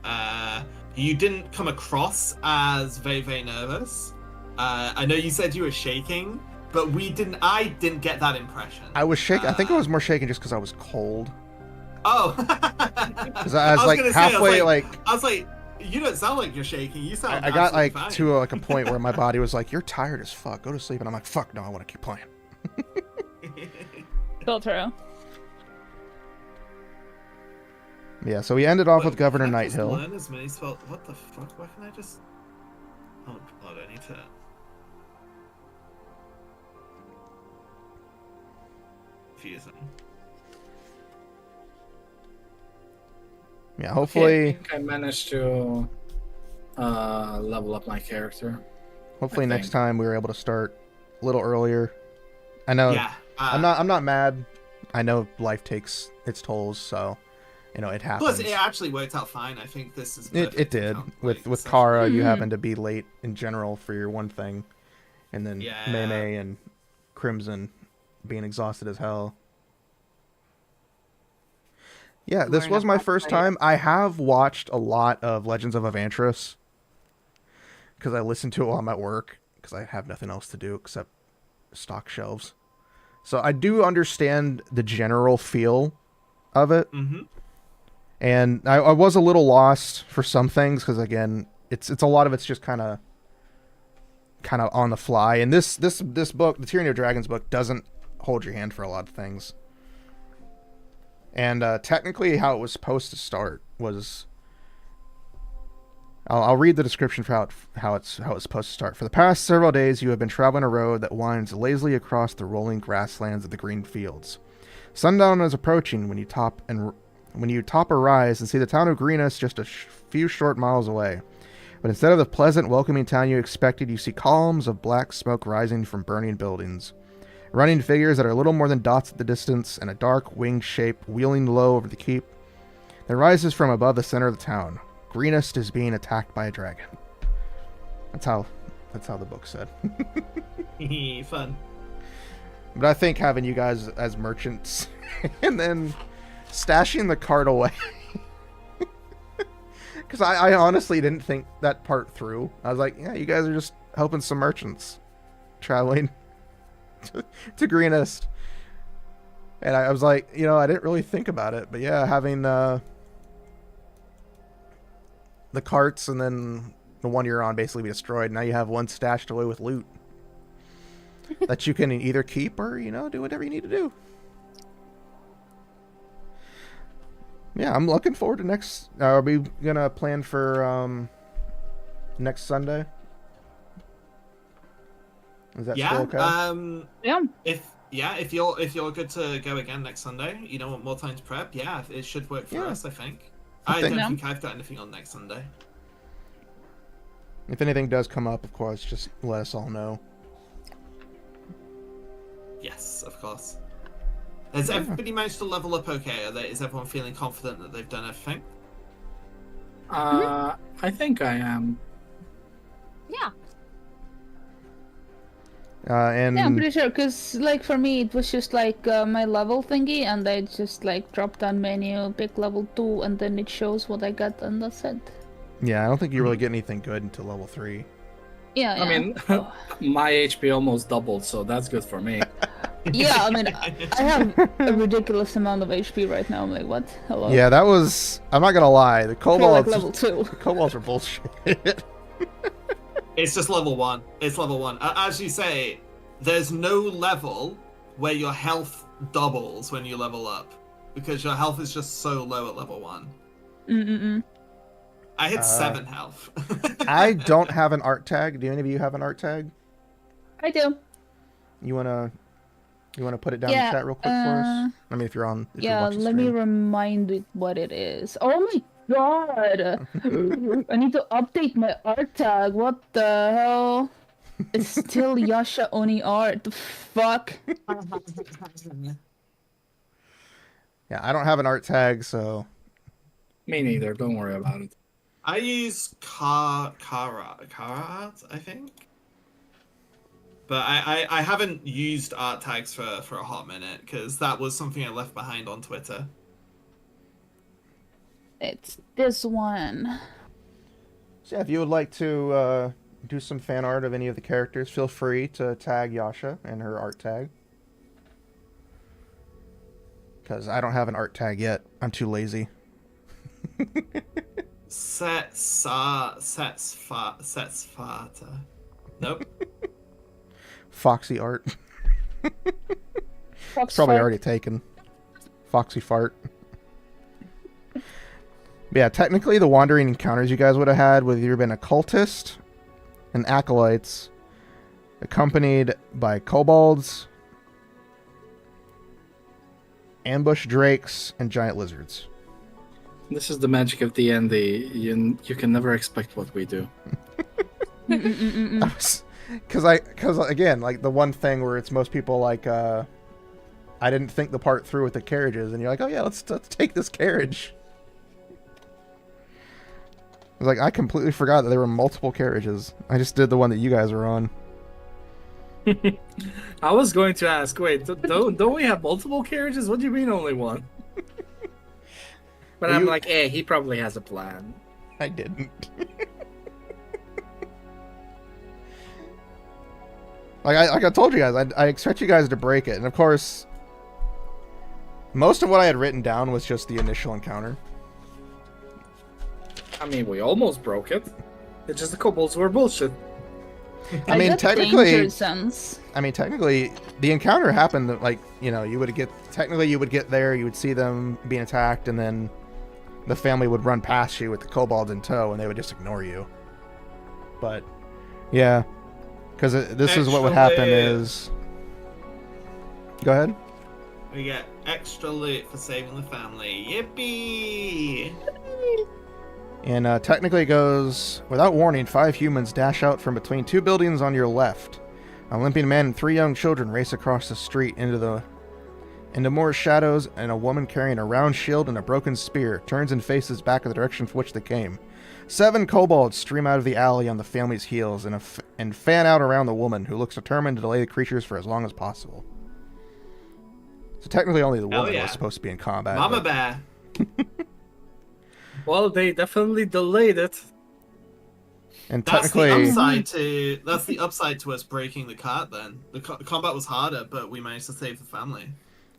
You didn't come across as very, very nervous. I know you said you were shaking, but I didn't get that impression. I was shaking. I think I was more shaking just because I was cold. Oh. Because I was like halfway, I was like, you don't sound like you're shaking. You sound. I got like fine. to a point where my body was like, "You're tired as fuck. Go to sleep." And I'm like, "Fuck no, I want to keep playing." Still true. Yeah. So we ended off with Look, Governor can I just Nighthill. learn as many spells? What the fuck? Why can I just? Oh god, I need to. Confusing. Yeah. I Hopefully, think I managed to level up my character. hopefully I next think. time we were able to start a little earlier. I know. Yeah. I'm not mad. I know life takes its tolls, so it happens. Plus, it actually worked out fine. I think this is. It perfect did. account, With session. Kara, you Mhm. happened to be late in general for your one thing, and then Yeah. Maemae and Crimson being exhausted as hell. Yeah, this Learn was my about first it. time. I have watched a lot of Legends of Avantris because I listen to it while I'm at work because I have nothing else to do except stock shelves. So I do understand the general feel of it. Mm-hmm. And I was a little lost for some things because again, it's a lot of it's just kind of on the fly. And this book, the Tyranny of Dragons book, doesn't hold your hand for a lot of things. And technically, how it was supposed to start was, I'll read the description for how it's supposed to start. For the past several days, you have been traveling a road that winds lazily across the rolling grasslands of the green fields. Sundown is approaching when you top a rise and see the town of Greenus just a few short miles away. But instead of the pleasant, welcoming town you expected, you see columns of black smoke rising from burning buildings. Running figures that are little more than dots at the distance, and a dark, winged shape wheeling low over the keep that rises from above the center of the town. Greenest is being attacked by a dragon. That's how the book said. Fun. But I think having you guys as merchants and then stashing the cart away. Because I honestly didn't think that part through. I was like, yeah, you guys are just helping some merchants traveling to Greenest. And I was like, I didn't really think about it. But yeah, having the carts and then the one you're on basically be destroyed. Now you have one stashed away with loot that you can either keep or, do whatever you need to do. Yeah, I'm looking forward to next. Are we gonna plan for next Sunday? Is that still okay? Yeah. If you're good to go again next Sunday, you don't want more time to prep. Yeah, it should work for us. I think. I don't think I've got anything on next Sunday. If anything does come up, of course, just let us all know. Yes, of course. Has everybody managed to level up okay? Is everyone feeling confident that they've done everything? I think I am. Yeah. And Yeah, I'm pretty sure, because, for me, it was just, my level thingy, and I just, drop down menu, pick level 2, and then it shows what I got, and that's it. yeah, I don't think you really get anything good until level 3. Yeah, I mean, my HP almost doubled, so that's good for me. yeah, I mean, I have a ridiculous amount of HP right now. I'm like, what? Hello? Yeah, that was. I'm not gonna lie. The I feel kobolds. like level 2. The kobolds are bullshit. It's just level 1. It's level 1. As you say, there's no level where your health doubles when you level up, because your health is just so low at level 1. Mm-mm-mm. I had 7 health. I don't have an art tag. Do any of you have an art tag? I do. You wanna put it down in Yeah, the chat real quick for us? I mean, if you're Yeah, watching let me stream. remind it what it is. Oh my god! I need to update my art tag. What the hell? It's still Yasha Oni art. The fuck? Yeah, I don't have an art tag, so Me neither. Don't worry about it. I use Kara art, I think. But I haven't used art tags for a hot minute because that was something I left behind on Twitter. It's this one. So yeah, if you would like to do some fan art of any of the characters, feel free to tag Yasha and her art tag. Because I don't have an art tag yet. I'm too lazy. Setsfata. Nope. Foxy art. Fox Probably fart. already taken. Foxy fart. But yeah, technically the wandering encounters you guys would have had would have either been a cultist and acolytes, accompanied by kobolds, ambush drakes, and giant lizards. This is the magic of D&D. You can never expect what we do. Because again, like the one thing where it's most people like, I didn't think the part through with the carriages, and you're like, oh yeah, let's take this carriage. I was like, I completely forgot that there were multiple carriages. I just did the one that you guys were on. I was going to ask, wait, don't we have multiple carriages? What do you mean only one? But Well, I'm like, he probably has a plan. I didn't. Like I told you guys, I expect you guys to break it, and of course, most of what I had written down was just the initial encounter. I mean, we almost broke it. It's just the kobolds were bullshit. I mean, got technically, danger sense. the encounter happened. Like, you know, you would get there, you would see them being attacked, and then the family would run past you with the kobolds in tow, and they would just ignore you. But yeah, because this is what would happen is. Go ahead. We get extra loot for saving the family. Yippee! And technically it goes, without warning, 5 humans dash out from between 2 buildings on your left. A limping man and 3 young children race across the street into more shadows, and a woman carrying a round shield and a broken spear turns and faces back in the direction from which they came. 7 kobolds stream out of the alley on the family's heels and fan out around the woman, who looks determined to delay the creatures for as long as possible. So technically only the woman was supposed to be in combat. Mama Bear. Well, they definitely delayed it. And That's technically, the upside to us breaking the cart. Then the combat was harder, but we managed to save the family.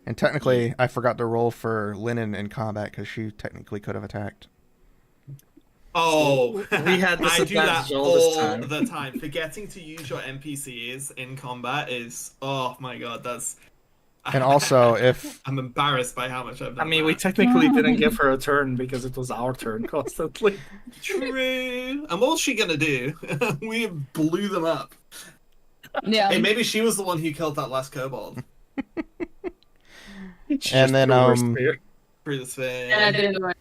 and technically, I forgot to roll for Linen in combat because she technically could have attacked. Oh, We had this I do that advantage all this time. the time. Forgetting to use your NPCs in combat is, oh my god, that's. And also, if I'm embarrassed by how much I've done. I mean, we that. technically didn't give her a turn because it was our turn constantly. True. And what was she gonna do? We blew them up. Yeah. Hey, maybe she was the one who killed that last kobold And then, through the sphere. And I didn't do it.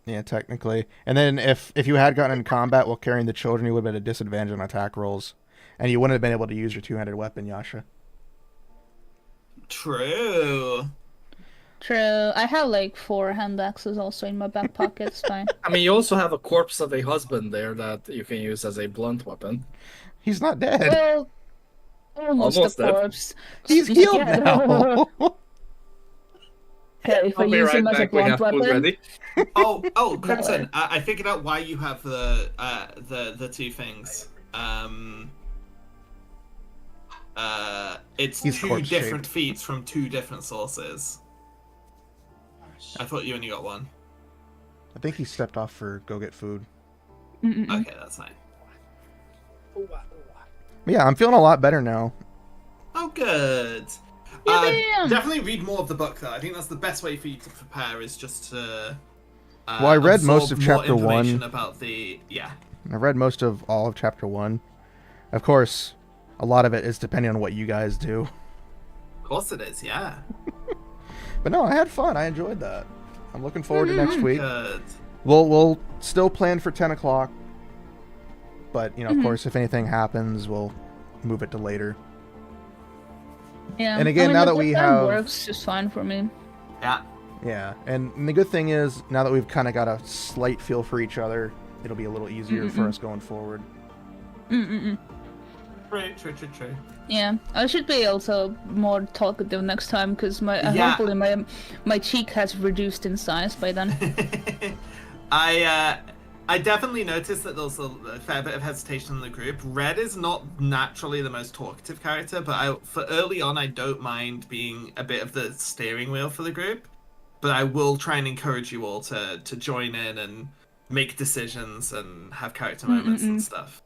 yeah, technically, and then if you had gotten in combat while carrying the children, you would have been at a disadvantage on attack rolls, and you wouldn't have been able to use your 2-handed weapon, Yasha. True. True. I have like 4 hand axes also in my back pocket. It's fine. I mean, you also have a corpse of a husband there that you can use as a blunt weapon. He's not dead. Well, almost Almost a dead. corpse. He's healed Yeah. now. Okay, if I I'll be use right him as a back. We have blunt food weapon. ready. Oh, Crimson. I figured out why you have the 2 things. It's He's 2 corpse different shaped. feats from 2 different sources. I thought you only got one. I think he stepped off for go get food. Mm-mm-mm. Okay, that's fine. But yeah, I'm feeling a lot better now. Oh, good. Yeah. Definitely read more of the book, though. I think that's the best way for you to prepare, is just to Well, I read most absorb of more chapter information 1. about the I've read most of all of chapter 1. Of course, a lot of it is depending on what you guys do. Of course it is, yeah. But no, I had fun. I enjoyed that. I'm looking forward to next week. Good. We'll still plan for 10 o'clock. But, you know, of course, if anything happens, we'll move it to later. Yeah. And again, now that we time have... works just fine for me. Yeah. Yeah, and the good thing is, now that we've kind of got a slight feel for each other, it'll be a little easier for us going forward. Mm-mm-mm. True. Yeah, I should be also more talkative next time because hopefully my cheek has reduced in size by then. I definitely noticed that there was a fair bit of hesitation in the group. Red is not naturally the most talkative character, but for early on, I don't mind being a bit of the steering wheel for the group. But I will try and encourage you all to join in and make decisions and have character moments and stuff.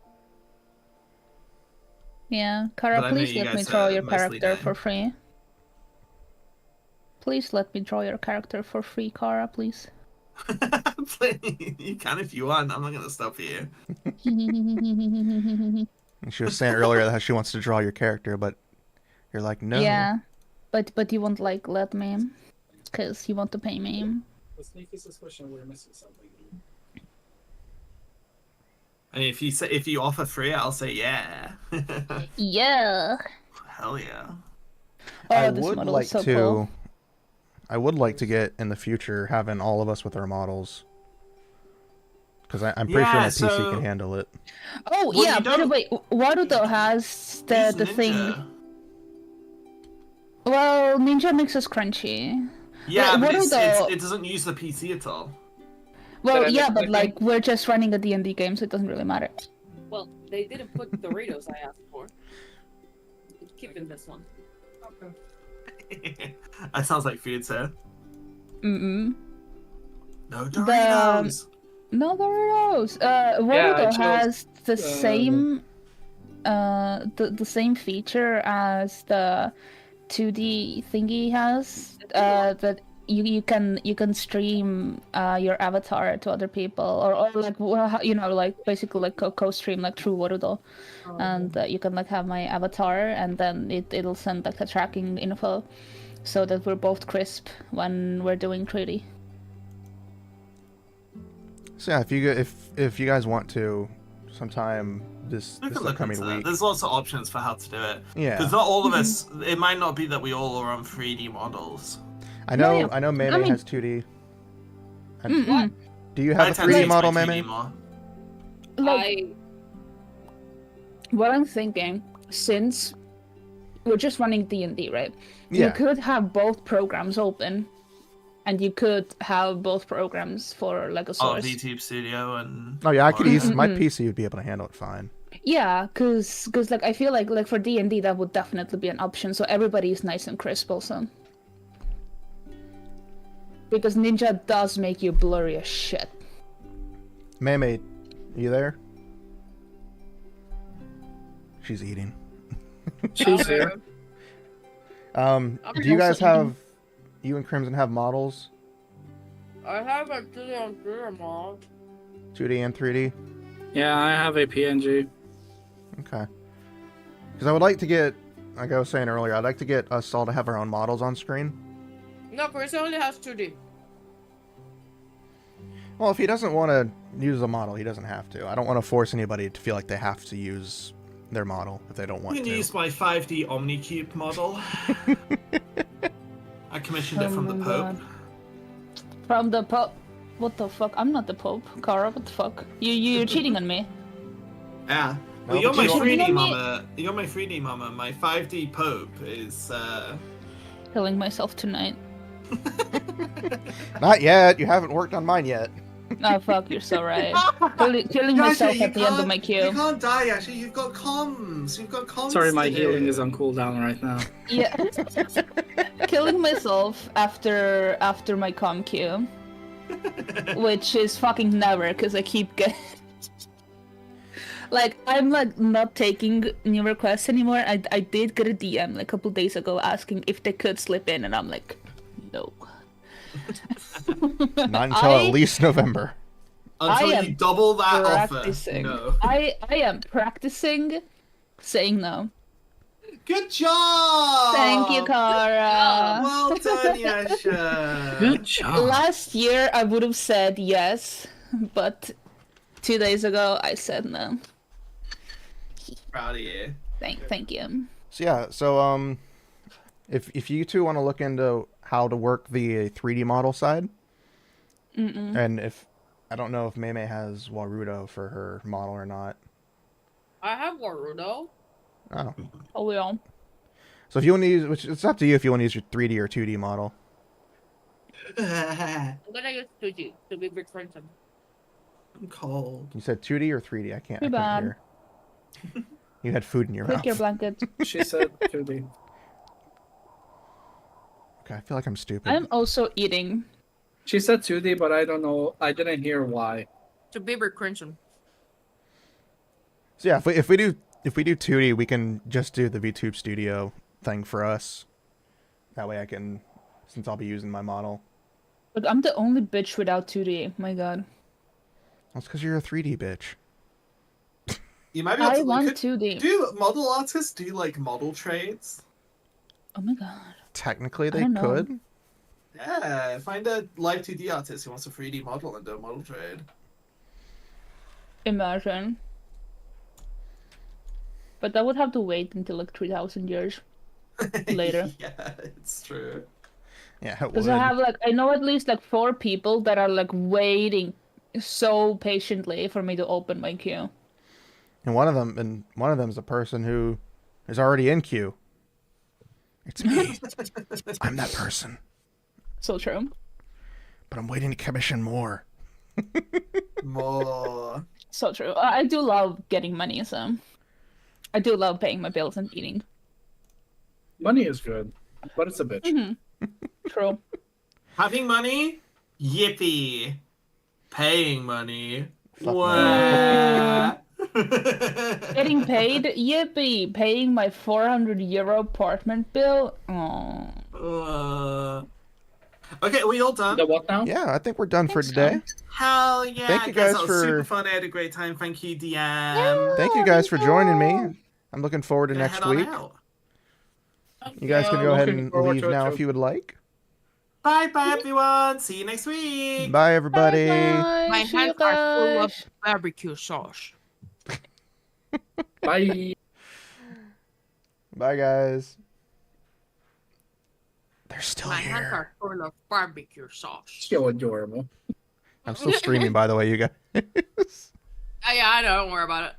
Yeah, Kara, please let me draw your character for free. Please let me draw your character for free, Kara, please. You can if you want. I'm not going to stop you. She was saying earlier that she wants to draw your character, but you're like, no. Yeah, but you won't like let me, because you want to pay me. The sneaky suspicion we're missing something. I mean, if you offer free, I'll say yeah. Yeah. Hell yeah. Oh, I this would model like is so to. cool. I would like to get in the future having all of us with our models, because I'm pretty sure my PC can handle it. Oh Well, yeah, you by the don't- way, Warudo has the He's thing. Ninja. Well, Ninja makes us crunchy. Yeah, Wait, but Warudo. it doesn't use the PC at all. Well, But yeah, I'm but clicking. like we're just running a D&D game, so it doesn't really matter. Well, they didn't put Doritos I asked for. Keeping this one. That sounds like food, sir. Mm-mm. No Doritos. No Doritos. Warudo just, has the same, the same feature as the 2D thingy has. That you can stream your avatar to other people, or like like basically like co-stream like through Warudo, and you can like have my avatar, and then it'll send like the tracking info, so that we're both crisp when we're doing 3D. So yeah, if you guys want to, sometime this We can look upcoming into that. week. There's lots of options for how to do it. Yeah. Because not all of us. It might not be that we all are on 3D models. I know. Yeah. I know. Maemae I mean- has 2D. Mm-mm. Do you I have a tend to 3D use my model, 2D Maemae? more. Like, what I'm thinking, since we're just running D&D, right? You Yeah. could have both programs open, and you could have both programs for like a Oh, source. VTube Studio and. Oh yeah, I could easily. My Mm-mm. PC would be able to handle it fine. Yeah, cause like I feel like for D&D that would definitely be an option, so everybody is nice and crisp also. Because Ninja does make you blurry as shit. Maemae, you there? She's eating. She's here. Do you guys have? You and Crimson have models? I have a 3D on 3D mod. 2D and 3D. Yeah, I have a PNG. Okay. Because I would like to get, like I was saying earlier, I'd like to get us all to have our own models on screen. No, Chris only has 2D. Well, if he doesn't want to use a model, he doesn't have to. I don't want to force anybody to feel like they have to use their model if they don't want You can to. use my 5D Omnicube model. I commissioned it from the my Pope. God. From the Pope? What the fuck? I'm not the Pope. Kara, what the fuck? You're cheating on me. Yeah. No, Well, you're but my you don't- 3D You know me- mama. You're my 3D mama. My 5D Pope is. Killing myself tonight. Not yet. You haven't worked on mine yet. Oh fuck, you're so right. Killing myself at the end of my You queue. can't die, actually. You've got comms. You've got comms. Sorry, my to healing do. is on cooldown right now. Yeah. Killing myself after my com queue. Which is fucking never, because I keep getting... Like, I'm like not taking new requests anymore. I did get a DM like a couple days ago asking if they could slip in, and I'm like, no. Not until at least November. Until I you am double that offer. practicing. No. I am practicing saying no. Good job! Thank you, Kara. Well done, Yasha. Good job. Last year I would have said yes, but 2 days ago I said no. Proud of you. Thank you. So yeah, if you two want to look into how to work the 3D model side, and if I don't know if Maemae has Warudo for her model or not. I have Warudo. Oh, Oh, we all. so if you want to use, which it's up to you if you want to use your 3D or 2D model. I'm gonna use 2G to be returned. I'm cold. You said 2D or 3D? I can't. Too I couldn't bad. hear. You had food in your Click mouth. your blanket. She said 2D. Okay, I feel like I'm stupid. I'm also eating. She said 2D, but I don't know. I didn't hear why. To be returned. So yeah, if we do 2D, we can just do the VTube Studio thing for us. That way I can, since I'll be using my model. But I'm the only bitch without 2D. My god. That's because you're a 3D bitch. You might be able I to want could- 2D. Do model artists do like model trades? Oh my god. Technically, they don't know. could. Yeah, find a live 2D artist who wants a 3D model and do a model trade. Imagine. But that would have to wait until like 3,000 years later. Yeah, it's true. Yeah, it Because would. I know at least like 4 people that are like waiting so patiently for me to open my queue. And one of them's a person who is already in queue. It's me. I'm that person. So true. But I'm waiting to commission more. More. So true. I do love getting money, so I do love paying my bills and eating. Money is good, but it's a bitch. True. Having money? Yippee. Paying money? Fuck Wah. Getting paid? Yippee! Paying my 400 euro apartment bill? Aww. Okay, are we all done? The what now? Yeah, I think we're done for Think so. today. Hell yeah. Thank you guys, guys that was super for- fun. I had a great time. Thank you, DM. Thank you guys for joining me. I'm looking forward to Gonna next head on week. out. You guys can go ahead looking and forward leave to it now too. if you would like. Bye bye everyone. See you next week. Bye, everybody. Bye, My see you hands are full of guys. barbecue sauce. Bye. Bye, guys. They're still My hands here. are full of barbecue sauce. So adorable. I'm still streaming, by the way, you guys. Yeah, I know. Don't worry about it.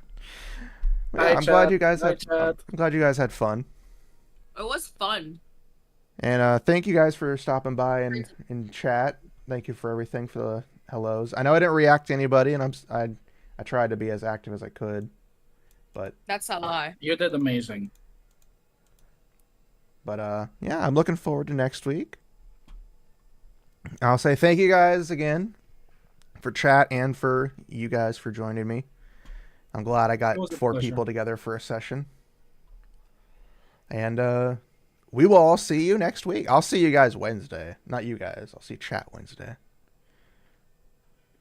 Yeah, Hi, I'm glad chat. you guys Hi, had. chat. I'm glad you guys had fun. It was fun. And thank you guys for stopping by and chat. Thank you for everything, for the hellos. I know I didn't react to anybody, and I tried to be as active as I could, but That's a lie. You did amazing. yeah, I'm looking forward to next week. I'll say thank you guys again for chat and for you guys for joining me. I'm glad I got It was a 4 pleasure. people together for a session. And we will all see you next week. I'll see you guys Wednesday. Not you guys. I'll see chat Wednesday.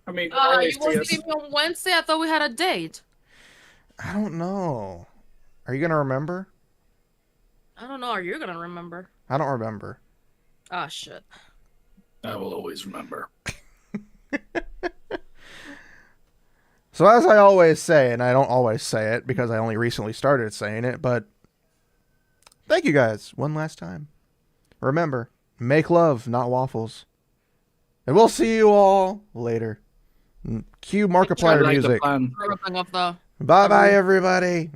I mean, You always see wasn't us. even on Wednesday. I thought we had a date. I don't know. Are you going to remember? I don't know. Are you gonna remember? I don't remember. Ah, shit. I will always remember. So as I always say, and I don't always say it because I only recently started saying it, but thank you guys one last time. Remember, make love, not waffles. And we'll see you all later. Cue Markiplier I like the music. plan. Everything of the. Bye bye, everybody.